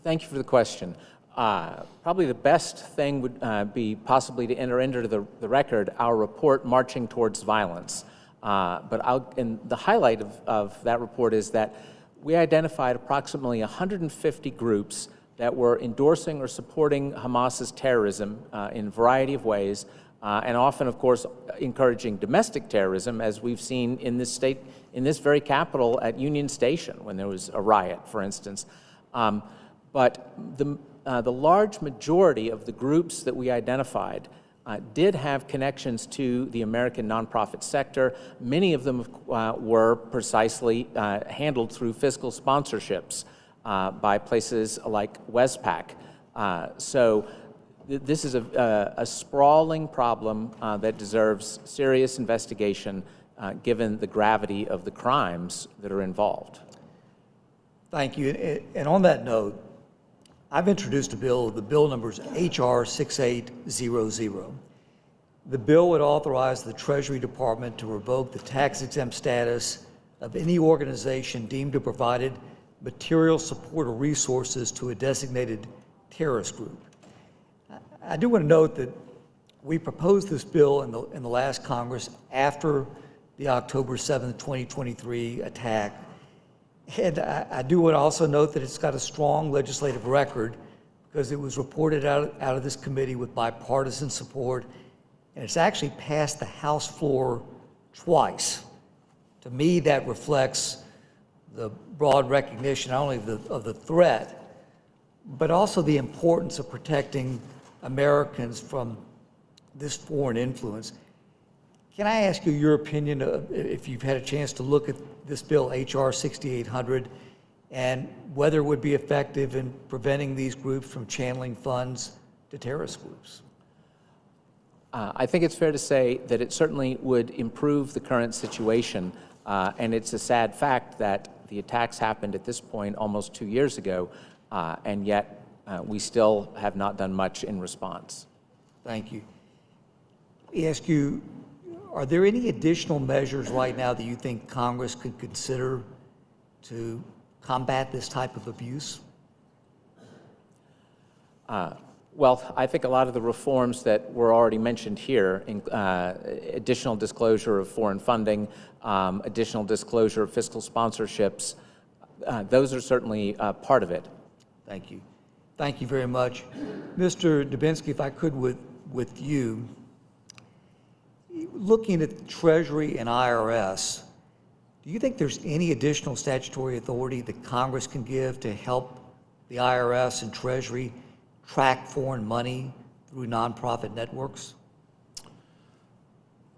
Speaker 6: Thank you for the question. Probably the best thing would be possibly to enter into the record our report, Marching Towards Violence. And the highlight of that report is that we identified approximately 150 groups that were endorsing or supporting Hamas's terrorism in a variety of ways, and often, of course, encouraging domestic terrorism, as we've seen in this state, in this very capital at Union Station when there was a riot, for instance. But the large majority of the groups that we identified did have connections to the American nonprofit sector. Many of them were precisely handled through fiscal sponsorships by places like Westpac. So this is a sprawling problem that deserves serious investigation given the gravity of the crimes that are involved.
Speaker 1: Thank you. And on that note, I've introduced a bill. The bill number is H.R. 6800. The bill would authorize the Treasury Department to revoke the tax-exempt status of any organization deemed to have provided material support or resources to a designated terrorist group. I do want to note that we proposed this bill in the last Congress after the October 7th, 2023 attack. And I do want to also note that it's got a strong legislative record because it was reported out of this committee with bipartisan support, and it's actually passed the House floor twice. To me, that reflects the broad recognition not only of the threat, but also the importance of protecting Americans from this foreign influence. Can I ask you your opinion, if you've had a chance to look at this bill, H.R. 6800, and whether it would be effective in preventing these groups from channeling funds to terrorist groups?
Speaker 6: I think it's fair to say that it certainly would improve the current situation, and it's a sad fact that the attacks happened at this point almost 2 years ago, and yet we still have not done much in response.
Speaker 1: Thank you. Let me ask you, are there any additional measures right now that you think Congress could consider to combat this type of abuse?
Speaker 6: Well, I think a lot of the reforms that were already mentioned here, additional disclosure of foreign funding, additional disclosure of fiscal sponsorships, those are certainly part of it.
Speaker 1: Thank you. Thank you very much. Mr. Dubinsky, if I could with you, looking at Treasury and IRS, do you think there's any additional statutory authority that Congress can give to help the IRS and Treasury track foreign money through nonprofit networks?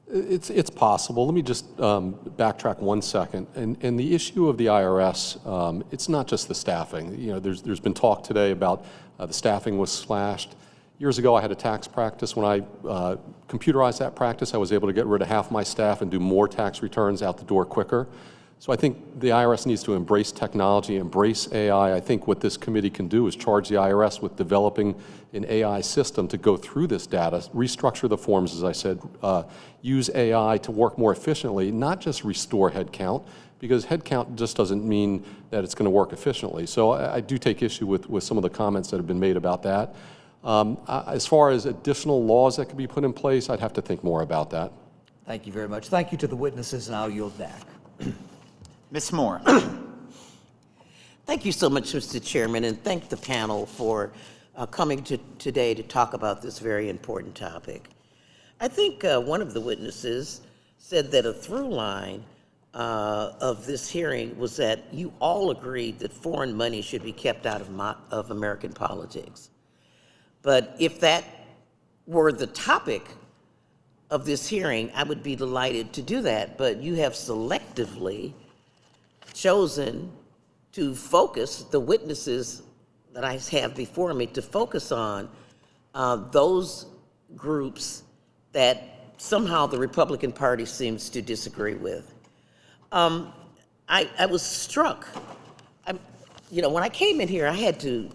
Speaker 5: It's possible. Let me just backtrack 1 second. And the issue of the IRS, it's not just the staffing. You know, there's been talk today about the staffing was slashed. Years ago, I had a tax practice. When I computerized that practice, I was able to get rid of half my staff and do more tax returns out the door quicker. So I think the IRS needs to embrace technology, embrace AI. I think what this committee can do is charge the IRS with developing an AI system to go through this data, restructure the forms, as I said, use AI to work more efficiently, not just restore headcount, because headcount just doesn't mean that it's going to work efficiently. So I do take issue with some of the comments that have been made about that. As far as additional laws that could be put in place, I'd have to think more about that.
Speaker 1: Thank you very much. Thank you to the witnesses, and I'll yield back.
Speaker 2: Ms. Moore.
Speaker 9: Thank you so much, Mr. Chairman, and thank the panel for coming today to talk about this very important topic. I think one of the witnesses said that a through line of this hearing was that you all agreed that foreign money should be kept out of American politics. But if that were the topic of this hearing, I would be delighted to do that. But you have selectively chosen to focus the witnesses that I have before me to focus on those groups that somehow the Republican Party seems to disagree with. I was struck when I came in here, I had to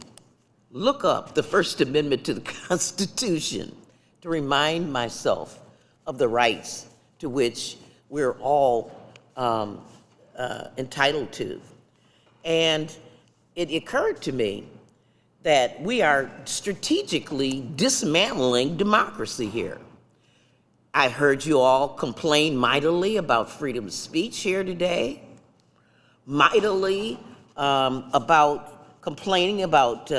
Speaker 9: look up the First Amendment to the Constitution to remind myself of the rights to which we're all entitled to. And it occurred to me that we are strategically dismantling democracy here. I heard you all complain mightily about freedom of speech here today, mightily about complaining about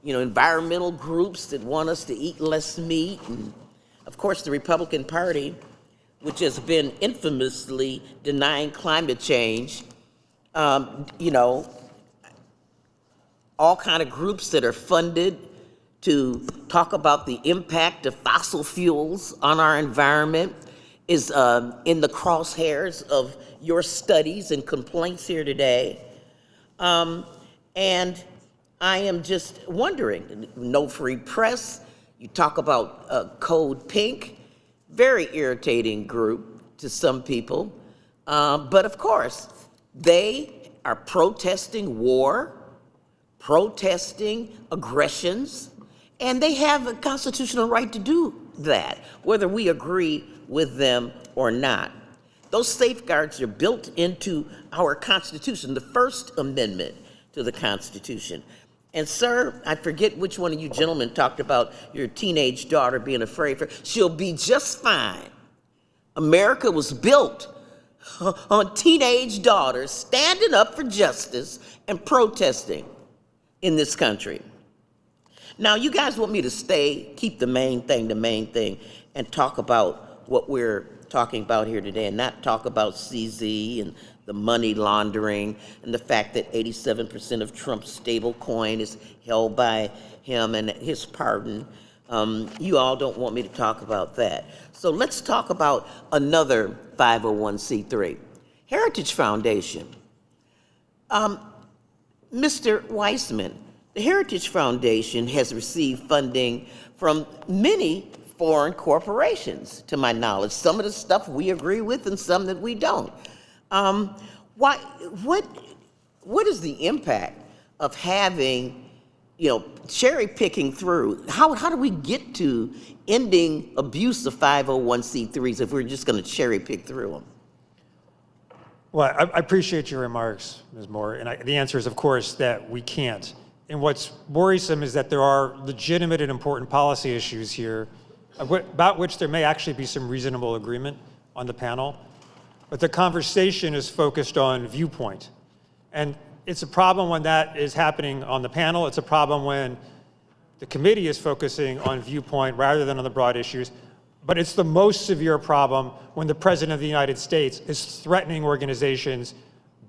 Speaker 9: environmental groups that want us to eat less meat, and of course the Republican Party, which has been infamously denying climate change, all kind of groups that are funded to talk about the impact of fossil fuels on our environment is in the crosshairs of your studies and complaints here today. And I am just wondering, no free press, you talk about Code Pink, very irritating group to some people, but of course, they are protesting war, protesting aggressions, and they have a constitutional right to do that, whether we agree with them or not. Those safeguards are built into our Constitution, the First Amendment to the Constitution. And sir, I forget which one of you gentlemen talked about your teenage daughter being afraid for, she'll be just fine. America was built on teenage daughters standing up for justice and protesting in this country. Now, you guys want me to keep the main thing, and talk about what we're talking about here today, and not talk about CZ and the money laundering and the fact that 87% of Trump's stable coin is held by him and his pardon. You all don't want me to talk about that. So let's talk about another 501c3, Heritage Foundation. Mr. Weissman, the Heritage Foundation has received funding from many foreign corporations, to my knowledge. Some of the stuff we agree with and some that we don't. What is the impact of having, cherry picking through? How do we get to ending abuse of 501c3s if we're just going to cherry pick through them?
Speaker 7: Well, I appreciate your remarks, Ms. Moore, and the answer is, of course, that we can't. And what's worrisome is that there are legitimate and important policy issues here about which there may actually be some reasonable agreement on the panel, but the conversation is focused on viewpoint. And it's a problem when that is happening on the panel. It's a problem when the committee is focusing on viewpoint rather than on the broad issues. But it's the most severe problem when the President of the United States is threatening organizations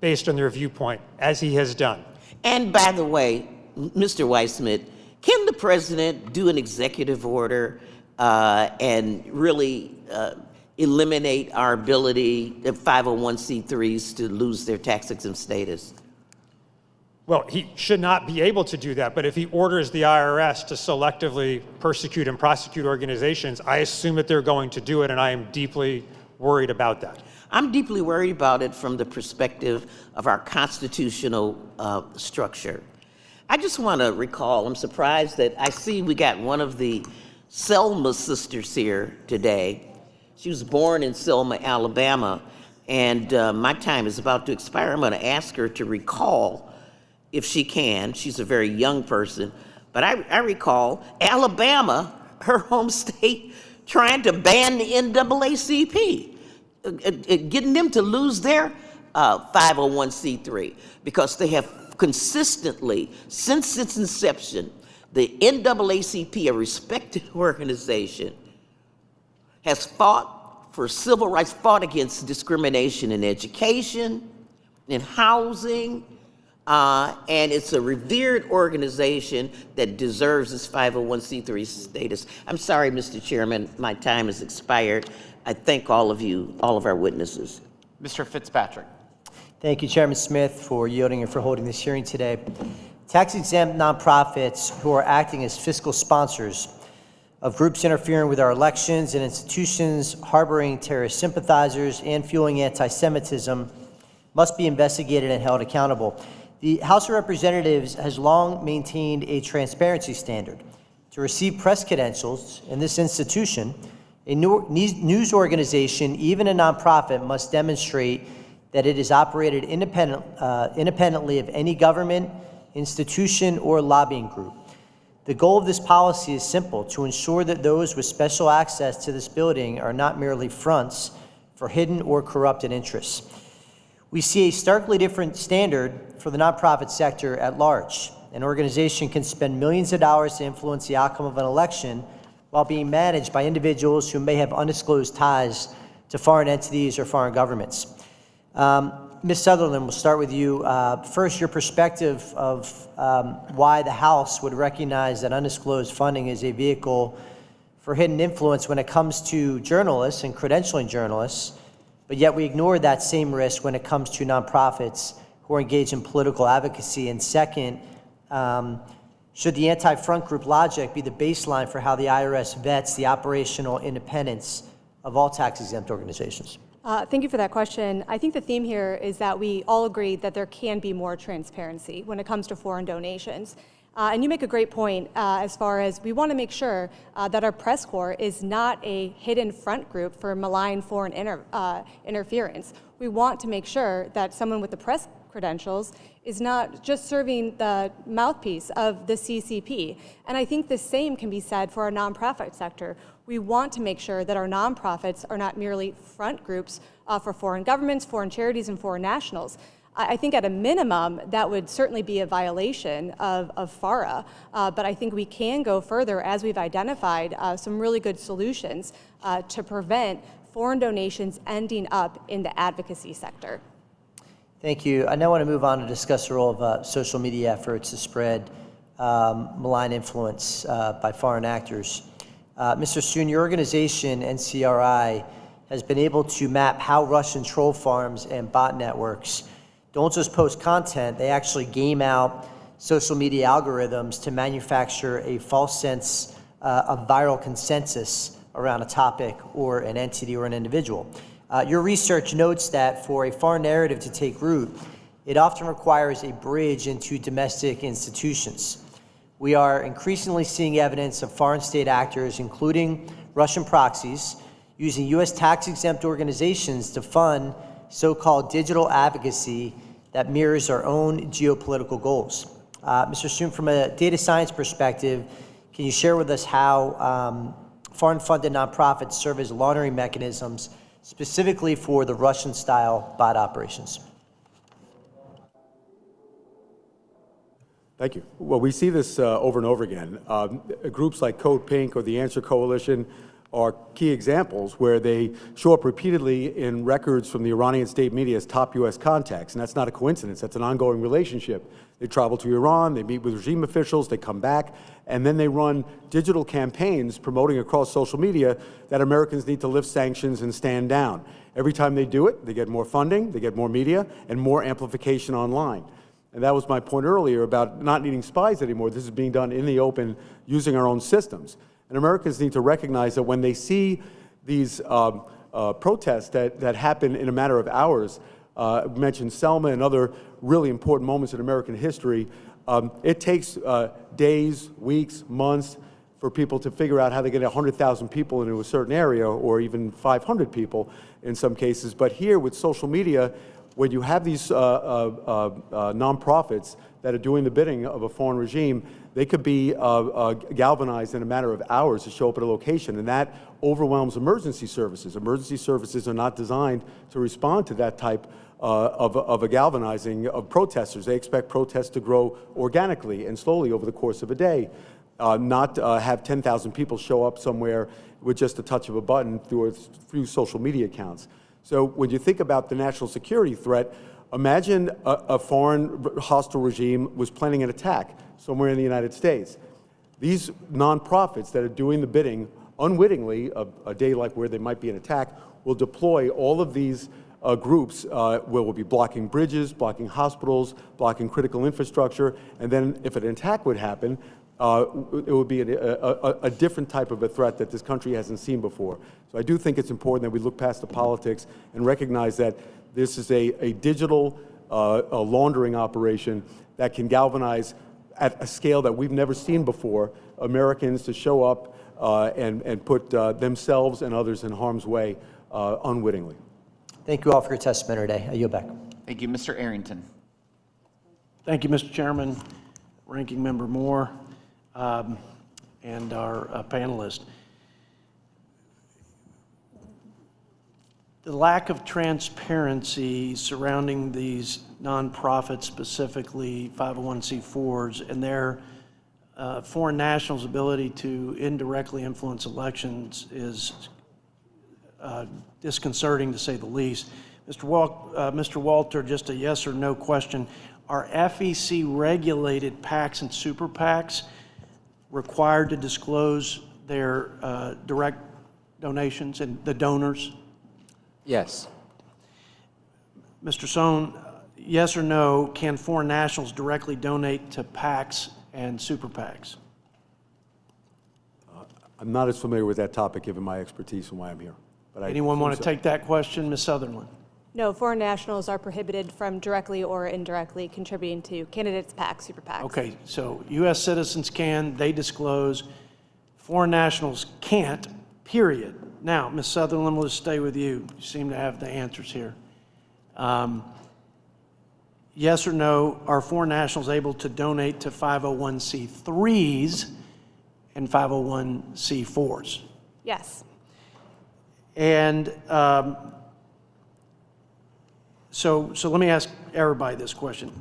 Speaker 7: based on their viewpoint, as he has done.
Speaker 9: And by the way, Mr. Weissman, can the President do an executive order and really eliminate our ability of 501c3s to lose their tax-exempt status?
Speaker 7: Well, he should not be able to do that, but if he orders the IRS to selectively persecute and prosecute organizations, I assume that they're going to do it, and I am deeply worried about that.
Speaker 9: I'm deeply worried about it from the perspective of our constitutional structure. I just want to recall, I'm surprised that I see we got one of the Selma sisters here today. She was born in Selma, Alabama, and my time is about to expire. I'm going to ask her to recall, if she can. She's a very young person, but I recall Alabama, her home state, trying to ban the NAACP, getting them to lose their 501c3 because they have consistently, since its inception, the NAACP, a respected organization, has fought for civil rights, fought against discrimination in education, in housing, and it's a revered organization that deserves its 501c3 status. I'm sorry, Mr. Chairman, my time has expired. I thank all of you, all of our witnesses.
Speaker 2: Mr. Fitzpatrick.
Speaker 10: Thank you, Chairman Smith, for yielding and for holding this hearing today. Tax-exempt nonprofits who are acting as fiscal sponsors of groups interfering with our elections and institutions, harboring terrorist sympathizers, and fueling anti-Semitism must be investigated and held accountable. The House of Representatives has long maintained a transparency standard. To receive press credentials in this institution, a news organization, even a nonprofit, must demonstrate that it is operated independently of any government, institution, or lobbying group. The goal of this policy is simple: to ensure that those with special access to this building are not merely fronts for hidden or corrupted interests. We see a starkly different standard for the nonprofit sector at large. An organization can spend millions of dollars to influence the outcome of an election while being managed by individuals who may have undisclosed ties to foreign entities or foreign governments. Ms. Sutherland, we'll start with you. First, your perspective of why the House would recognize that undisclosed funding is a vehicle for hidden influence when it comes to journalists and credentialing journalists, but yet we ignore that same risk when it comes to nonprofits who are engaged in political advocacy. And second, should the anti-front group logic be the baseline for how the IRS vets the operational independence of all tax-exempt organizations?
Speaker 3: Thank you for that question. I think the theme here is that we all agree that there can be more transparency when it comes to foreign donations. And you make a great point as far as we want to make sure that our press corps is not a hidden front group for malign foreign interference. We want to make sure that someone with the press credentials is not just serving the mouthpiece of the CCP. And I think the same can be said for our nonprofit sector. We want to make sure that our nonprofits are not merely front groups for foreign governments, foreign charities, and foreign nationals. I think at a minimum, that would certainly be a violation of FARA, but I think we can go further as we've identified some really good solutions to prevent foreign donations ending up in the advocacy sector.
Speaker 10: Thank you. I now want to move on to discuss the role of social media efforts to spread malign influence by foreign actors. Mr. Soon, your organization, NCRI, has been able to map how Russian troll farms and bot networks don't just post content, they actually game out social media algorithms to manufacture a false sense of viral consensus around a topic or an entity or an individual. Your research notes that for a foreign narrative to take root, it often requires a bridge into domestic institutions. We are increasingly seeing evidence of foreign state actors, including Russian proxies, using U.S. tax-exempt organizations to fund so-called digital advocacy that mirrors our own geopolitical goals. Mr. Soon, from a data science perspective, can you share with us how foreign-funded nonprofits serve as laundering mechanisms specifically for the Russian-style bot operations?
Speaker 4: Thank you. Well, we see this over and over again. Groups like Code Pink or the Answer Coalition are key examples where they show up repeatedly in records from the Iranian state media as top U.S. contacts, and that's not a coincidence. That's an ongoing relationship. They travel to Iran, they meet with regime officials, they come back, and then they run digital campaigns promoting across social media that Americans need to lift sanctions and stand down. Every time they do it, they get more funding, they get more media, and more amplification online. And that was my point earlier about not needing spies anymore. This is being done in the open using our own systems. And Americans need to recognize that when they see these protests that happen in a matter of hours, mentioned Selma and other really important moments in American history, it takes days, weeks, months for people to figure out how to get 100,000 people into a certain area, or even 500 people in some cases. But here with social media, when you have these nonprofits that are doing the bidding of a foreign regime, they could be galvanized in a matter of hours to show up at a location, and that overwhelms emergency services. Emergency services are not designed to respond to that type of a galvanizing of protesters. They expect protests to grow organically and slowly over the course of a day, not have 10,000 people show up somewhere with just a touch of a button through a few social media accounts. So when you think about the national security threat, imagine a foreign hostile regime was planning an attack somewhere in the United States. These nonprofits that are doing the bidding unwittingly, a day like where there might be an attack, will deploy all of these groups where we'll be blocking bridges, blocking hospitals, blocking critical infrastructure, and then if an attack would happen, it would be a different type of a threat that this country hasn't seen before. So I do think it's important that we look past the politics and recognize that this is a digital a laundering operation that can galvanize at a scale that we've never seen before Americans to show up and put themselves and others in harm's way unwittingly.
Speaker 10: Thank you all for your testimony today. I yield back.
Speaker 2: Thank you, Mr. Arrington.
Speaker 11: Thank you, Mr. Chairman, Ranking Member Moore, and our panelists. The lack of transparency surrounding these nonprofits, specifically 501c4s, and their foreign nationals' ability to indirectly influence elections is disconcerting, to say the least. Mr. Walter, just a yes or no question. Are FEC-regulated PACs and super PACs required to disclose their direct donations and the donors?
Speaker 6: Yes.
Speaker 11: Mr. Sohn, yes or no, can foreign nationals directly donate to PACs and super PACs?
Speaker 4: I'm not as familiar with that topic, given my expertise and why I'm here. But
Speaker 11: Anyone want to take that question? Ms. Sutherland.
Speaker 3: No, foreign nationals are prohibited from directly or indirectly contributing to candidates, PACs, super PACs.
Speaker 11: Okay, so U.S. citizens can, they disclose. Foreign nationals can't, period. Now, Ms. Sutherland, we'll just stay with you. You seem to have the answers here. Yes or no, are foreign nationals able to donate to 501c3s and 501c4s?
Speaker 3: Yes.
Speaker 11: And so let me ask everybody this question.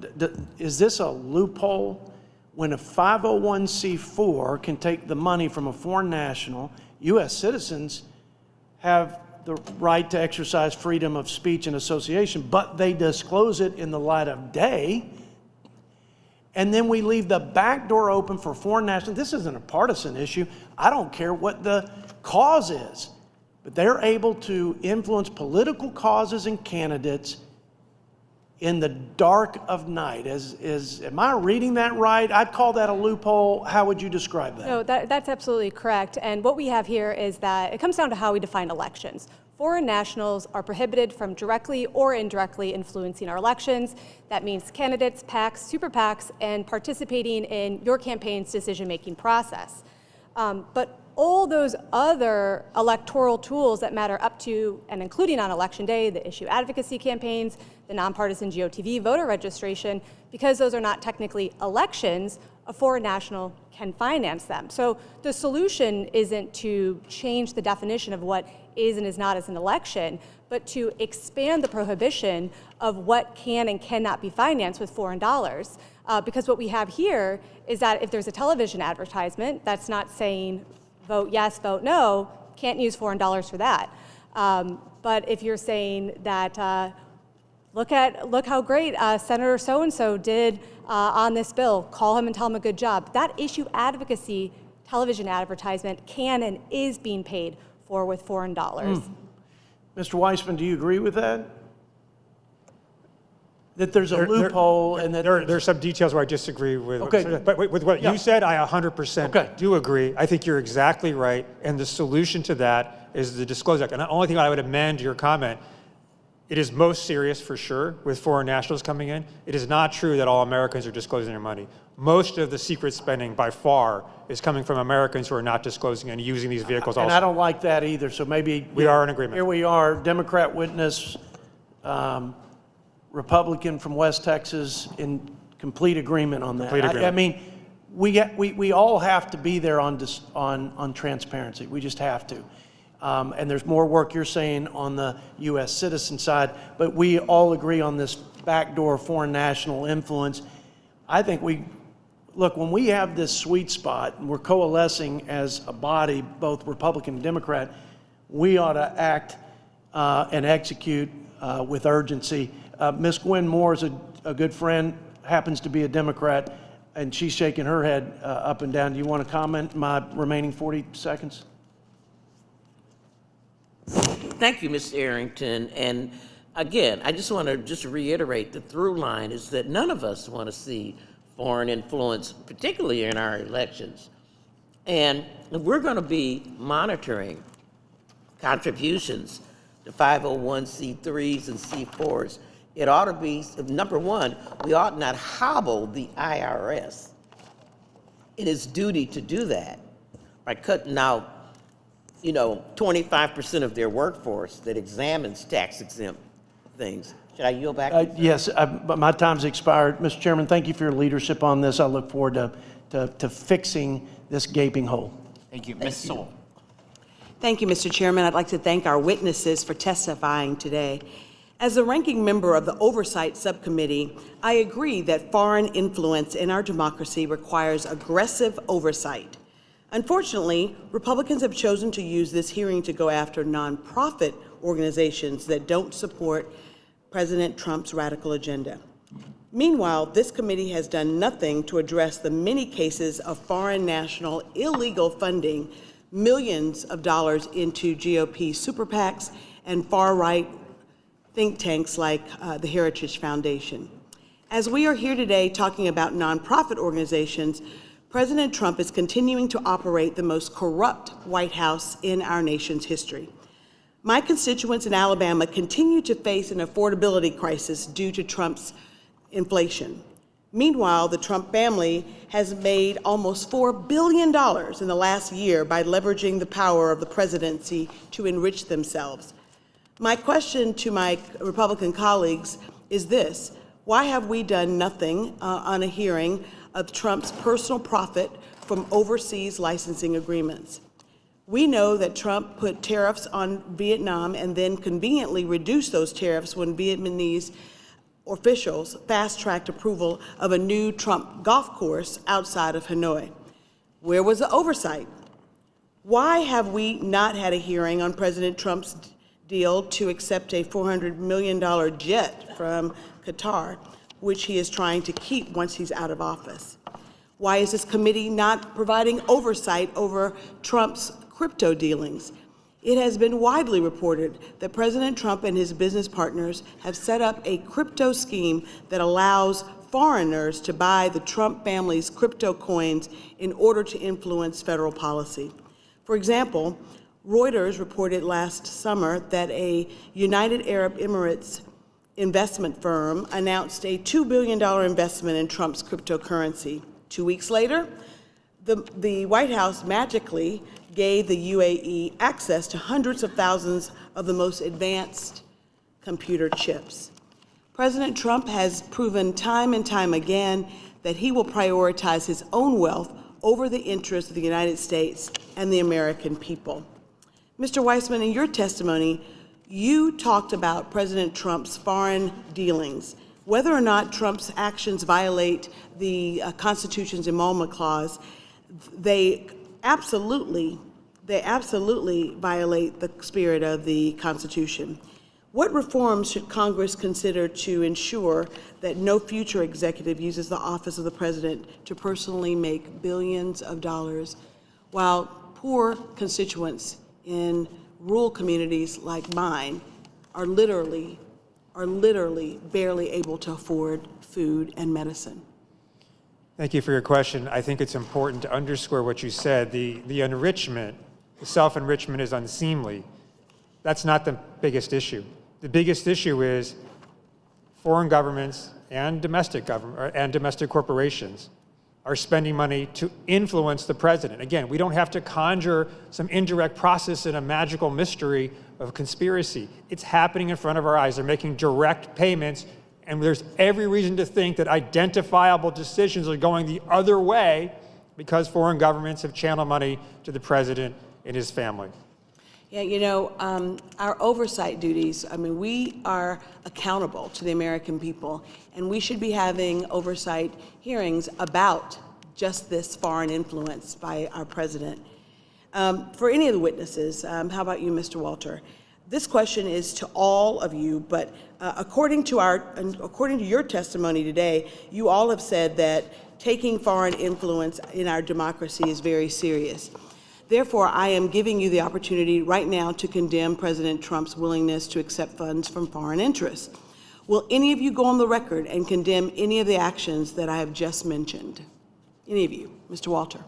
Speaker 11: Is this a loophole when a 501c4 can take the money from a foreign national? U.S. citizens have the right to exercise freedom of speech and association, but they disclose it in the light of day. And then we leave the back door open for foreign nationals. This isn't a partisan issue. I don't care what the cause is, but they're able to influence political causes and candidates in the dark of night. Am I reading that right? I'd call that a loophole. How would you describe that?
Speaker 3: No, that's absolutely correct. And what we have here is that it comes down to how we define elections. Foreign nationals are prohibited from directly or indirectly influencing our elections. That means candidates, PACs, super PACs, and participating in your campaign's decision-making process. But all those other electoral tools that matter up to and including on election day, the issue advocacy campaigns, the nonpartisan GOTV voter registration, because those are not technically elections, a foreign national can finance them. So the solution isn't to change the definition of what is and is not as an election, but to expand the prohibition of what can and cannot be financed with foreign dollars. Because what we have here is that if there's a television advertisement that's not saying vote yes, vote no, can't use foreign dollars for that. But if you're saying that look how great Senator so-and-so did on this bill, call him and tell him a good job, that issue advocacy television advertisement can and is being paid for with foreign dollars.
Speaker 11: Mr. Weissman, do you agree with that? That there's a loophole and that
Speaker 7: there's some details where I disagree with.
Speaker 11: Okay.
Speaker 7: But with what you said, I 100% do agree. I think you're exactly right. And the solution to that is the Disclosure Act. And the only thing I would amend your comment, it is most serious for sure with foreign nationals coming in. It is not true that all Americans are disclosing their money. Most of the secret spending by far is coming from Americans who are not disclosing and using these vehicles also.
Speaker 11: And I don't like that either, so maybe
Speaker 7: we are in agreement.
Speaker 11: Here we are, Democrat witness, Republican from West Texas, in complete agreement on that.
Speaker 7: Complete agreement.
Speaker 11: I mean, we all have to be there on transparency. We just have to. And there's more work you're saying on the U.S. citizen side, but we all agree on this backdoor foreign national influence. I think look, when we have this sweet spot and we're coalescing as a body, both Republican and Democrat, we ought to act and execute with urgency. Ms. Gwen Moore is a good friend, happens to be a Democrat, and she's shaking her head up and down. Do you want to comment my remaining 40 seconds?
Speaker 9: Thank you, Mr. Arrington. And again, I just want to reiterate the through line is that none of us want to see foreign influence, particularly in our elections. And we're going to be monitoring contributions to 501c3s and C4s It ought to be, number one, we ought not hobble the IRS in its duty to do that by cutting out, 25% of their workforce that examines tax-exempt things. Should I yield back?
Speaker 11: Yes, but my time's expired. Mr. Chairman, thank you for your leadership on this. I look forward to fixing this gaping hole.
Speaker 2: Thank you. Ms. Sewell.
Speaker 12: Thank you, Mr. Chairman. I'd like to thank our witnesses for testifying today. As the ranking member of the Oversight Subcommittee, I agree that foreign influence in our democracy requires aggressive oversight. Unfortunately, Republicans have chosen to use this hearing to go after nonprofit organizations that don't support President Trump's radical agenda. Meanwhile, this committee has done nothing to address the many cases of foreign national illegal funding millions of dollars into GOP super PACs and far-right think tanks like the Heritage Foundation. As we are here today talking about nonprofit organizations, President Trump is continuing to operate the most corrupt White House in our nation's history. My constituents in Alabama continue to face an affordability crisis due to Trump's inflation. Meanwhile, the Trump family has made almost $4 billion in the last year by leveraging the power of the presidency to enrich themselves. My question to my Republican colleagues is this: why have we done nothing on a hearing of Trump's personal profit from overseas licensing agreements? We know that Trump put tariffs on Vietnam and then conveniently reduced those tariffs when Vietnamese officials fast-tracked approval of a new Trump golf course outside of Hanoi. Where was the oversight? Why have we not had a hearing on President Trump's deal to accept a $400 million jet from Qatar, which he is trying to keep once he's out of office? Why is this committee not providing oversight over Trump's crypto dealings? It has been widely reported that President Trump and his business partners have set up a crypto scheme that allows foreigners to buy the Trump family's crypto coins in order to influence federal policy. For example, Reuters reported last summer that a United Arab Emirates investment firm announced a $2 billion investment in Trump's cryptocurrency. 2 weeks later, the White House magically gave the UAE access to hundreds of thousands of the most advanced computer chips. President Trump has proven time and time again that he will prioritize his own wealth over the interests of the United States and the American people. Mr. Weissman, in your testimony, you talked about President Trump's foreign dealings. Whether or not Trump's actions violate the Constitution's Emoluments Clause, they absolutely violate the spirit of the Constitution. What reforms should Congress consider to ensure that no future executive uses the office of the president to personally make billions of dollars, while poor constituents in rural communities like mine are literally barely able to afford food and medicine?
Speaker 7: Thank you for your question. I think it's important to underscore what you said. The enrichment, the self-enrichment is unseemly. That's not the biggest issue. The biggest issue is foreign governments and domestic corporations are spending money to influence the president. Again, we don't have to conjure some indirect process in a magical mystery of conspiracy. It's happening in front of our eyes. They're making direct payments, and there's every reason to think that identifiable decisions are going the other way because foreign governments have channeled money to the president and his family.
Speaker 12: Yeah, our oversight duties, we are accountable to the American people, and we should be having oversight hearings about just this foreign influence by our president. For any of the witnesses, how about you, Mr. Walter? This question is to all of you, but according to your testimony today, you all have said that taking foreign influence in our democracy is very serious. Therefore, I am giving you the opportunity right now to condemn President Trump's willingness to accept funds from foreign interests. Will any of you go on the record and condemn any of the actions that I have just mentioned? Any of you? Mr. Walter.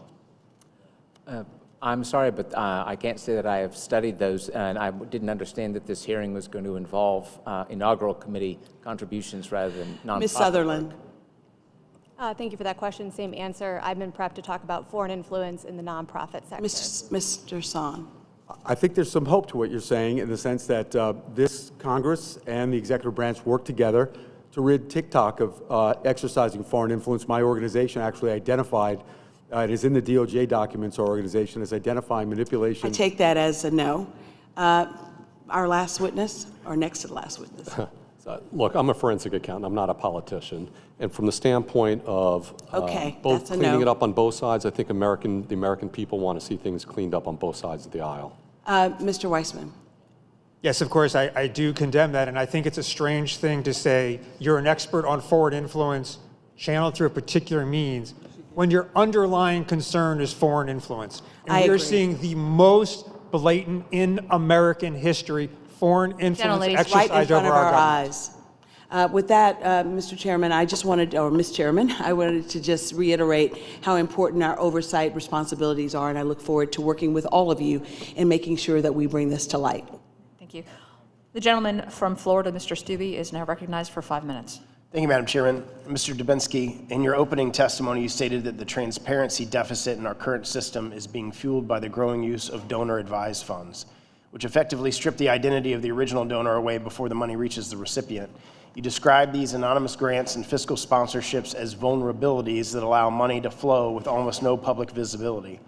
Speaker 6: I'm sorry, but I can't say that I have studied those, and I didn't understand that this hearing was going to involve inaugural committee contributions rather than nonprofit
Speaker 12: Ms. Sutherland.
Speaker 6: work.
Speaker 3: Thank you for that question. Same answer. I've been prepped to talk about foreign influence in the nonprofit sector.
Speaker 12: Mr. Son.
Speaker 4: I think there's some hope to what you're saying in the sense that this Congress and the executive branch work together to rid TikTok of exercising foreign influence. My organization actually identified, it is in the DOJ documents, our organization is identifying manipulation.
Speaker 12: I take that as a no. Our last witness, or next to the last witness.
Speaker 5: Look, I'm a forensic accountant. I'm not a politician. And from the standpoint of both cleaning it up on both sides, I think the American people want to see things cleaned up on both sides of the aisle.
Speaker 12: Mr. Weissman.
Speaker 7: Yes, of course, I do condemn that, and I think it's a strange thing to say you're an expert on foreign influence channeled through a particular means when your underlying concern is foreign influence. And we're seeing the most blatant in American history foreign influence exercised
Speaker 12: right in front
Speaker 7: over
Speaker 12: of
Speaker 7: our
Speaker 12: our
Speaker 7: government.
Speaker 12: eyes. With that, Mr. Chairman, I just wanted, or Ms. Chairman, I wanted to just reiterate how important our oversight responsibilities are, and I look forward to working with all of you in making sure that we bring this to light.
Speaker 13: Thank you. The gentleman from Florida, Mr. Stubbe, is now recognized for 5 minutes.
Speaker 22: Thank you, Madam Chairman. Mr. Dubinsky, in your opening testimony, you stated that the transparency deficit in our current system is being fueled by the growing use of donor-advised funds, which effectively strip the identity of the original donor away before the money reaches the recipient. You describe these anonymous grants and fiscal sponsorships as vulnerabilities that allow money to flow with almost no public visibility.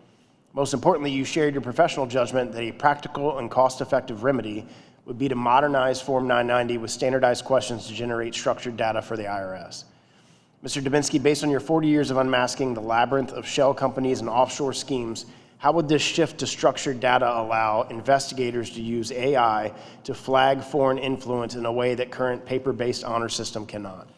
Speaker 22: Most importantly, you shared your professional judgment that a practical and cost-effective remedy would be to modernize Form 990 with standardized questions to generate structured data for the IRS. Mr. Dubinsky, based on your 40 years of unmasking the labyrinth of shell companies and offshore schemes, how would this shift to structured data allow investigators to use AI to flag foreign influence in a way that current paper-based honor system cannot?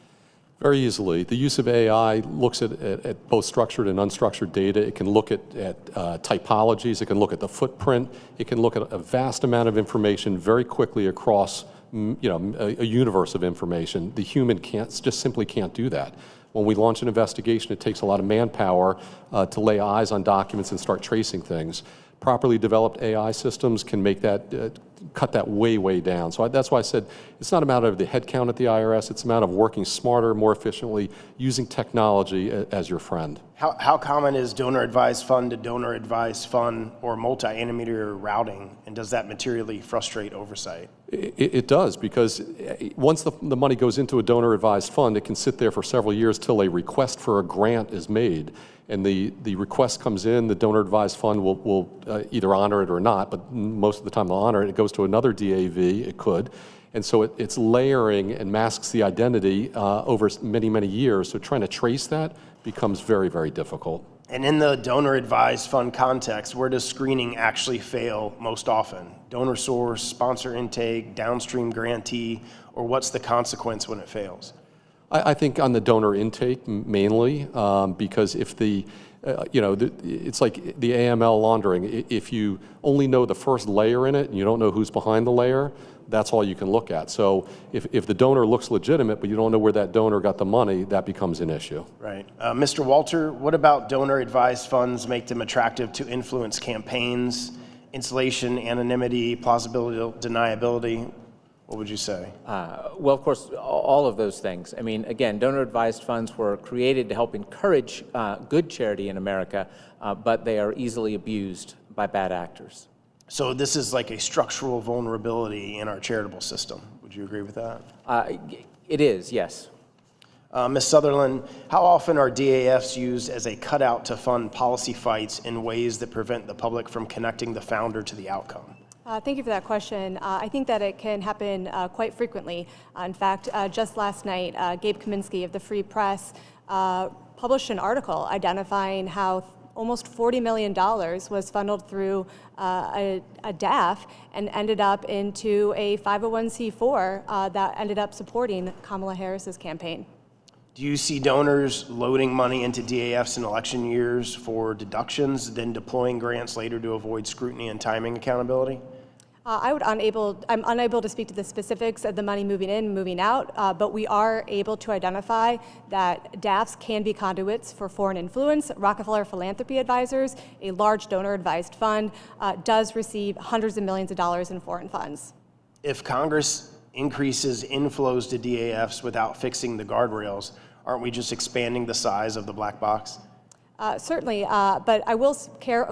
Speaker 5: Very easily. The use of AI looks at both structured and unstructured data. It can look at typologies. It can look at the footprint. It can look at a vast amount of information very quickly across a universe of information. The human just simply can't do that. When we launch an investigation, it takes a lot of manpower to lay eyes on documents and start tracing things. Properly developed AI systems can make that, cut that way down. So that's why I said it's not a matter of the headcount at the IRS, it's a matter of working smarter, more efficiently, using technology as your friend.
Speaker 22: How common is donor-advised fund to donor-advised fund or multi-intermediary routing, and does that materially frustrate oversight?
Speaker 5: It does, because once the money goes into a donor-advised fund, it can sit there for several years till a request for a grant is made. And the request comes in, the donor-advised fund will either honor it or not, but most of the time they'll honor it. It goes to another DAV, it could. And so it's layering and masks the identity over many years. So trying to trace that becomes very difficult.
Speaker 22: And in the donor-advised fund context, where does screening actually fail most often? Donor source, sponsor intake, downstream grantee, or what's the consequence when it fails?
Speaker 5: I think on the donor intake mainly, because if it's like the AML laundering. If you only know the first layer in it and you don't know who's behind the layer, that's all you can look at. So if the donor looks legitimate, but you don't know where that donor got the money, that becomes an issue.
Speaker 22: Right. Mr. Walter, what about donor-advised funds make them attractive to influence campaigns, insulation, anonymity, plausibility, deniability? What would you say?
Speaker 6: Well, of course, all of those things. I mean, again, donor-advised funds were created to help encourage good charity in America, but they are easily abused by bad actors.
Speaker 22: So this is like a structural vulnerability in our charitable system. Would you agree with that?
Speaker 6: It is, yes.
Speaker 22: Ms. Sutherland, how often are DAFs used as a cutout to fund policy fights in ways that prevent the public from connecting the founder to the outcome?
Speaker 3: Thank you for that question. I think that it can happen quite frequently. In fact, just last night, Gabe Kaminsky of the Free Press published an article identifying how almost $40 million was funneled through a DAF and ended up into a 501c4 that ended up supporting Kamala Harris's campaign.
Speaker 22: Do you see donors loading money into DAFs in election years for deductions, then deploying grants later to avoid scrutiny and timing accountability?
Speaker 3: I'm unable to speak to the specifics of the money moving in, moving out, but we are able to identify that DAFs can be conduits for foreign influence. Rockefeller Philanthropy Advisors, a large donor-advised fund, does receive hundreds of millions of dollars in foreign funds.
Speaker 22: If Congress increases inflows to DAFs without fixing the guardrails, aren't we just expanding the size of the black box?
Speaker 3: Certainly, but I will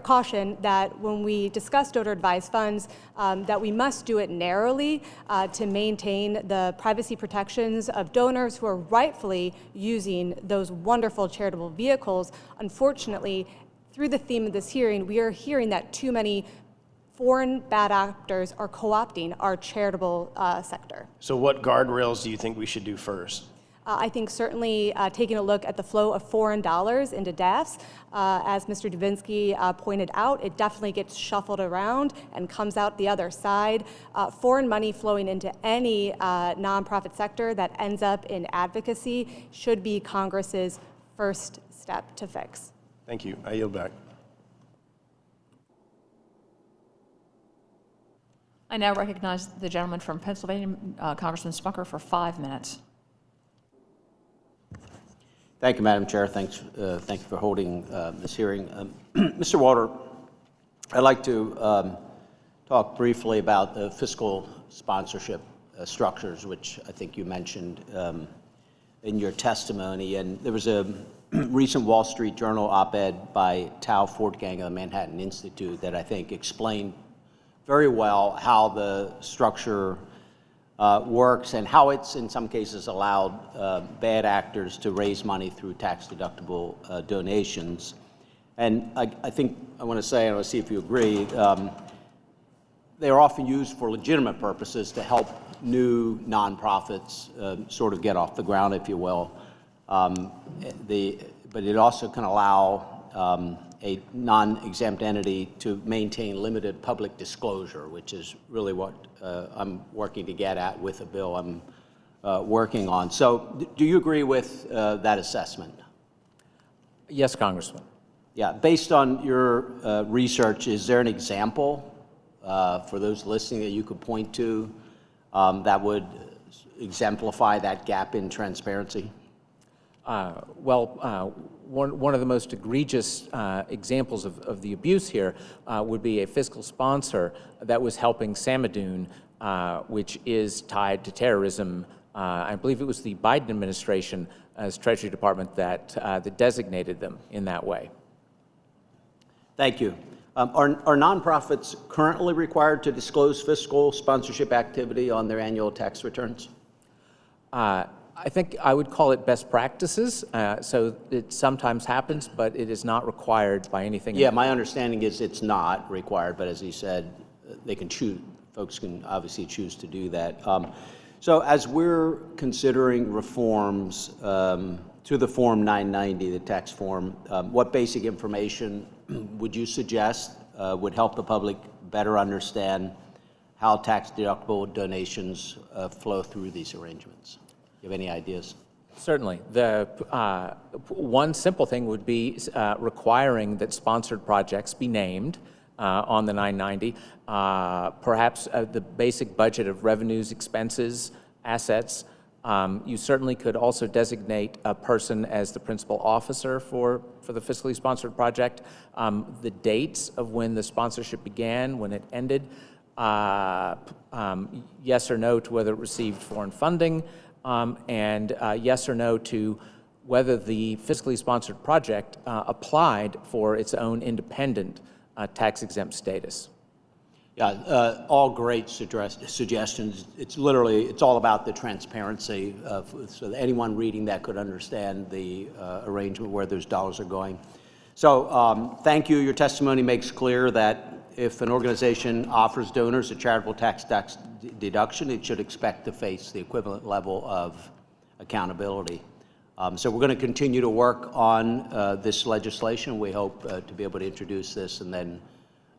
Speaker 3: caution that when we discuss donor-advised funds, that we must do it narrowly to maintain the privacy protections of donors who are rightfully using those wonderful charitable vehicles. Unfortunately, through the theme of this hearing, we are hearing that too many foreign bad actors are co-opting our charitable sector.
Speaker 22: So what guardrails do you think we should do first?
Speaker 3: I think certainly taking a look at the flow of foreign dollars into DAFs, as Mr. Dubinsky pointed out, it definitely gets shuffled around and comes out the other side. Foreign money flowing into any nonprofit sector that ends up in advocacy should be Congress's first step to fix.
Speaker 22: Thank you. I yield back.
Speaker 13: I now recognize the gentleman from Pennsylvania, Congressman Smucker, for 5 minutes.
Speaker 14: Thank you, Madam Chair. Thank you for holding this hearing. Mr. Walter, I'd like to talk briefly about the fiscal sponsorship structures, which I think you mentioned in your testimony. And there was a recent Wall Street Journal op-ed by Tao Fortgang of the Manhattan Institute that I think explained very well how the structure works and how it's in some cases allowed bad actors to raise money through tax-deductible donations. And I think I want to say, and I want to see if you agree, they are often used for legitimate purposes to help new nonprofits sort of get off the ground, if you will. But it also can allow a non-exempt entity to maintain limited public disclosure, which is really what I'm working to get at with the bill I'm working on. So do you agree with that assessment?
Speaker 6: Yes, Congressman.
Speaker 14: Yeah, based on your research, is there an example for those listening that you could point to that would exemplify that gap in transparency?
Speaker 6: One of the most egregious examples of the abuse here would be a fiscal sponsor that was helping Samadoun, which is tied to terrorism. I believe it was the Biden administration as Treasury Department that designated them in that way.
Speaker 14: Thank you. Are nonprofits currently required to disclose fiscal sponsorship activity on their annual tax returns?
Speaker 6: I think I would call it best practices. So it sometimes happens, but it is not required by anything.
Speaker 14: Yeah, my understanding is it's not required, but as you said, they can choose. Folks can obviously choose to do that. So as we're considering reforms to the Form 990, the tax form, what basic information would you suggest would help the public better understand how tax-deductible donations flow through these arrangements? Do you have any ideas?
Speaker 6: Certainly. The one simple thing would be requiring that sponsored projects be named on the 990. Perhaps the basic budget of revenues, expenses, assets. You certainly could also designate a person as the principal officer for the fiscally sponsored project. The dates of when the sponsorship began, when it ended, yes or no to whether it received foreign funding, and yes or no to whether the fiscally sponsored project applied for its own independent tax-exempt status.
Speaker 14: Yeah, all great suggestions. It's all about the transparency so that anyone reading that could understand the arrangement where those dollars are going. So thank you. Your testimony makes clear that if an organization offers donors a charitable tax deduction, it should expect to face the equivalent level of accountability. So we're going to continue to work on this legislation. We hope to be able to introduce this and then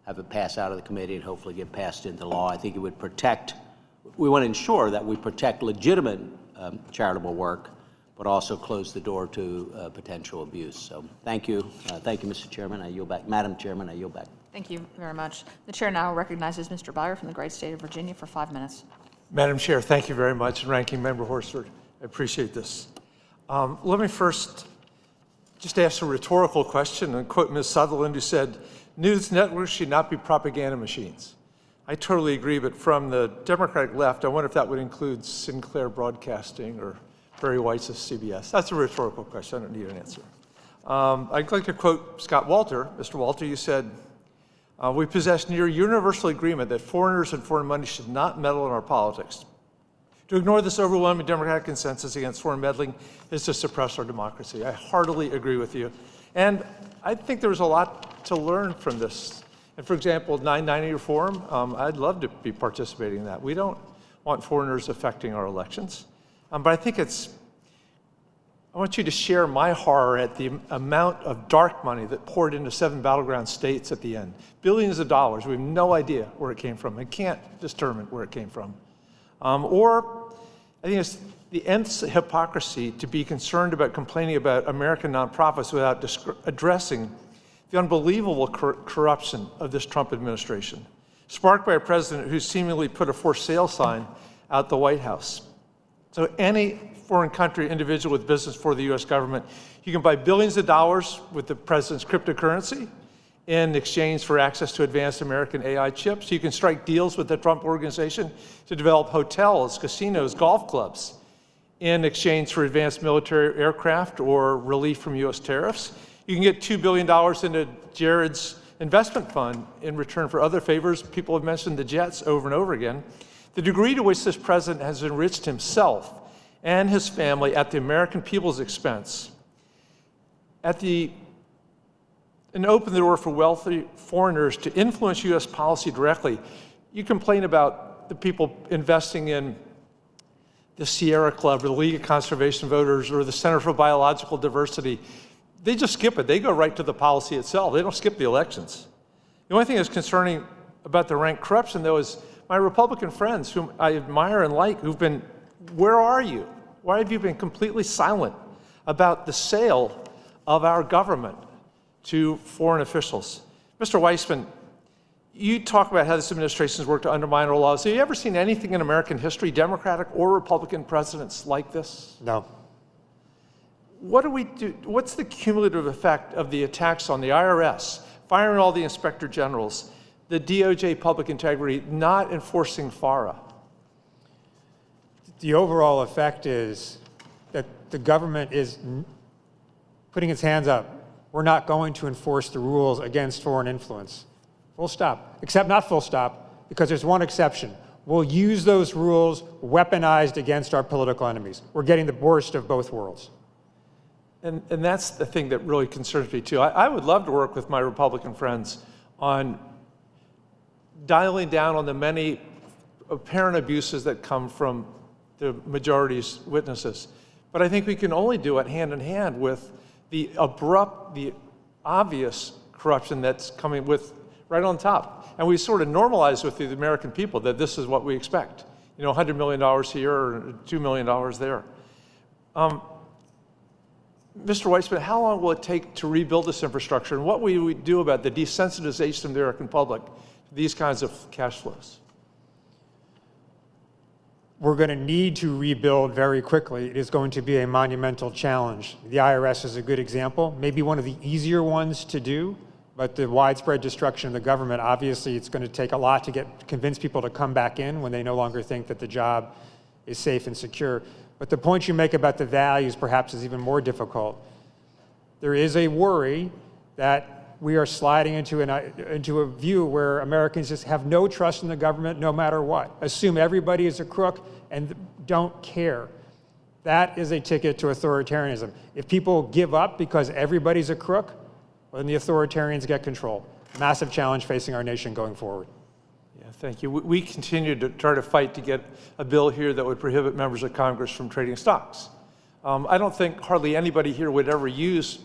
Speaker 14: have it pass out of the committee and hopefully get passed into law. I think it would we want to ensure that we protect legitimate charitable work, but also close the door to potential abuse. So thank you. Thank you, Mr. Chairman. I yield back. Madam Chairman, I yield back.
Speaker 13: Thank you very much. The chair now recognizes Mr. Byer from the great state of Virginia for 5 minutes.
Speaker 15: Madam Chair, thank you very much, and Ranking Member Horsford, I appreciate this. Let me first just ask a rhetorical question and quote Ms. Sutherland, who said, "News networks should not be propaganda machines." I totally agree, but from the Democratic left, I wonder if that would include Sinclair Broadcasting or Barry Weitz's CBS. That's a rhetorical question. I don't need an answer. I'd like to quote Scott Walter. Mr. Walter, you said, "We possess near universal agreement that foreigners and foreign money should not meddle in our politics. To ignore this overwhelming Democratic consensus against foreign meddling is to suppress our democracy." I heartily agree with you. And I think there's a lot to learn from this. And for example, 990 reform, I'd love to be participating in that. We don't want foreigners affecting our elections. But I think I want you to share my horror at the amount of dark money that poured into 7 battleground states at the end. Billions of dollars. We have no idea where it came from. I can't determine where it came from. Or I think it's the nth hypocrisy to be concerned about complaining about American nonprofits without addressing the unbelievable corruption of this Trump administration, sparked by a president who seemingly put a for sale sign out the White House. So any foreign country individual with business for the U.S. government, you can buy billions of dollars with the president's cryptocurrency in exchange for access to advanced American AI chips. You can strike deals with the Trump organization to develop hotels, casinos, golf clubs in exchange for advanced military aircraft or relief from U.S. tariffs. You can get $2 billion into Jared's investment fund in return for other favors. People have mentioned the jets over and over again. The degree to which this president has enriched himself and his family at the American people's expense, and open the door for wealthy foreigners to influence U.S. policy directly. You complain about the people investing in the Sierra Club or the League of Conservation Voters or the Center for Biological Diversity. They just skip it. They go right to the policy itself. They don't skip the elections. The only thing that's concerning about the rank corruption, though, is my Republican friends, whom I admire and like, who've been, where are you? Why have you been completely silent about the sale of our government to foreign officials? Mr. Weissman, you talk about how this administration has worked to undermine our laws. Have you ever seen anything in American history, Democratic or Republican presidents like this?
Speaker 7: No.
Speaker 15: What do we do? What's the cumulative effect of the attacks on the IRS, firing all the inspector generals, the DOJ public integrity, not enforcing FARA?
Speaker 7: The overall effect is that the government is putting its hands up. We're not going to enforce the rules against foreign influence. Full stop. Except not full stop, because there's one exception. We'll use those rules weaponized against our political enemies. We're getting the worst of both worlds.
Speaker 15: And that's the thing that really concerns me, too. I would love to work with my Republican friends on dialing down on the many apparent abuses that come from the majority's witnesses. But I think we can only do it hand in hand with the abrupt, the obvious corruption that's coming with right on top. And we sort of normalize with the American people that this is what we expect. You know, $100 million here or $2 million there. Mr. Weissman, how long will it take to rebuild this infrastructure? And what will we do about the desensitization of the American public to these kinds of cash flows?
Speaker 7: We're going to need to rebuild very quickly. It is going to be a monumental challenge. The IRS is a good example, maybe one of the easier ones to do, but the widespread destruction of the government, obviously it's going to take a lot to convince people to come back in when they no longer think that the job is safe and secure. But the point you make about the values perhaps is even more difficult. There is a worry that we are sliding into a view where Americans just have no trust in the government no matter what. Assume everybody is a crook and don't care. That is a ticket to authoritarianism. If people give up because everybody's a crook, well, then the authoritarians get control. Massive challenge facing our nation going forward.
Speaker 15: Yeah, thank you. We continue to try to fight to get a bill here that would prohibit members of Congress from trading stocks. I don't think hardly anybody here would ever use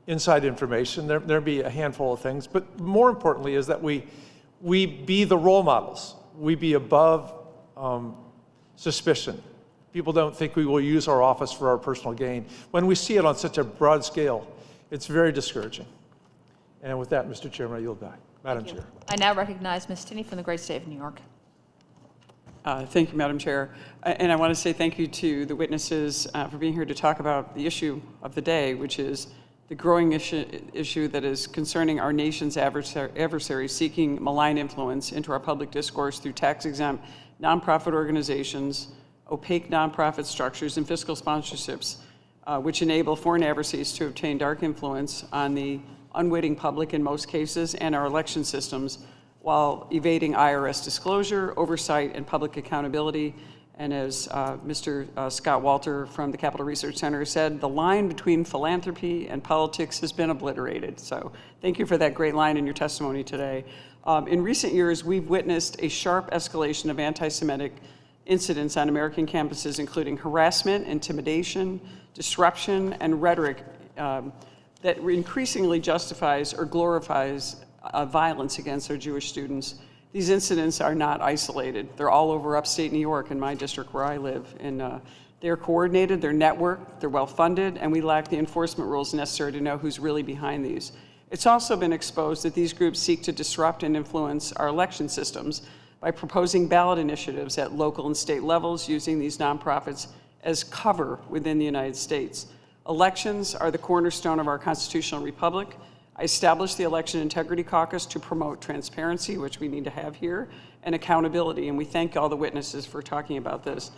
Speaker 15: inside information. There'd be a handful of things, but more importantly is that we be the role models. We be above suspicion. People don't think we will use our office for our personal gain. When we see it on such a broad scale, it's very discouraging. And with that, Mr. Chairman, I yield back. Madam Chair.
Speaker 13: I now recognize Ms. Tinney from the great state of New York.
Speaker 16: Thank you, Madam Chair. And I want to say thank you to the witnesses for being here to talk about the issue of the day, which is the growing issue that is concerning our nation's adversaries seeking malign influence into our public discourse through tax-exempt nonprofit organizations, opaque nonprofit structures, and fiscal sponsorships, which enable foreign adversaries to obtain dark influence on the unwitting public in most cases and our election systems, while evading IRS disclosure, oversight, and public accountability. And as Mr. Scott Walter from the Capital Research Center said, the line between philanthropy and politics has been obliterated. So thank you for that great line in your testimony today. In recent years, we've witnessed a sharp escalation of anti-Semitic incidents on American campuses, including harassment, intimidation, disruption, and rhetoric that increasingly justifies or glorifies violence against our Jewish students. These incidents are not isolated. They're all over upstate New York in my district where I live. And they're coordinated, they're networked, they're well-funded, and we lack the enforcement rules necessary to know who's really behind these. It's also been exposed that these groups seek to disrupt and influence our election systems by proposing ballot initiatives at local and state levels using these nonprofits as cover within the United States. Elections are the cornerstone of our constitutional republic. I established the Election Integrity Caucus to promote transparency, which we need to have here, and accountability, and we thank all the witnesses for talking about this.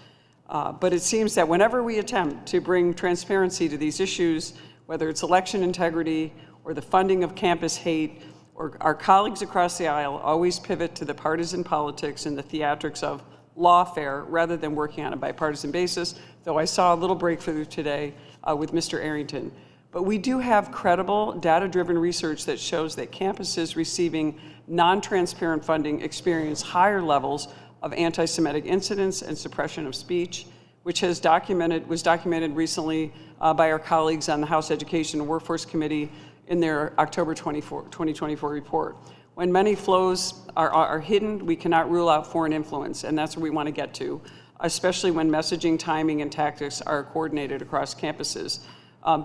Speaker 16: But it seems that whenever we attempt to bring transparency to these issues, whether it's election integrity or the funding of campus hate, or our colleagues across the aisle always pivot to the partisan politics and the theatrics of lawfare rather than working on a bipartisan basis, though I saw a little breakthrough today with Mr. Arrington. But we do have credible, data-driven research that shows that campuses receiving non-transparent funding experience higher levels of anti-Semitic incidents and suppression of speech, which was documented recently by our colleagues on the House Education and Workforce Committee in their October 2024 report. When many flows are hidden, we cannot rule out foreign influence, and that's where we want to get to, especially when messaging, timing, and tactics are coordinated across campuses.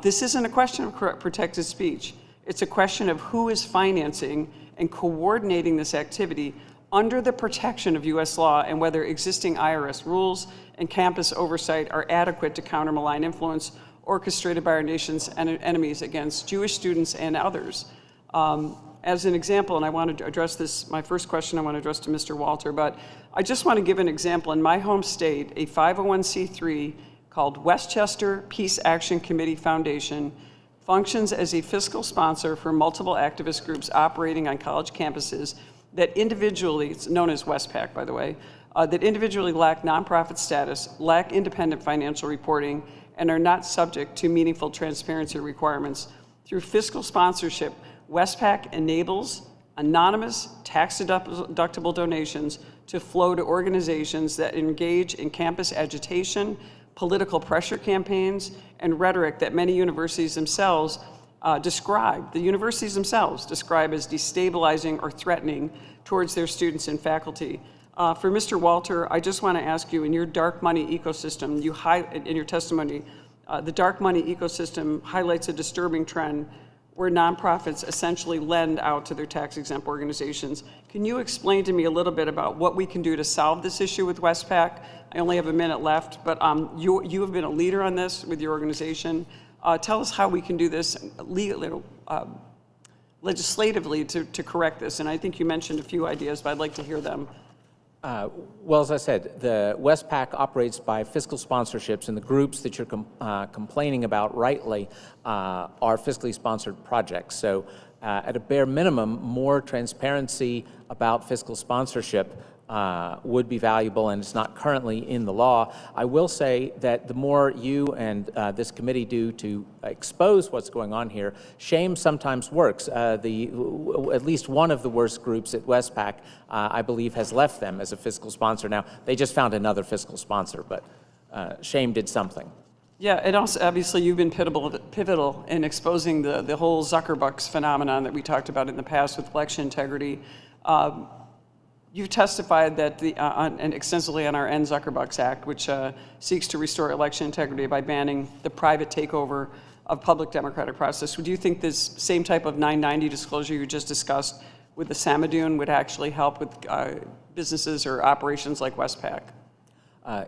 Speaker 16: This isn't a question of protected speech. It's a question of who is financing and coordinating this activity under the protection of U.S. law and whether existing IRS rules and campus oversight are adequate to counter malign influence orchestrated by our nation's enemies against Jewish students and others. As an example, and I want to address this, my first question I want to address to Mr. Walter, but I just want to give an example. In my home state, a 501c3 called Westchester Peace Action Committee Foundation functions as a fiscal sponsor for multiple activist groups operating on college campuses that individually, it's known as Westpac, by the way, that individually lack nonprofit status, lack independent financial reporting, and are not subject to meaningful transparency requirements. Through fiscal sponsorship, Westpac enables anonymous, tax-deductible donations to flow to organizations that engage in campus agitation, political pressure campaigns, and rhetoric that many universities themselves describe as destabilizing or threatening towards their students and faculty. For Mr. Walter, I just want to ask you, in your dark money ecosystem, in your testimony, the dark money ecosystem highlights a disturbing trend where nonprofits essentially lend out to their tax-exempt organizations. Can you explain to me a little bit about what we can do to solve this issue with Westpac? I only have a minute left, but you have been a leader on this with your organization. Tell us how we can do this legislatively to correct this. And I think you mentioned a few ideas, but I'd like to hear them.
Speaker 6: Well, as I said, the Westpac operates by fiscal sponsorships, and the groups that you're complaining about rightly are fiscally sponsored projects. So at a bare minimum, more transparency about fiscal sponsorship would be valuable, and it's not currently in the law. I will say that the more you and this committee do to expose what's going on here, shame sometimes works. At least one of the worst groups at Westpac, I believe, has left them as a fiscal sponsor. Now, they just found another fiscal sponsor, but shame did something.
Speaker 16: Yeah, and also, obviously, you've been pivotal in exposing the whole Zuckerbucks phenomenon that we talked about in the past with election integrity. You've testified that and extensively on our End Zuckerbucks Act, which seeks to restore election integrity by banning the private takeover of public democratic process. Would you think this same type of 990 disclosure you just discussed with the Samadoon would actually help with businesses or operations like Westpac?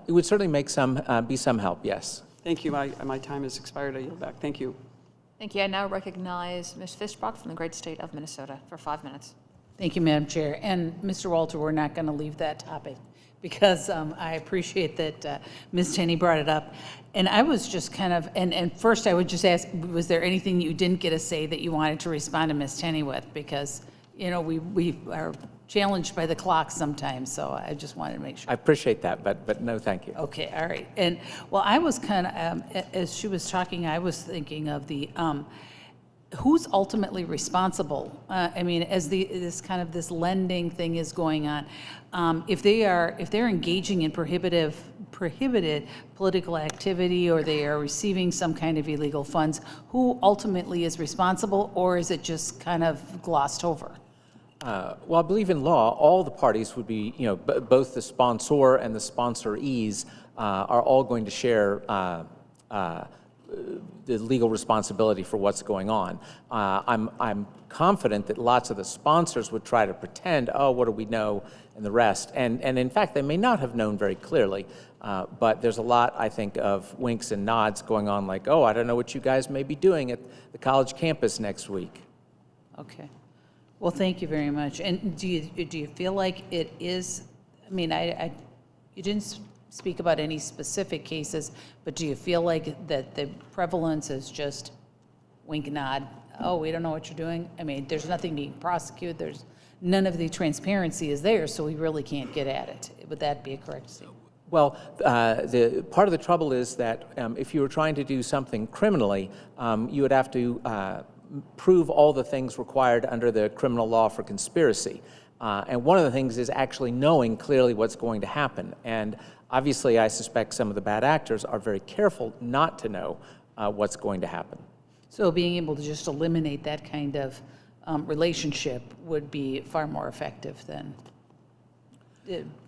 Speaker 6: It would certainly make be some help, yes.
Speaker 16: Thank you. My time has expired. I yield back. Thank you.
Speaker 13: Thank you. I now recognize Ms. Fishbach from the great state of Minnesota for 5 minutes.
Speaker 17: Thank you, Madam Chair. And Mr. Walter, we're not going to leave that topic because I appreciate that Ms. Tenney brought it up. And I was just kind of, and first I would just ask, was there anything you didn't get to say that you wanted to respond to Ms. Tenney with? Because, you know, we are challenged by the clock sometimes, so I just wanted to make sure.
Speaker 6: I appreciate that, but no, thank you.
Speaker 17: Okay, all right. And, well, I was kind of, as she was talking, I was thinking of the, who's ultimately responsible? I mean, as this kind of this lending thing is going on, if they're engaging in prohibited political activity or they are receiving some kind of illegal funds, who ultimately is responsible, or is it just kind of glossed over?
Speaker 6: Well, I believe in law, all the parties would be, you know, both the sponsor and the sponsorees are all going to share the legal responsibility for what's going on. I'm confident that lots of the sponsors would try to pretend, oh, what do we know, and the rest. And in fact, they may not have known very clearly, but there's a lot, I think, of winks and nods going on like, oh, I don't know what you guys may be doing at the college campus next week.
Speaker 17: Okay. Well, thank you very much. And do you feel like it is, I mean, you didn't speak about any specific cases, but do you feel like that the prevalence is just wink nod, oh, we don't know what you're doing? I mean, there's nothing being prosecuted, there's none of the transparency is there, so we really can't get at it. Would that be a correct statement?
Speaker 6: Well, the part of the trouble is that if you were trying to do something criminally, you would have to prove all the things required under the criminal law for conspiracy. And one of the things is actually knowing clearly what's going to happen. And obviously, I suspect some of the bad actors are very careful not to know what's going to happen.
Speaker 17: So being able to just eliminate that kind of relationship would be far more effective than...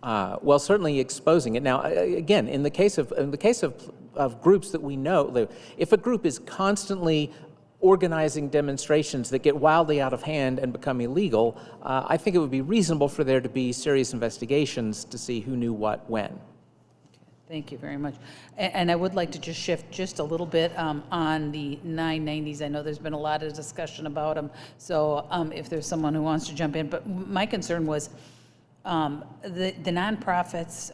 Speaker 6: Well, certainly exposing it. Now, again, in the case of groups that we know, if a group is constantly organizing demonstrations that get wildly out of hand and become illegal, I think it would be reasonable for there to be serious investigations to see who knew what when.
Speaker 17: Thank you very much. And I would like to just shift just a little bit on the 990s. I know there's been a lot of discussion about them, so if there's someone who wants to jump in. But my concern was the nonprofits,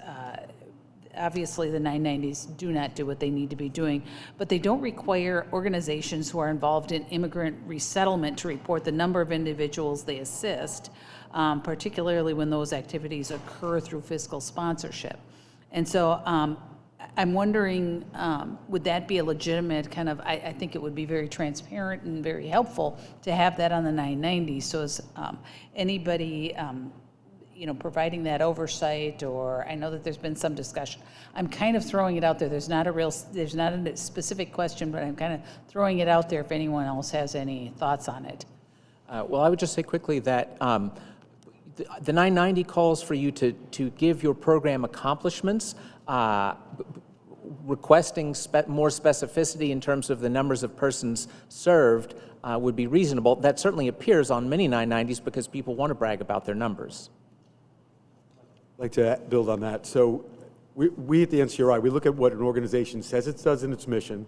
Speaker 17: obviously the 990s do not do what they need to be doing, but they don't require organizations who are involved in immigrant resettlement to report the number of individuals they assist, particularly when those activities occur through fiscal sponsorship. And so I'm wondering, would that be a legitimate kind of, I think it would be very transparent and very helpful to have that on the 990s. So is anybody, you know, providing that oversight, or I know that there's been some discussion. I'm kind of throwing it out there. There's not a specific question, but I'm kind of throwing it out there if anyone else has any thoughts on it.
Speaker 6: Well, I would just say quickly that the 990 calls for you to give your program accomplishments, requesting more specificity in terms of the numbers of persons served would be reasonable. That certainly appears on many 990s because people want to brag about their numbers.
Speaker 4: I'd like to build on that. So we at the NCRI, we look at what an organization says it does in its mission,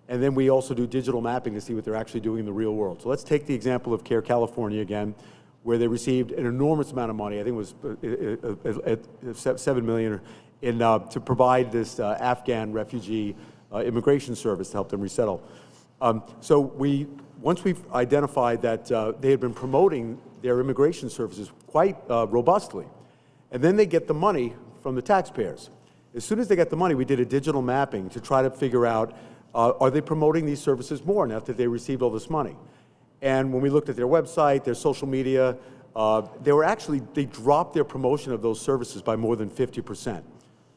Speaker 4: and then we also do digital mapping to see what they're actually doing in the real world. So let's take the example of CARE California again, where they received an enormous amount of money, I think it was $7 million, to provide this Afghan refugee immigration service to help them resettle. So once we've identified that they had been promoting their immigration services quite robustly, and then they get the money from the taxpayers. As soon as they got the money, we did a digital mapping to try to figure out, are they promoting these services more now that they received all this money? And when we looked at their website, their social media, they dropped their promotion of those services by more than 50%.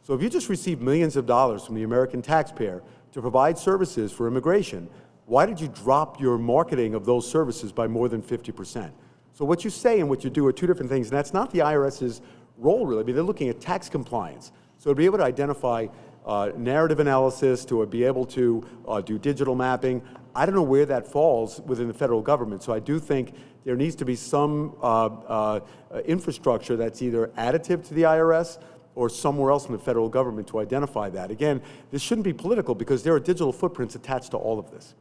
Speaker 4: So if you just received millions of dollars from the American taxpayer to provide services for immigration, why did you drop your marketing of those services by more than 50%? So what you say and what you do are two different things, and that's not the IRS's role, really. I mean, they're looking at tax compliance. So to be able to identify narrative analysis, to be able to do digital mapping, I don't know where that falls within the federal government. So I do think there needs to be some infrastructure that's either additive to the IRS or somewhere else in the federal government to identify that. Again, this shouldn't be political because there are digital footprints attached to all of this.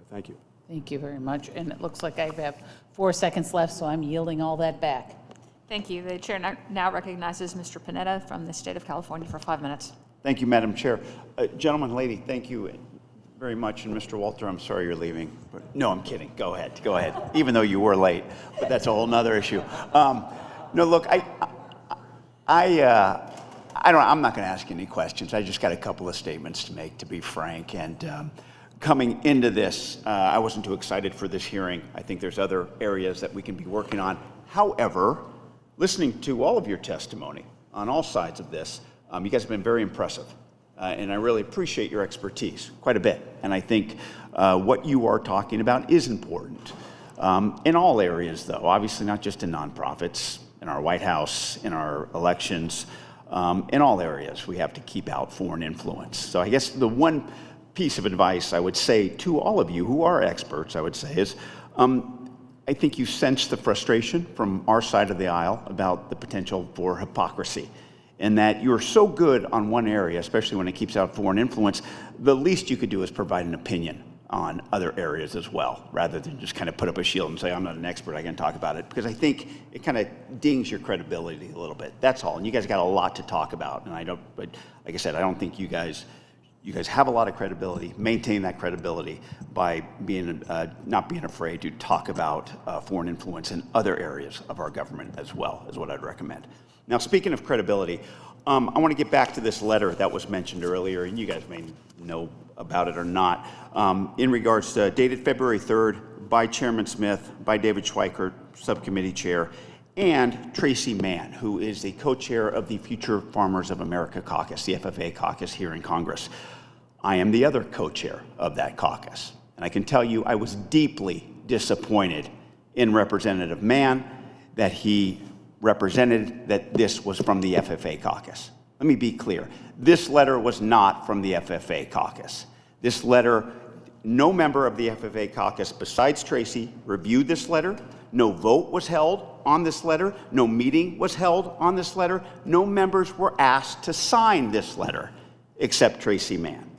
Speaker 4: Thank you.
Speaker 17: Thank you very much. And it looks like I have 4 seconds left, so I'm yielding all that back.
Speaker 13: Thank you. The chair now recognizes Mr. Panetta from the state of California for 5 minutes.
Speaker 18: Thank you, Madam Chair. Gentleman, lady, thank you very much. And Mr. Walter, I'm sorry you're leaving. No, I'm kidding. Go ahead. Go ahead. Even though you were late, but that's a whole nother issue. No, look, I'm not going to ask any questions. I just got a couple of statements to make, to be frank. And coming into this, I wasn't too excited for this hearing. I think there's other areas that we can be working on. However, listening to all of your testimony on all sides of this, you guys have been very impressive. And I really appreciate your expertise quite a bit. And I think what you are talking about is important. In all areas, though, obviously not just in nonprofits, in our White House, in our elections, in all areas, we have to keep out foreign influence. So I guess the one piece of advice I would say to all of you who are experts, I would say, is I think you sense the frustration from our side of the aisle about the potential for hypocrisy, and that you're so good on one area, especially when it keeps out foreign influence, the least you could do is provide an opinion on other areas as well, rather than just kind of put up a shield and say, I'm not an expert, I can talk about it, because I think it kind of dings your credibility a little bit. That's all. And you guys got a lot to talk about, and but like I said, I don't think you guys have a lot of credibility. Maintain that credibility by being not being afraid to talk about foreign influence in other areas of our government as well, is what I'd recommend. Now, speaking of credibility, I want to get back to this letter that was mentioned earlier, and you guys may know about it or not, in regards to dated February 3rd by Chairman Smith, by David Schweikert, Subcommittee Chair, and Tracy Mann, who is the co-chair of the Future Farmers of America Caucus, the FFA caucus here in Congress. I am the other co-chair of that caucus, and I can tell you I was deeply disappointed in Representative Mann that he represented that this was from the FFA caucus. Let me be clear. This letter was not from the FFA caucus. This letter, no member of the FFA caucus besides Tracy reviewed this letter. No vote was held on this letter. No meeting was held on this letter. No members were asked to sign this letter except Tracy Mann.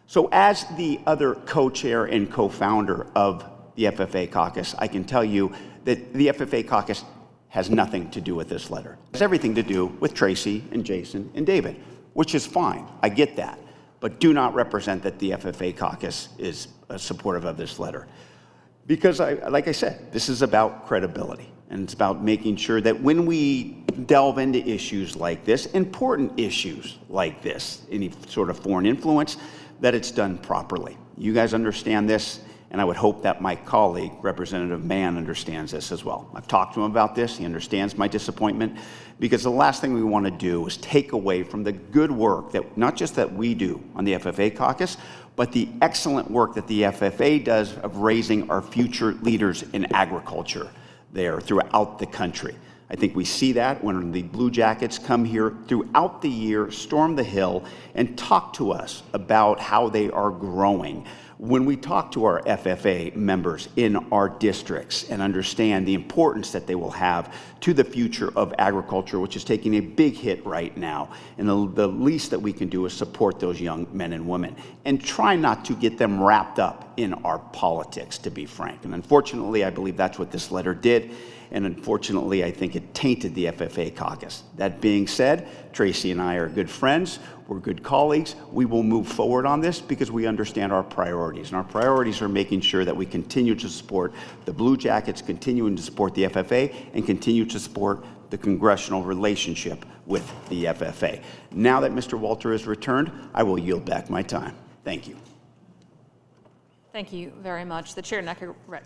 Speaker 18: So as the other co-chair and co-founder of the FFA caucus, I can tell you that the FFA caucus has nothing to do with this letter. It has everything to do with Tracy and Jason and David, which is fine. I get that. But do not represent that the FFA caucus is supportive of this letter. Because, like I said, this is about credibility. And it's about making sure that when we delve into issues like this, important issues like this, any sort of foreign influence, that it's done properly. You guys understand this, and I would hope that my colleague, Representative Mann, understands this as well. I've talked to him about this. He understands my disappointment, because the last thing we want to do is take away from the good work that, not just that we do on the FFA caucus, but the excellent work that the FFA does of raising our future leaders in agriculture there throughout the country. I think we see that when the Blue Jackets come here throughout the year, storm the Hill, and talk to us about how they are growing. When we talk to our FFA members in our districts and understand the importance that they will have to the future of agriculture, which is taking a big hit right now, and the least that we can do is support those young men and women and try not to get them wrapped up in our politics, to be frank. And unfortunately, I believe that's what this letter did. And unfortunately, I think it tainted the FFA caucus. That being said, Tracy and I are good friends. We're good colleagues. We will move forward on this because we understand our priorities. And our priorities are making sure that we continue to support the Blue Jackets, continuing to support the FFA, and continue to support the congressional relationship with the FFA. Now that Mr. Walter has returned, I will yield back my time. Thank you.
Speaker 13: Thank you very much. The chair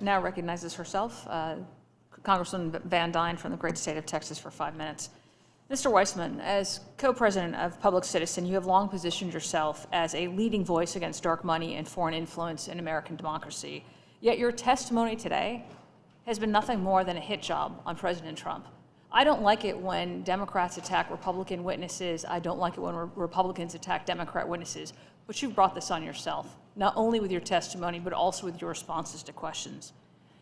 Speaker 13: now recognizes herself, Congressman Van Dyne from the great state of Texas, for 5 minutes. Mr. Weissman, as co-president of Public Citizen, you have long positioned yourself as a leading voice against dark money and foreign influence in American democracy. Yet your testimony today has been nothing more than a hit job on President Trump. I don't like it when Democrats attack Republican witnesses. I don't like it when Republicans attack Democrat witnesses. but you've brought this on yourself, not only with your testimony, but also with your responses to questions.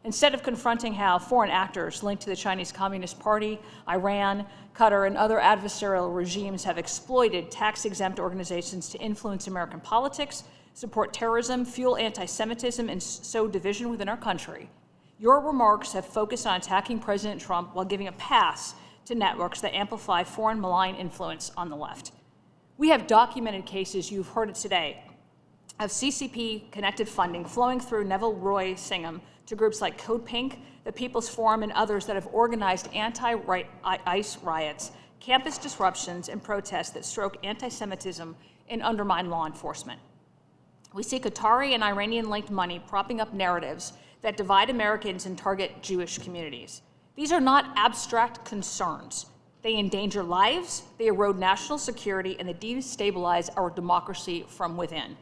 Speaker 13: Instead of confronting how foreign actors linked to the Chinese Communist Party, Iran, Qatar, and other adversarial regimes have exploited tax-exempt organizations to influence American politics, support terrorism, fuel anti-Semitism, and sow division within our country, your remarks have focused on attacking President Trump while giving a pass to networks that amplify foreign malign influence on the left. We have documented cases, you've heard it today, of CCP-connected funding flowing through Neville Roy Singham to groups like Code Pink, the People's Forum, and others that have organized anti-ICE riots, campus disruptions, and protests that stroke anti-Semitism and undermine law enforcement. We see Qatari and Iranian-linked money propping up narratives that divide Americans and target Jewish communities. These are not abstract concerns. They endanger lives, they erode national security, and they destabilize our democracy from within.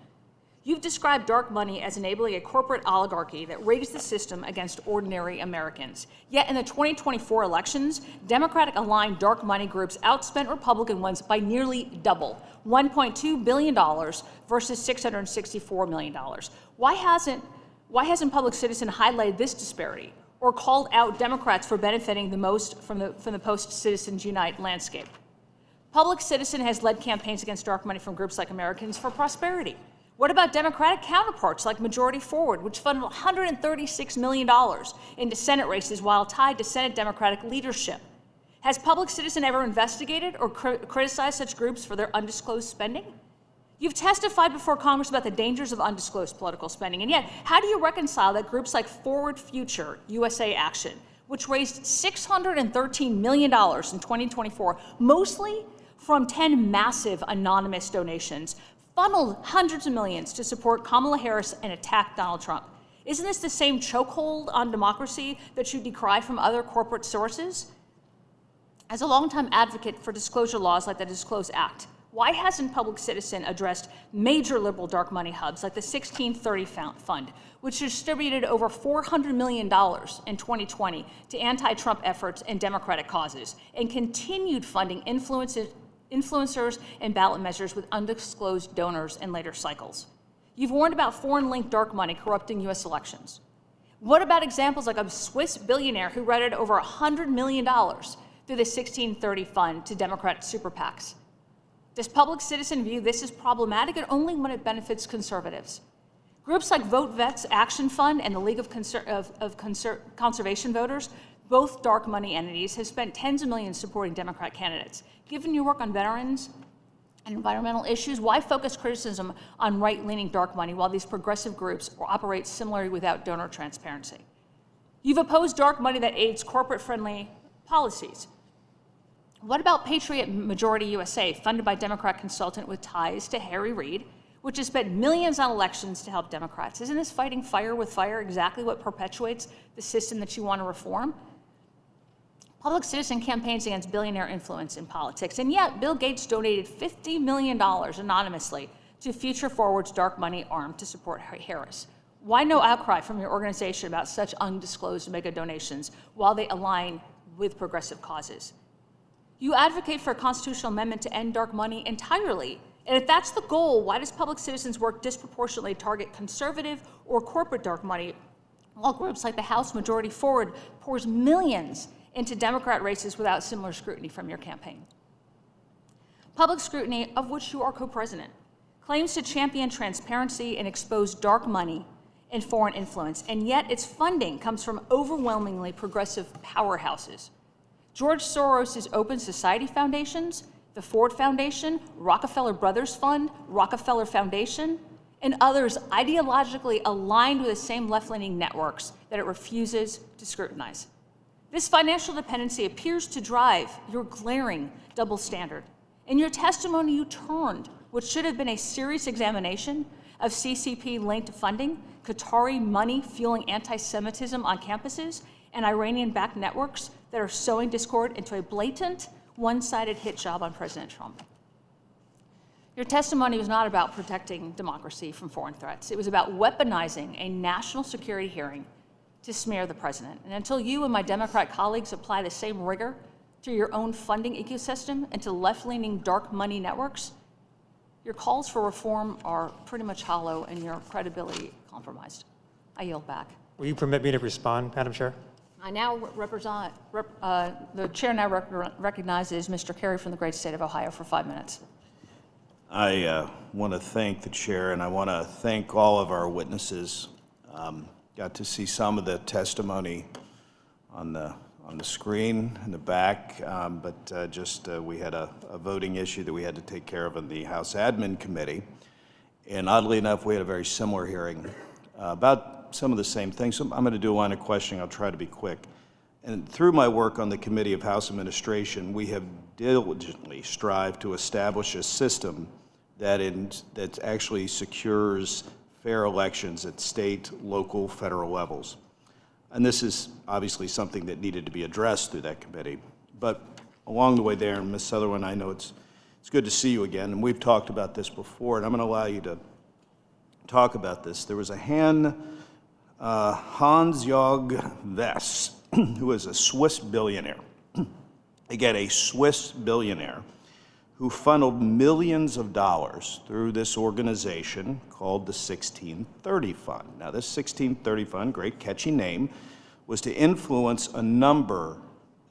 Speaker 13: You've described dark money as enabling a corporate oligarchy that rigs the system against ordinary Americans. Yet in the 2024 elections, Democratic-aligned dark money groups outspent Republican ones by nearly double, $1.2 billion versus $664 million. Why hasn't Public Citizen highlighted this disparity or called out Democrats for benefiting the most from the post-Citizens Unite landscape? Public Citizen has led campaigns against dark money from groups like Americans for Prosperity. What about Democratic counterparts like Majority Forward, which funded $136 million into Senate races while tied to Senate Democratic leadership? Has Public Citizen ever investigated or criticized such groups for their undisclosed spending? You've testified before Congress about the dangers of undisclosed political spending, and yet how do you reconcile that groups like Forward Future USA Action, which raised $613 million in 2024, mostly from 10 massive anonymous donations, funneled hundreds of millions to support Kamala Harris and attack Donald Trump? Isn't this the same chokehold on democracy that you decry from other corporate sources? As a longtime advocate for disclosure laws like the Disclose Act, why hasn't Public Citizen addressed major liberal dark money hubs like the 1630 Fund, which distributed over $400 million in 2020 to anti-Trump efforts and Democratic causes, and continued funding influencers and ballot measures with undisclosed donors in later cycles? You've warned about foreign-linked dark money corrupting U.S. elections. What about examples like a Swiss billionaire who routed over $100 million through the 1630 Fund to Democrat super PACs? Does Public Citizen view this as problematic and only when it benefits conservatives? Groups like Vote Vets Action Fund and the League of Conservation Voters, both dark money entities, have spent tens of millions supporting Democrat candidates. Given your work on veterans and environmental issues, why focus criticism on right-leaning dark money while these progressive groups operate similarly without donor transparency? You've opposed dark money that aids corporate-friendly policies. What about Patriot Majority USA, funded by Democrat consultant with ties to Harry Reid, which has spent millions on elections to help Democrats? Isn't this fighting fire with fire exactly what perpetuates the system that you want to reform? Public Citizen campaigns against billionaire influence in politics, and yet Bill Gates donated $50 million anonymously to Future Forward's dark money arm to support Harris. Why no outcry from your organization about such undisclosed mega donations while they align with progressive causes? You advocate for a constitutional amendment to end dark money entirely. And if that's the goal, why does Public Citizen's work disproportionately target conservative or corporate dark money, while groups like the House Majority Forward pours millions into Democrat races without similar scrutiny from your campaign? Public scrutiny, of which you are co-president, claims to champion transparency and expose dark money and foreign influence, and yet its funding comes from overwhelmingly progressive powerhouses. George Soros' Open Society Foundations, the Ford Foundation, Rockefeller Brothers Fund, Rockefeller Foundation, and others ideologically aligned with the same left-leaning networks that it refuses to scrutinize. This financial dependency appears to drive your glaring double standard. In your testimony, you turned what should have been a serious examination of CCP-linked funding, Qatari money fueling anti-Semitism on campuses, and Iranian-backed networks that are sowing discord into a blatant, one-sided hit job on President Trump. Your testimony was not about protecting democracy from foreign threats. It was about weaponizing a national security hearing to smear the president. And until you and my Democrat colleagues apply the same rigor to your own funding ecosystem and to left-leaning dark money networks, Your calls for reform are pretty much hollow and your credibility compromised. I yield back.
Speaker 7: Will you permit me to respond, Madam Chair?
Speaker 13: I now the chair now recognizes Mr. Kerry from the great state of Ohio for 5 minutes.
Speaker 19: I want to thank the chair, and I want to thank all of our witnesses. Got to see some of the testimony on the screen in the back, but we had a voting issue that we had to take care of in the House Admin Committee. And oddly enough, we had a very similar hearing about some of the same things. So I'm going to do a line of questioning. I'll try to be quick. And through my work on the Committee of House Administration, we have diligently strived to establish a system that actually secures fair elections at state, local, federal levels. And this is obviously something that needed to be addressed through that committee. But along the way there, and Ms. Sutherland, I know it's good to see you again, and we've talked about this before, and I'm going to allow you to talk about this. There was a Hans-Jörg Wess, who is a Swiss billionaire. Again, a Swiss billionaire who funneled millions of dollars through this organization called the 1630 Fund. Now, this 1630 Fund, great catchy name, was to influence a number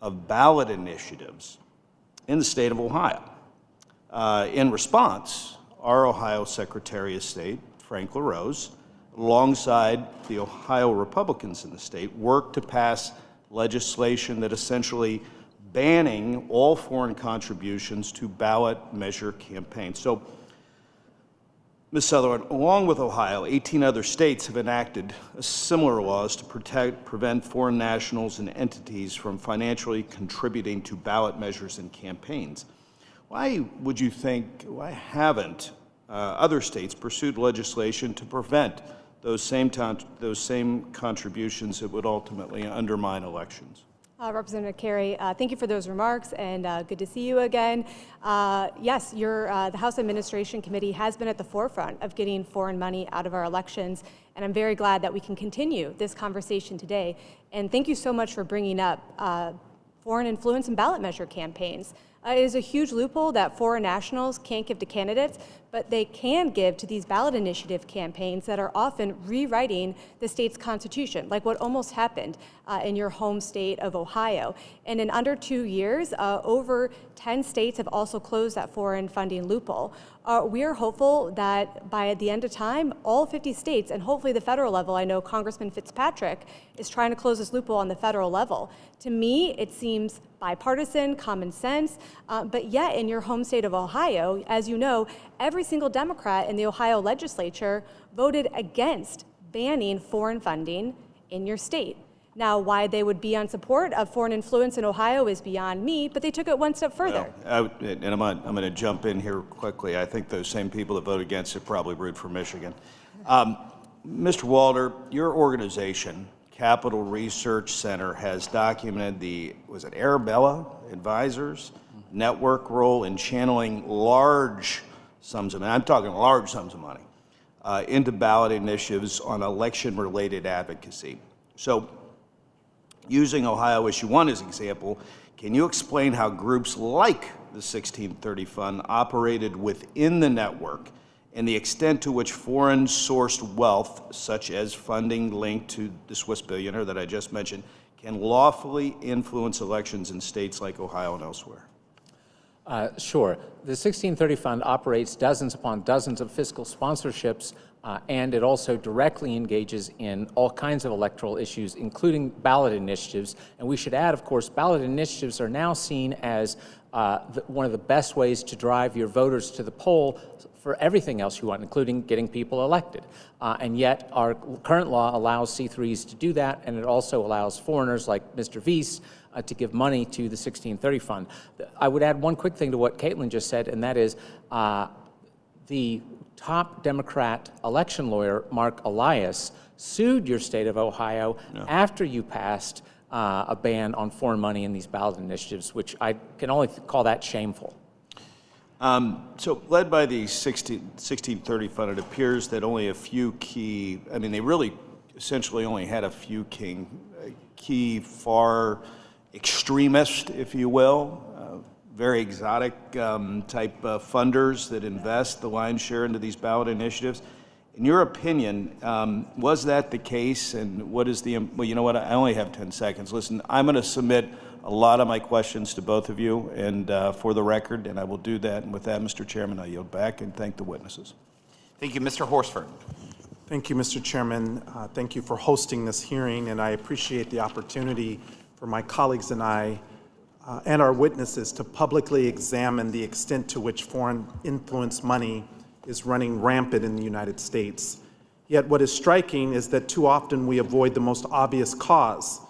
Speaker 19: of ballot initiatives in the state of Ohio. In response, our Ohio Secretary of State, Frank LaRose, alongside the Ohio Republicans in the state, worked to pass legislation that essentially banning all foreign contributions to ballot measure campaigns. So, Ms. Sutherland, along with Ohio, 18 other states have enacted similar laws to prevent foreign nationals and entities from financially contributing to ballot measures and campaigns. Why would you think, why haven't other states pursued legislation to prevent those same contributions that would ultimately undermine elections?
Speaker 3: Representative Kerry, thank you for those remarks, and good to see you again. Yes, the House Administration Committee has been at the forefront of getting foreign money out of our elections, and I'm very glad that we can continue this conversation today. And thank you so much for bringing up foreign influence and ballot measure campaigns. It is a huge loophole that foreign nationals can't give to candidates, but they can give to these ballot initiative campaigns that are often rewriting the state's constitution, like what almost happened in your home state of Ohio. And in under 2 years, over 10 states have also closed that foreign funding loophole. We are hopeful that by the end of time, all 50 states, and hopefully the federal level, I know Congressman Fitzpatrick is trying to close this loophole on the federal level. To me, it seems bipartisan, common sense, but yet in your home state of Ohio, as you know, every single Democrat in the Ohio legislature voted against banning foreign funding in your state. Now, why they would be on support of foreign influence in Ohio is beyond me, but they took it one step further.
Speaker 19: Well, and I'm going to jump in here quickly. I think those same people that vote against it probably root for Michigan. Mr. Walter, your organization, Capital Research Center, has documented the, was it Arabella Advisors network role in channeling large sums of money, I'm talking large sums of money, into ballot initiatives on election-related advocacy. So, using Ohio Issue 1 as an example, can you explain how groups like the 1630 Fund operated within the network and the extent to which foreign-sourced wealth, such as funding linked to the Swiss billionaire that I just mentioned, can lawfully influence elections in states like Ohio and elsewhere?
Speaker 6: Sure. The 1630 Fund operates dozens upon dozens of fiscal sponsorships, and it also directly engages in all kinds of electoral issues, including ballot initiatives. And we should add, of course, ballot initiatives are now seen as one of the best ways to drive your voters to the poll for everything else you want, including getting people elected. And yet our current law allows C3s to do that, and it also allows foreigners like Mr. Weiss to give money to the 1630 Fund. I would add one quick thing to what Caitlin just said, and that is the top Democrat election lawyer, Mark Elias, sued your state of Ohio after you passed a ban on foreign money in these ballot initiatives, which I can only call that shameful.
Speaker 19: So led by the 1630 Fund, it appears that only a few key, I mean, they really essentially only had a few key far extremists, if you will, very exotic type funders that invest the lion's share into these ballot initiatives. In your opinion, was that the case, and what is the, well, you know what, I only have 10 seconds. Listen, I'm going to submit a lot of my questions to both of you, and for the record, and I will do that. And with that, Mr. Chairman, I yield back and thank the witnesses.
Speaker 2: Thank you. Mr. Horsford.
Speaker 20: Thank you, Mr. Chairman. Thank you for hosting this hearing, and I appreciate the opportunity for my colleagues and I and our witnesses to publicly examine the extent to which foreign influence money is running rampant in the United States. Yet what is striking is that too often we avoid the most obvious cause.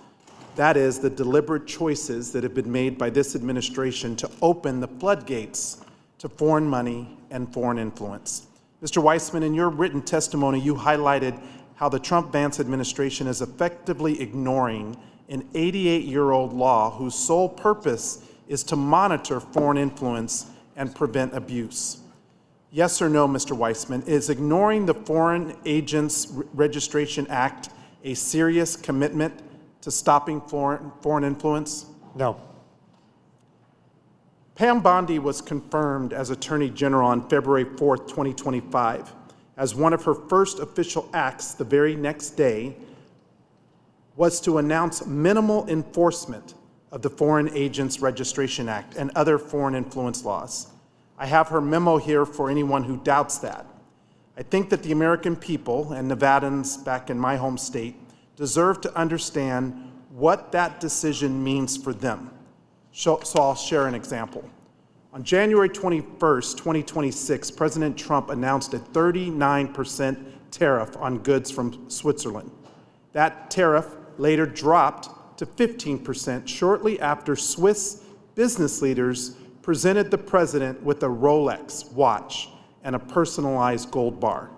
Speaker 20: That is the deliberate choices that have been made by this administration to open the floodgates to foreign money and foreign influence. Mr. Weissman, in your written testimony, you highlighted how the Trump-Vance administration is effectively ignoring an 88-year-old law whose sole purpose is to monitor foreign influence and prevent abuse. Yes or no, Mr. Weissman, is ignoring the Foreign Agents Registration Act a serious commitment to stopping foreign influence?
Speaker 7: No.
Speaker 20: Pam Bondi was confirmed as Attorney General on February 4th, 2025. As one of her first official acts the very next day was to announce minimal enforcement of the Foreign Agents Registration Act and other foreign influence laws. I have her memo here for anyone who doubts that. I think that the American people and Nevadans back in my home state deserve to understand what that decision means for them. So I'll share an example. On January 21st, 2026, President Trump announced a 39% tariff on goods from Switzerland. That tariff later dropped to 15% shortly after Swiss business leaders presented the president with a Rolex watch and a personalized gold bar.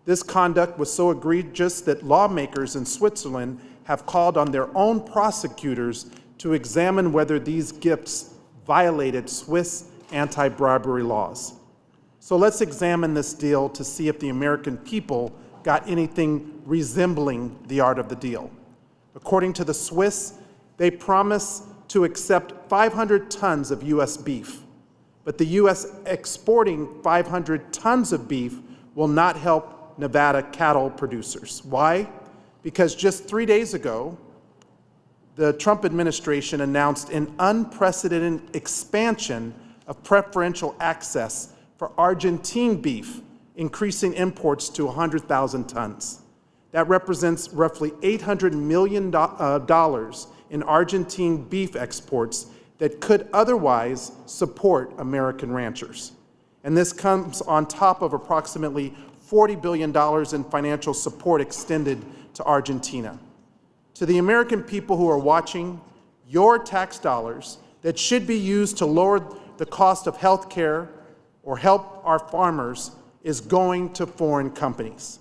Speaker 20: This conduct was so egregious that lawmakers in Switzerland have called on their own prosecutors to examine whether these gifts violated Swiss anti-bribery laws. So let's examine this deal to see if the American people got anything resembling the art of the deal. According to the Swiss, they promise to accept 500 tons of U.S. beef, but the U.S. exporting 500 tons of beef will not help Nevada cattle producers. Why? Because just 3 days ago, the Trump administration announced an unprecedented expansion of preferential access for Argentine beef, increasing imports to 100,000 tons. That represents roughly $800 million in Argentine beef exports that could otherwise support American ranchers. And this comes on top of approximately $40 billion in financial support extended to Argentina. To the American people who are watching, your tax dollars that should be used to lower the cost of health care or help our farmers is going to foreign companies.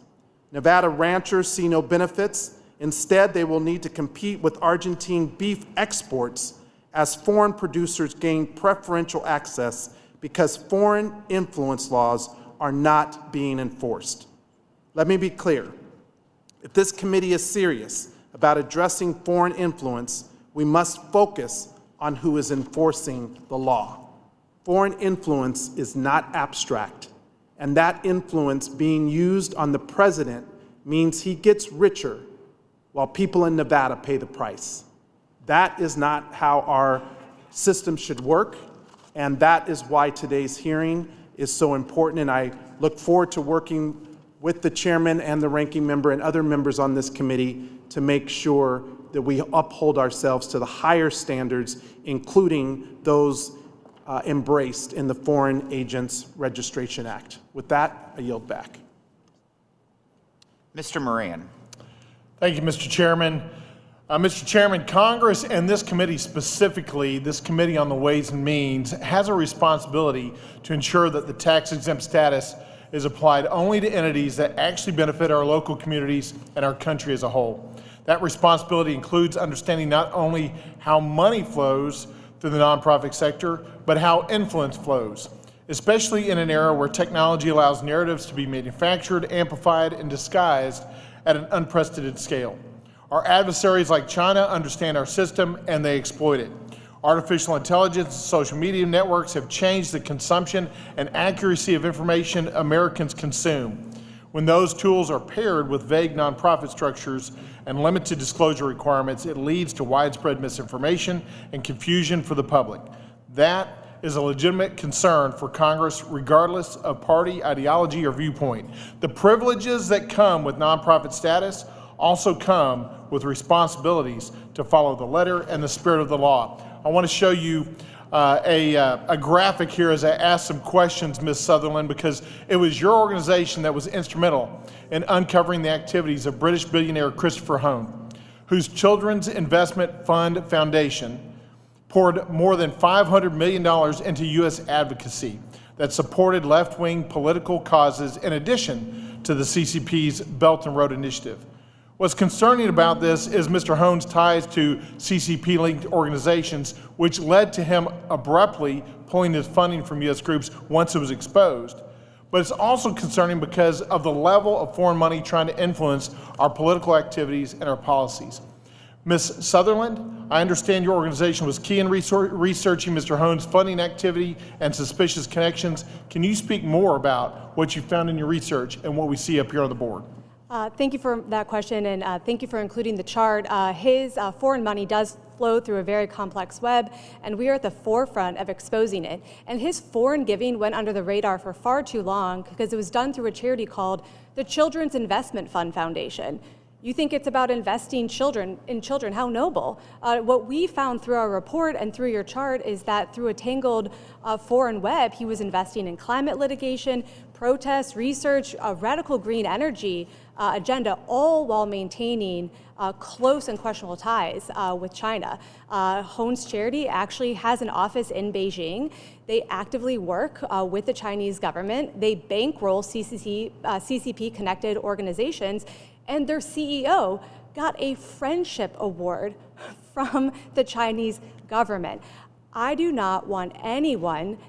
Speaker 20: Nevada ranchers see no benefits. Instead, they will need to compete with Argentine beef exports as foreign producers gain preferential access because foreign influence laws are not being enforced. Let me be clear. If this committee is serious about addressing foreign influence, we must focus on who is enforcing the law. Foreign influence is not abstract, and that influence being used on the president means he gets richer while people in Nevada pay the price. That is not how our system should work, and that is why today's hearing is so important, and I look forward to working with the chairman and the ranking member and other members on this committee to make sure that we uphold ourselves to the higher standards, including those embraced in the Foreign Agents Registration Act. With that, I yield back.
Speaker 2: Mr. Moran.
Speaker 21: Thank you, Mr. Chairman. Mr. Chairman, Congress and this committee specifically, this Committee on the Ways and Means, has a responsibility to ensure that the tax-exempt status is applied only to entities that actually benefit our local communities and our country as a whole. That responsibility includes understanding not only how money flows through the nonprofit sector, but how influence flows, especially in an era where technology allows narratives to be manufactured, amplified, and disguised at an unprecedented scale. Our adversaries like China understand our system and they exploit it. Artificial intelligence and social media networks have changed the consumption and accuracy of information Americans consume. When those tools are paired with vague nonprofit structures and limited disclosure requirements, it leads to widespread misinformation and confusion for the public. That is a legitimate concern for Congress, regardless of party, ideology, or viewpoint. The privileges that come with nonprofit status also come with responsibilities to follow the letter and the spirit of the law. I want to show you a graphic here as I ask some questions, Ms. Sutherland, because it was your organization that was instrumental in uncovering the activities of British billionaire Christopher Hone, whose Children's Investment Fund Foundation poured more than $500 million into U.S. advocacy that supported left-wing political causes in addition to the CCP's Belt and Road Initiative. What's concerning about this is Mr. Hone's ties to CCP-linked organizations, which led to him abruptly pulling his funding from U.S. groups once it was exposed. But it's also concerning because of the level of foreign money trying to influence our political activities and our policies. Ms. Sutherland, I understand your organization was key in researching Mr. Hone's funding activity and suspicious connections. Can you speak more about what you found in your research and what we see up here on the board?
Speaker 3: Thank you for that question, and thank you for including the chart. His foreign money does flow through a very complex web, and we are at the forefront of exposing it. And his foreign giving went under the radar for far too long because it was done through a charity called the Children's Investment Fund Foundation. You think it's about investing in children, how noble. What we found through our report and through your chart is that through a tangled foreign web, he was investing in climate litigation, protests, research, a radical green energy agenda, all while maintaining close and questionable ties with China. Hone's charity actually has an office in Beijing. They actively work with the Chinese government. They bankroll CCP-connected organizations, and their CEO got a friendship award from the Chinese government. I do not want anyone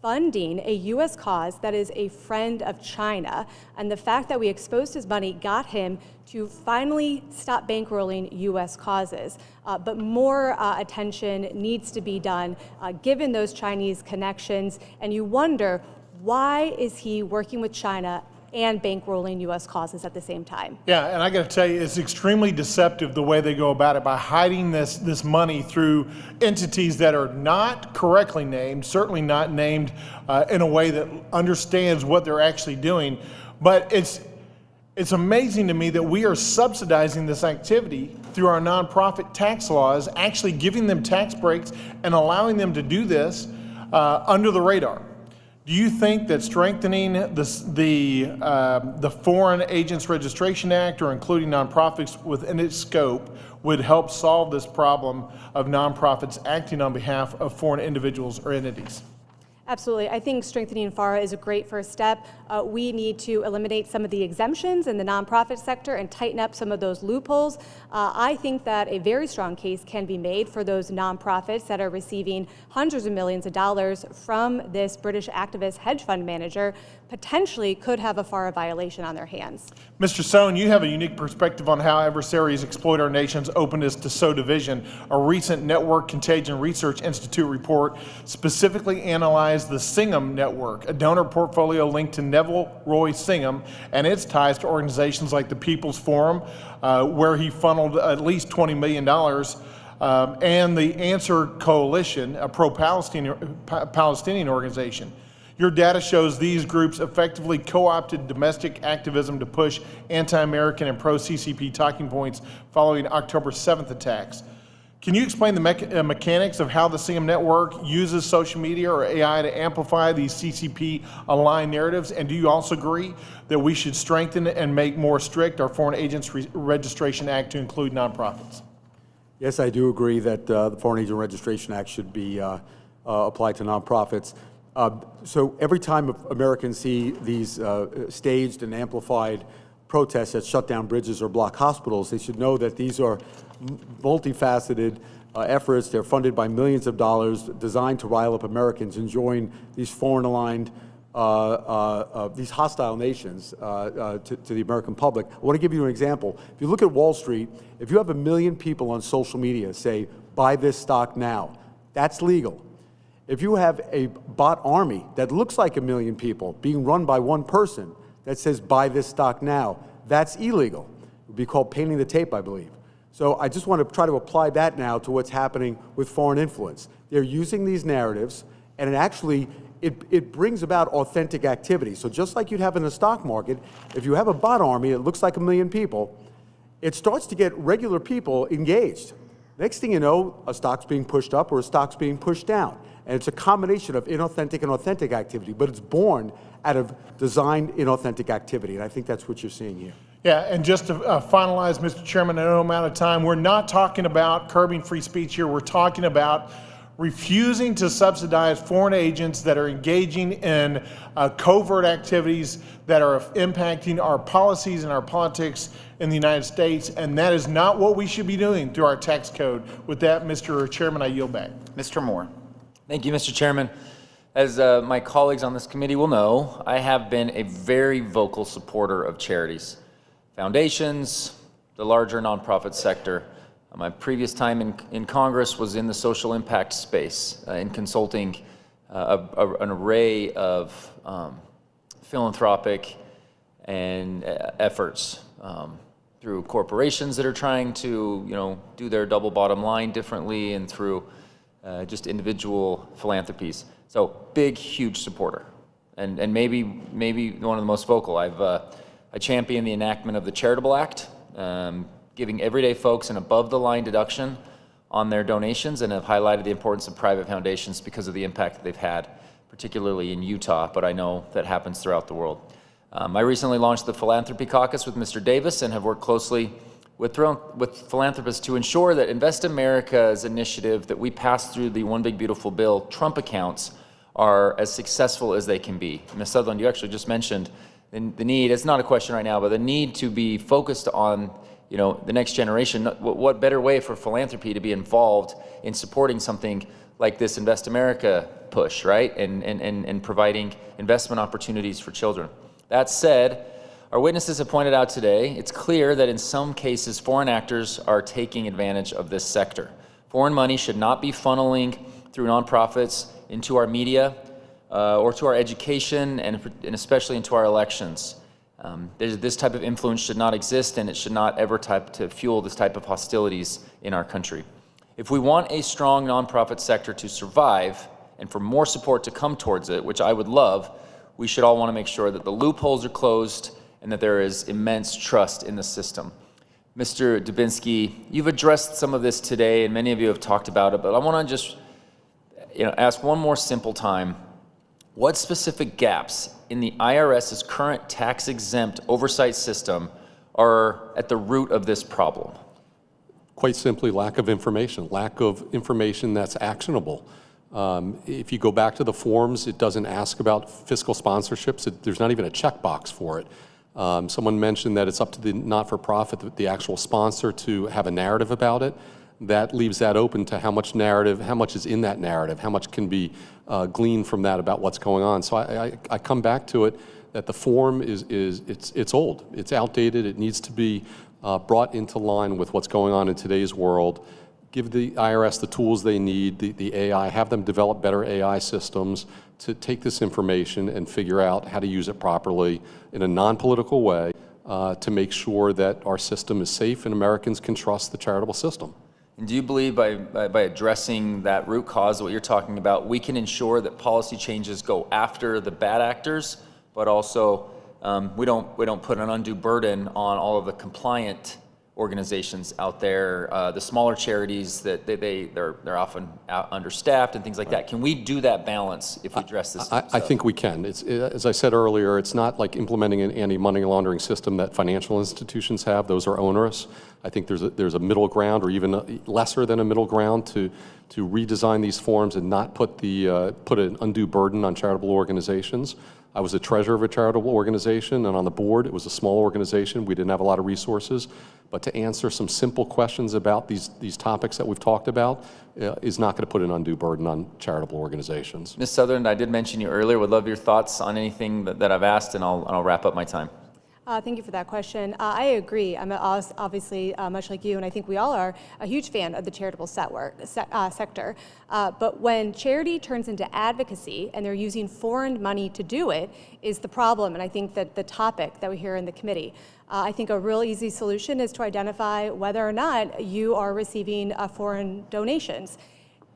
Speaker 3: funding a U.S. cause that is a friend of China, and the fact that we exposed his money got him to finally stop bankrolling U.S. causes. But more attention needs to be done given those Chinese connections, and you wonder, why is he working with China and bankrolling U.S. causes at the same time?
Speaker 21: Yeah, and I got to tell you, it's extremely deceptive the way they go about it by hiding this money through entities that are not correctly named, certainly not named in a way that understands what they're actually doing. But it's amazing to me that we are subsidizing this activity through our nonprofit tax laws, actually giving them tax breaks and allowing them to do this under the radar. Do you think that strengthening the Foreign Agents Registration Act or including nonprofits within its scope would help solve this problem of nonprofits acting on behalf of foreign individuals or entities?
Speaker 3: Absolutely. I think strengthening FARA is a great first step. We need to eliminate some of the exemptions in the nonprofit sector and tighten up some of those loopholes. I think that a very strong case can be made for those nonprofits that are receiving hundreds of millions of dollars from this British activist hedge fund manager, potentially could have a FARA violation on their hands.
Speaker 21: Mr. Sohn, you have a unique perspective on how adversaries exploit our nation's openness to sow division. A recent Network Contagion Research Institute report specifically analyzed the Singham Network, a donor portfolio linked to Neville Roy Singham and its ties to organizations like the People's Forum, where he funneled at least $20 million, and the Answer Coalition, a pro-Palestinian organization. Your data shows these groups effectively co-opted domestic activism to push anti-American and pro-CCP talking points following October 7th attacks. Can you explain the mechanics of how the Singham Network uses social media or AI to amplify these CCP-aligned narratives? And do you also agree that we should strengthen and make more strict our Foreign Agents Registration Act to include nonprofits?
Speaker 4: Yes, I do agree that the Foreign Agent Registration Act should be applied to nonprofits. So every time Americans see these staged and amplified protests that shut down bridges or block hospitals, they should know that these are multifaceted efforts. They're funded by millions of dollars, designed to rile up Americans and join these foreign-aligned, these hostile nations to the American public. I want to give you an example. If you look at Wall Street, if you have 1 million people on social media say, buy this stock now, that's legal. If you have a bot army that looks like 1 million people being run by one person that says, buy this stock now, that's illegal. It would be called painting the tape, I believe. So I just want to try to apply that now to what's happening with foreign influence. They're using these narratives, and it brings about authentic activity. So just like you'd have in the stock market, if you have a bot army that looks like 1 million people, it starts to get regular people engaged. Next thing you know, a stock's being pushed up or a stock's being pushed down. And it's a combination of inauthentic and authentic activity, but it's born out of designed inauthentic activity. And I think that's what you're seeing here.
Speaker 21: Yeah, and just to finalize, Mr. Chairman, in no amount of time, we're not talking about curbing free speech here. We're talking about refusing to subsidize foreign agents that are engaging in covert activities that are impacting our policies and our politics in the United States, and that is not what we should be doing through our tax code. With that, Mr. Chairman, I yield back.
Speaker 2: Mr. Moore.
Speaker 1: Thank you, Mr. Chairman. As my colleagues on this committee will know, I have been a very vocal supporter of charities, foundations, the larger nonprofit sector. My previous time in Congress was in the social impact space, in consulting an array of philanthropic and efforts through corporations that are trying to, do their double bottom line differently, and through just individual philanthropies. So big, huge supporter, and maybe one of the most vocal. I champion the enactment of the Charitable Act, giving everyday folks an above-the-line deduction on their donations, and have highlighted the importance of private foundations because of the impact that they've had, particularly in Utah, but I know that happens throughout the world. I recently launched the Philanthropy Caucus with Mr. Davis and have worked closely with philanthropists to ensure that Invest America's initiative that we passed through the One Big Beautiful Bill Trump accounts are as successful as they can be. Ms. Sutherland, you actually just mentioned the need, it's not a question right now, but the need to be focused on the next generation. What better way for philanthropy to be involved in supporting something like this Invest America push, right? And providing investment opportunities for children. That said, our witnesses have pointed out today, it's clear that in some cases, foreign actors are taking advantage of this sector. Foreign money should not be funneling through nonprofits into our media or to our education, and especially into our elections. This type of influence should not exist, and it should not ever to fuel this type of hostilities in our country. If we want a strong nonprofit sector to survive and for more support to come towards it, which I would love, we should all want to make sure that the loopholes are closed and that there is immense trust in the system. Mr. Dubinsky, you've addressed some of this today, and many of you have talked about it, but I want to just ask one more simple time. What specific gaps in the IRS's current tax-exempt oversight system are at the root of this problem?
Speaker 5: Quite simply, lack of information that's actionable. If you go back to the forms, it doesn't ask about fiscal sponsorships. There's not even a checkbox for it. Someone mentioned that it's up to the not-for-profit, the actual sponsor, to have a narrative about it. That leaves that open to how much is in that narrative, how much can be gleaned from that about what's going on. So I come back to it that the form it's old, it's outdated, it needs to be brought into line with what's going on in today's world. Give the IRS the tools they need, the AI, have them develop better AI systems to take this information and figure out how to use it properly in a non-political way to make sure that our system is safe and Americans can trust the charitable system.
Speaker 1: And do you believe by addressing that root cause, what you're talking about, we can ensure that policy changes go after the bad actors, but also we don't put an undue burden on all of the compliant organizations out there, the smaller charities that they're often understaffed and things like that. Can we do that balance if we address this?
Speaker 5: I think we can. As I said earlier, it's not like implementing an anti-money laundering system that financial institutions have. Those are onerous. I think there's a middle ground, or even lesser than a middle ground, to redesign these forms and not put an undue burden on charitable organizations. I was a treasurer of a charitable organization, and on the board, it was a small organization. We didn't have a lot of resources. But to answer some simple questions about these topics that we've talked about is not going to put an undue burden on charitable organizations.
Speaker 1: Ms. Sutherland, I did mention you earlier. Would love your thoughts on anything that I've asked, and I'll wrap up my time.
Speaker 3: Thank you for that question. I agree. I'm obviously, much like you, and I think we all are, a huge fan of the charitable sector. But when charity turns into advocacy and they're using foreign money to do it is the problem, and I think that the topic that we hear in the committee. I think a real easy solution is to identify whether or not you are receiving foreign donations.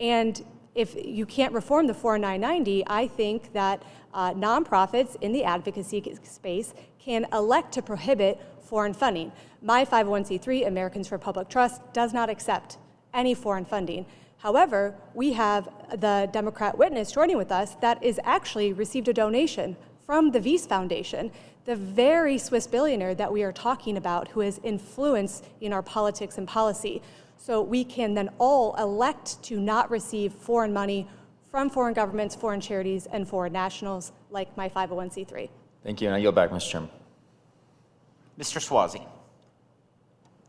Speaker 3: And if you can't reform the 4990, I think that nonprofits in the advocacy space can elect to prohibit foreign funding. My 501c3, Americans for Public Trust, does not accept any foreign funding. However, we have the Democrat witness joining with us that is actually received a donation from the Weiss Foundation, the very Swiss billionaire that we are talking about who has influence in our politics and policy. So we can then all elect to not receive foreign money from foreign governments, foreign charities, and foreign nationals like my 501c3.
Speaker 1: Thank you, and I yield back, Mr. Chairman.
Speaker 2: Mr. Swazi.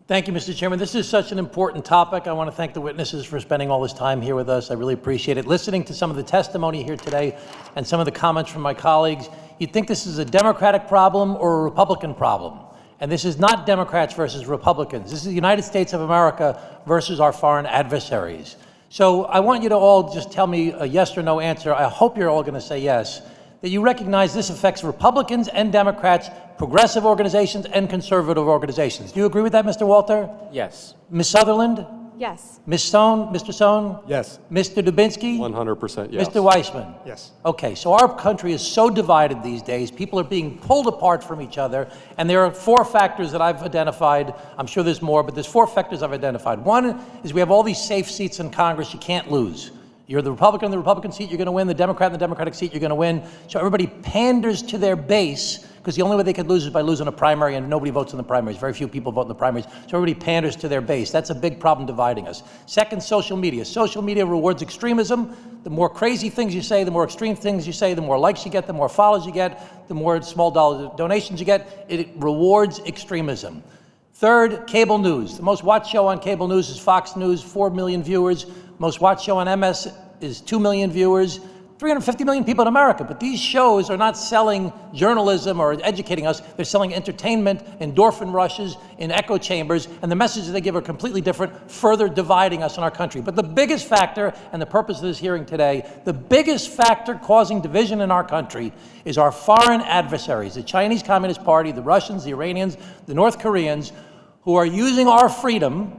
Speaker 11: Thank you, Mr. Chairman. This is such an important topic. I want to thank the witnesses for spending all this time here with us. I really appreciate it. Listening to some of the testimony here today and some of the comments from my colleagues, you'd think this is a Democratic problem or a Republican problem. And this is not Democrats versus Republicans. This is the United States of America versus our foreign adversaries. So I want you to all just tell me a yes or no answer. I hope you're all going to say yes, that you recognize this affects Republicans and Democrats, progressive organizations and conservative organizations. Do you agree with that, Mr. Walter?
Speaker 6: Yes.
Speaker 11: Ms. Sutherland?
Speaker 3: Yes.
Speaker 11: Ms. Stone? Mr. Stone?
Speaker 4: Yes.
Speaker 11: Mr. Dubinsky?
Speaker 5: 100% yes.
Speaker 11: Mr. Weissman?
Speaker 7: Yes.
Speaker 11: Okay, so our country is so divided these days. People are being pulled apart from each other, and there are 4 factors that I've identified. I'm sure there's more, but there's 4 factors I've identified. One is we have all these safe seats in Congress you can't lose. You're the Republican in the Republican seat, you're going to win. The Democrat in the Democratic seat, you're going to win. So everybody panders to their base, because the only way they could lose is by losing a primary, and nobody votes in the primaries. Very few people vote in the primaries. So everybody panders to their base. That's a big problem dividing us. Second, social media. Social media rewards extremism. The more crazy things you say, the more extreme things you say, the more likes you get, the more followers you get, the more small dollar donations you get. It rewards extremism. Third, cable news. The most watched show on cable news is Fox News, 4 million viewers. Most watched show on MS is 2 million viewers, 350 million people in America. But these shows are not selling journalism or educating us. They're selling entertainment, endorphin rushes, in echo chambers, and the messages they give are completely different, further dividing us in our country. But the biggest factor, and the purpose of this hearing today, the biggest factor causing division in our country is our foreign adversaries, the Chinese Communist Party, the Russians, the Iranians, the North Koreans, who are using our freedom.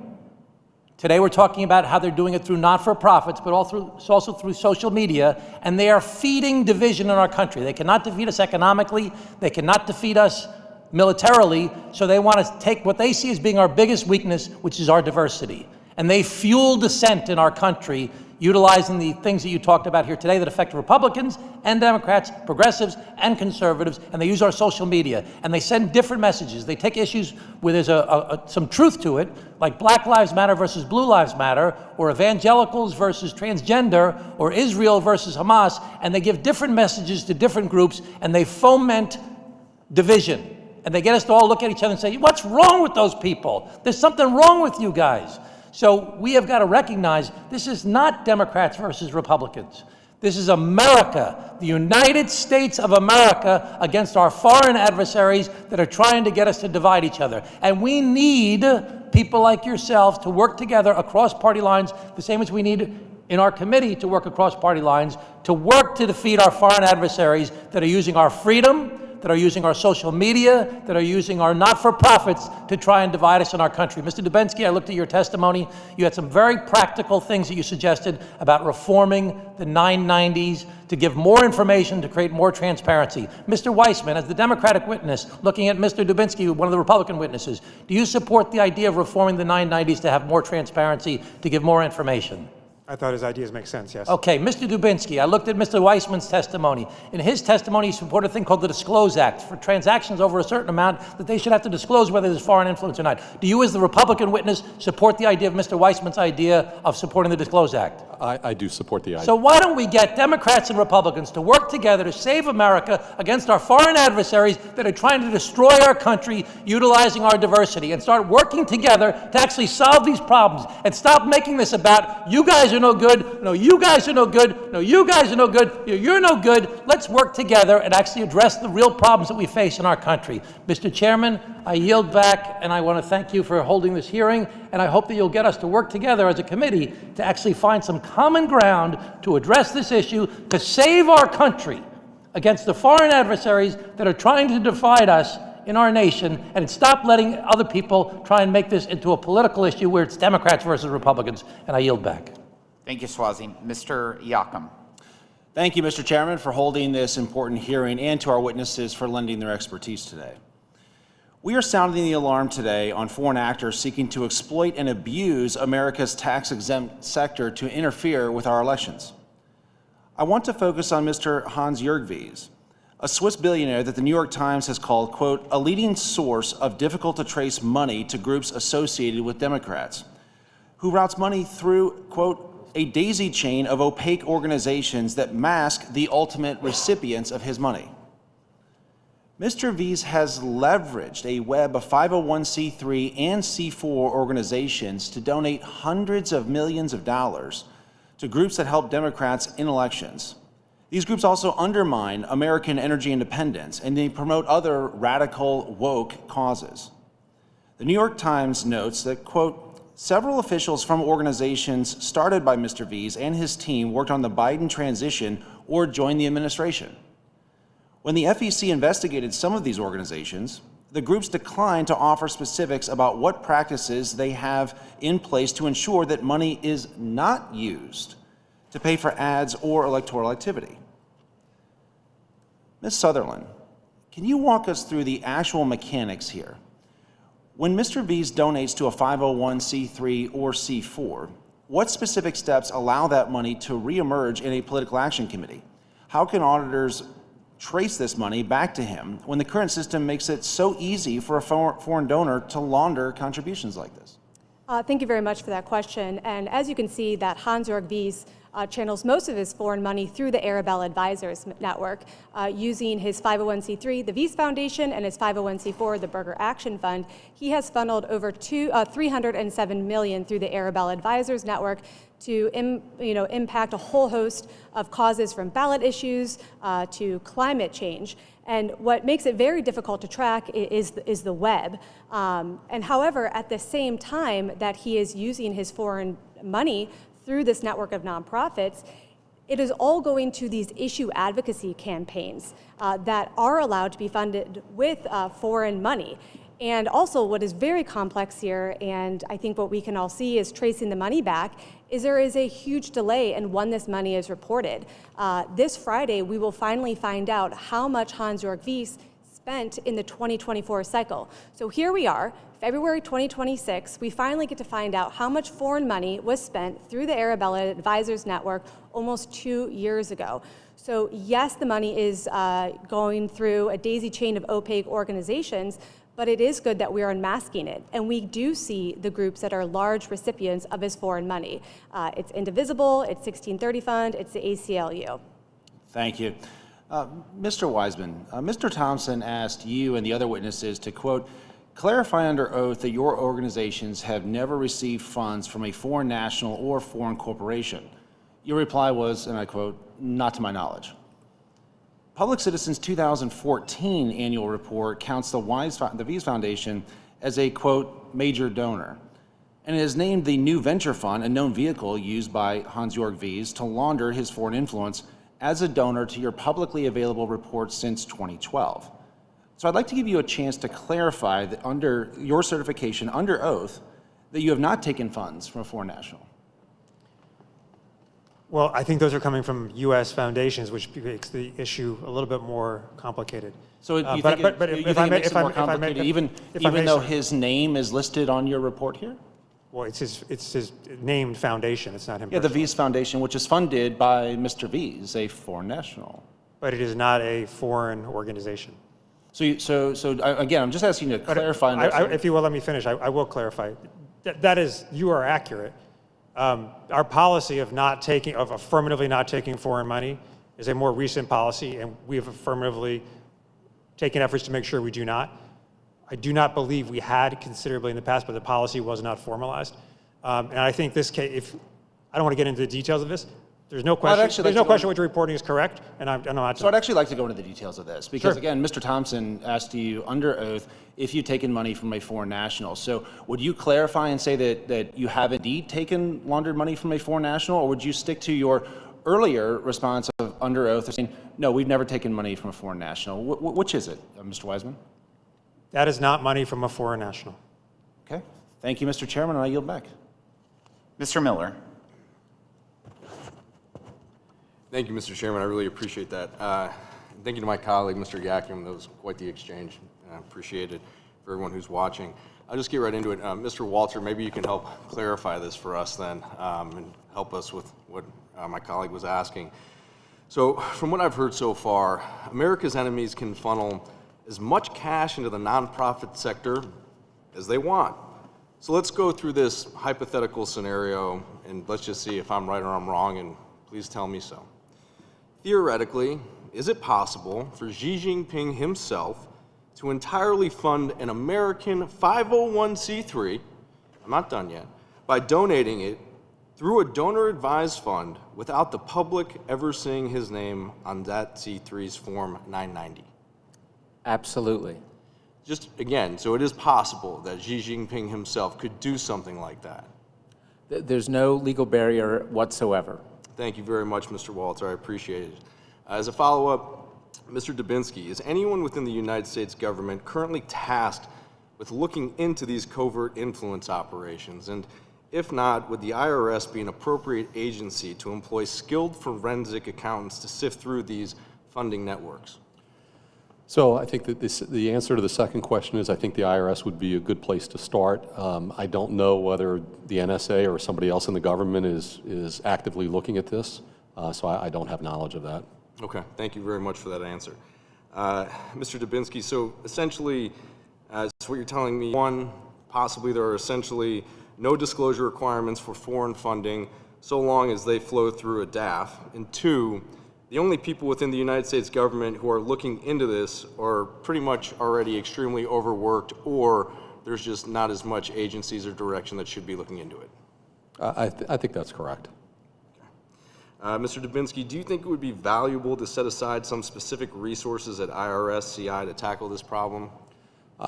Speaker 11: Today we're talking about how they're doing it through not-for-profits, but also through social media, and they are feeding division in our country. They cannot defeat us economically, they cannot defeat us militarily, so they want to take what they see as being our biggest weakness, which is our diversity. And they fuel dissent in our country, utilizing the things that you talked about here today that affect Republicans and Democrats, progressives and conservatives, and they use our social media. And they send different messages. They take issues where there's some truth to it, like Black Lives Matter versus Blue Lives Matter, or evangelicals versus transgender, or Israel versus Hamas, and they give different messages to different groups, and they foment division. And they get us to all look at each other and say, what's wrong with those people? There's something wrong with you guys. So we have got to recognize this is not Democrats versus Republicans. This is America, the United States of America, against our foreign adversaries that are trying to get us to divide each other. And we need people like yourselves to work together across party lines, the same as we need in our committee to work across party lines, to work to defeat our foreign adversaries that are using our freedom, that are using our social media, that are using our not-for-profits to try and divide us in our country. Mr. Dubinsky, I looked at your testimony. You had some very practical things that you suggested about reforming the 990s to give more information, to create more transparency. Mr. Weissman, as the Democratic witness, looking at Mr. Dubinsky, one of the Republican witnesses, do you support the idea of reforming the 990s to have more transparency, to give more information?
Speaker 7: I thought his ideas make sense, yes.
Speaker 11: Okay, Mr. Dubinsky, I looked at Mr. Weissman's testimony. In his testimony, he supported a thing called the Disclose Act for transactions over a certain amount that they should have to disclose whether there's foreign influence or not. Do you, as the Republican witness, support the idea of Mr. Weissman's idea of supporting the Disclose Act?
Speaker 5: I do support the idea.
Speaker 8: So why don't we get Democrats and Republicans to work together to save America against our foreign adversaries that are trying to destroy our country utilizing our diversity, and start working together to actually solve these problems, and stop making this about you guys are no good, no you guys are no good, no you guys are no good, you're no good. Let's work together and actually address the real problems that we face in our country. Mr. Chairman, I yield back, and I want to thank you for holding this hearing, and I hope that you'll get us to work together as a committee to actually find some common ground to address this issue, to save our country against the foreign adversaries that are trying to divide us in our nation, and stop letting other people try and make this into a political issue where it's Democrats versus Republicans. And I yield back.
Speaker 2: Thank you, Swazi. Mr. Yakum.
Speaker 10: Thank you, Mr. Chairman, for holding this important hearing, and to our witnesses for lending their expertise today. We are sounding the alarm today on foreign actors seeking to exploit and abuse America's tax-exempt sector to interfere with our elections. I want to focus on Mr. Hans-Jörg Wyss, a Swiss billionaire that the New York Times has called, quote, a leading source of difficult-to-trace money to groups associated with Democrats, who routes money through, quote, a daisy chain of opaque organizations that mask the ultimate recipients of his money. Mr. Wyss has leveraged a web of 501c3 and C4 organizations to donate hundreds of millions of dollars to groups that help Democrats in elections. These groups also undermine American energy independence, and they promote other radical, woke causes. The New York Times notes that, quote, several officials from organizations started by Mr. Wyss and his team worked on the Biden transition or joined the administration. When the FEC investigated some of these organizations, the groups declined to offer specifics about what practices they have in place to ensure that money is not used to pay for ads or electoral activity. Ms. Sutherland, can you walk us through the actual mechanics here? When Mr. Wyss donates to a 501c3 or C4, what specific steps allow that money to reemerge in a political action committee? How can auditors trace this money back to him when the current system makes it so easy for a foreign donor to launder contributions like this?
Speaker 3: Thank you very much for that question. And as you can see, that Hans-Jörg Wyss channels most of his foreign money through the Arabella Advisors Network, using his 501c3, the Wyss Foundation, and his 501c4, the Burger Action Fund. He has funneled over $307 million through the Arabella Advisors Network to impact a whole host of causes, from ballot issues to climate change. And what makes it very difficult to track is the web. And however, at the same time that he is using his foreign money through this network of nonprofits, it is all going to these issue advocacy campaigns that are allowed to be funded with foreign money. And also, what is very complex here, and I think what we can all see is tracing the money back, is there is a huge delay in when this money is reported. This Friday, we will finally find out how much Hans-Jörg Wyss spent in the 2024 cycle. So here we are, February 2026, we finally get to find out how much foreign money was spent through the Arabella Advisors Network almost 2 years ago. So yes, the money is going through a daisy chain of opaque organizations, but it is good that we are unmasking it. And we do see the groups that are large recipients of his foreign money. It's Indivisible, it's 1630 Fund, it's the ACLU.
Speaker 10: Thank you. Mr. Wiseman, Mr. Thompson asked you and the other witnesses to, quote, clarify under oath that your organizations have never received funds from a foreign national or foreign corporation. Your reply was, and I quote, not to my knowledge. Public Citizen's 2014 annual report counts the Wyss Foundation as a, quote, major donor, and it has named the New Venture Fund a known vehicle used by Hans-Jörg Wyss to launder his foreign influence as a donor to your publicly available reports since 2012. So I'd like to give you a chance to clarify that under your certification, under oath, that you have not taken funds from a foreign national.
Speaker 7: Well, I think those are coming from U.S. foundations, which makes the issue a little bit more complicated.
Speaker 10: So you think it makes it more complicated, even though his name is listed on your report here?
Speaker 7: Well, it's his named foundation. It's not him.
Speaker 10: Yeah, the Wyss Foundation, which is funded by Mr. Wyss, a foreign national.
Speaker 7: But it is not a foreign organization.
Speaker 10: So again, I'm just asking you to clarify.
Speaker 7: If you will let me finish, I will clarify. That is, you are accurate. Our policy of affirmatively not taking foreign money is a more recent policy, and we have affirmatively taken efforts to make sure we do not. I do not believe we had considerably in the past, but the policy was not formalized. And I think this case, I don't want to get into the details of this. There's no question. There's no question what you're reporting is correct, and I'm not.
Speaker 10: So I'd actually like to go into the details of this because,
Speaker 7: Sure.
Speaker 10: again, Mr. Thompson asked you under oath if you've taken money from a foreign national. So would you clarify and say that you have indeed taken laundered money from a foreign national, or would you stick to your earlier response of under oath of saying, no, we've never taken money from a foreign national? Which is it, Mr. Wiseman?
Speaker 7: That is not money from a foreign national.
Speaker 10: Okay. Thank you, Mr. Chairman, and I yield back.
Speaker 2: Mr. Miller.
Speaker 5: Thank you, Mr. Chairman. I really appreciate that. Thank you to my colleague, Mr. Yakim. That was quite the exchange. I appreciate it for everyone who's watching. I'll just get right into it. Mr. Walter, maybe you can help clarify this for us then and help us with what my colleague was asking. So from what I've heard so far, America's enemies can funnel as much cash into the nonprofit sector as they want. So let's go through this hypothetical scenario and let's just see if I'm right or I'm wrong, and please tell me so. Theoretically, is it possible for Xi Jinping himself to entirely fund an American 501c3, I'm not done yet, by donating it through a donor-advised fund without the public ever seeing his name on that C3's Form 990?
Speaker 6: Absolutely.
Speaker 5: Just again, so it is possible that Xi Jinping himself could do something like that.
Speaker 6: There's no legal barrier whatsoever.
Speaker 5: Thank you very much, Mr. Walter. I appreciate it. As a follow-up, Mr. Dubinsky, is anyone within the United States government currently tasked with looking into these covert influence operations? And if not, would the IRS be an appropriate agency to employ skilled forensic accountants to sift through these funding networks? So I think that the answer to the second question is I think the IRS would be a good place to start. I don't know whether the NSA or somebody else in the government is actively looking at this, so I don't have knowledge of that. Okay, thank you very much for that answer. Mr. Dubinsky, so essentially, so what you're telling me, one, possibly there are essentially no disclosure requirements for foreign funding so long as they flow through a DAF, and two, the only people within the United States government who are looking into this are pretty much already extremely overworked, or there's just not as much agencies or direction that should be looking into it. I think that's correct. Okay. Mr. Dubinsky, do you think it would be valuable to set aside some specific resources at IRS, CI to tackle this problem?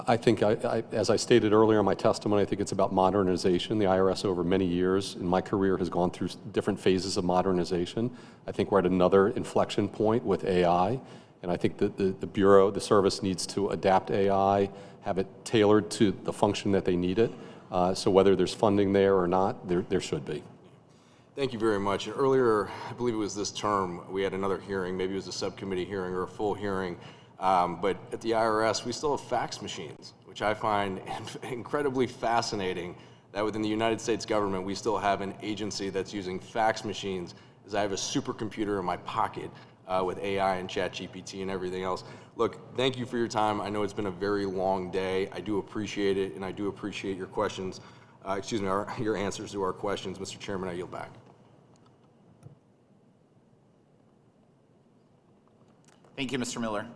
Speaker 5: I think, as I stated earlier in my testimony, I think it's about modernization. The IRS over many years in my career has gone through different phases of modernization. I think we're at another inflection point with AI, and I think that the Bureau, the service needs to adapt AI, have it tailored to the function that they need it. So whether there's funding there or not, there should be. Thank you very much. And earlier, I believe it was this term, we had another hearing, maybe it was a subcommittee hearing or a full hearing, but at the IRS, we still have fax machines, which I find incredibly fascinating that within the United States government, we still have an agency that's using fax machines, as I have a supercomputer in my pocket with AI and ChatGPT and everything else. Look, thank you for your time. I know it's been a very long day. I do appreciate it, and I do appreciate your questions, your answers to our questions. Mr. Chairman, I yield back.
Speaker 2: Thank you, Mr. Miller.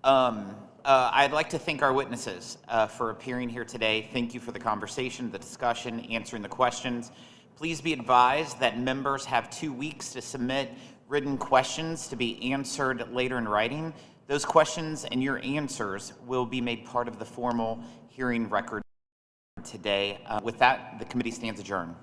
Speaker 2: I'd like to thank our witnesses for appearing here today. Thank you for the conversation, the discussion, answering the questions. Please be advised that members have 2 weeks to submit written questions to be answered later in writing. Those questions and your answers will be made part of the formal hearing record today. With that, the committee stands adjourned.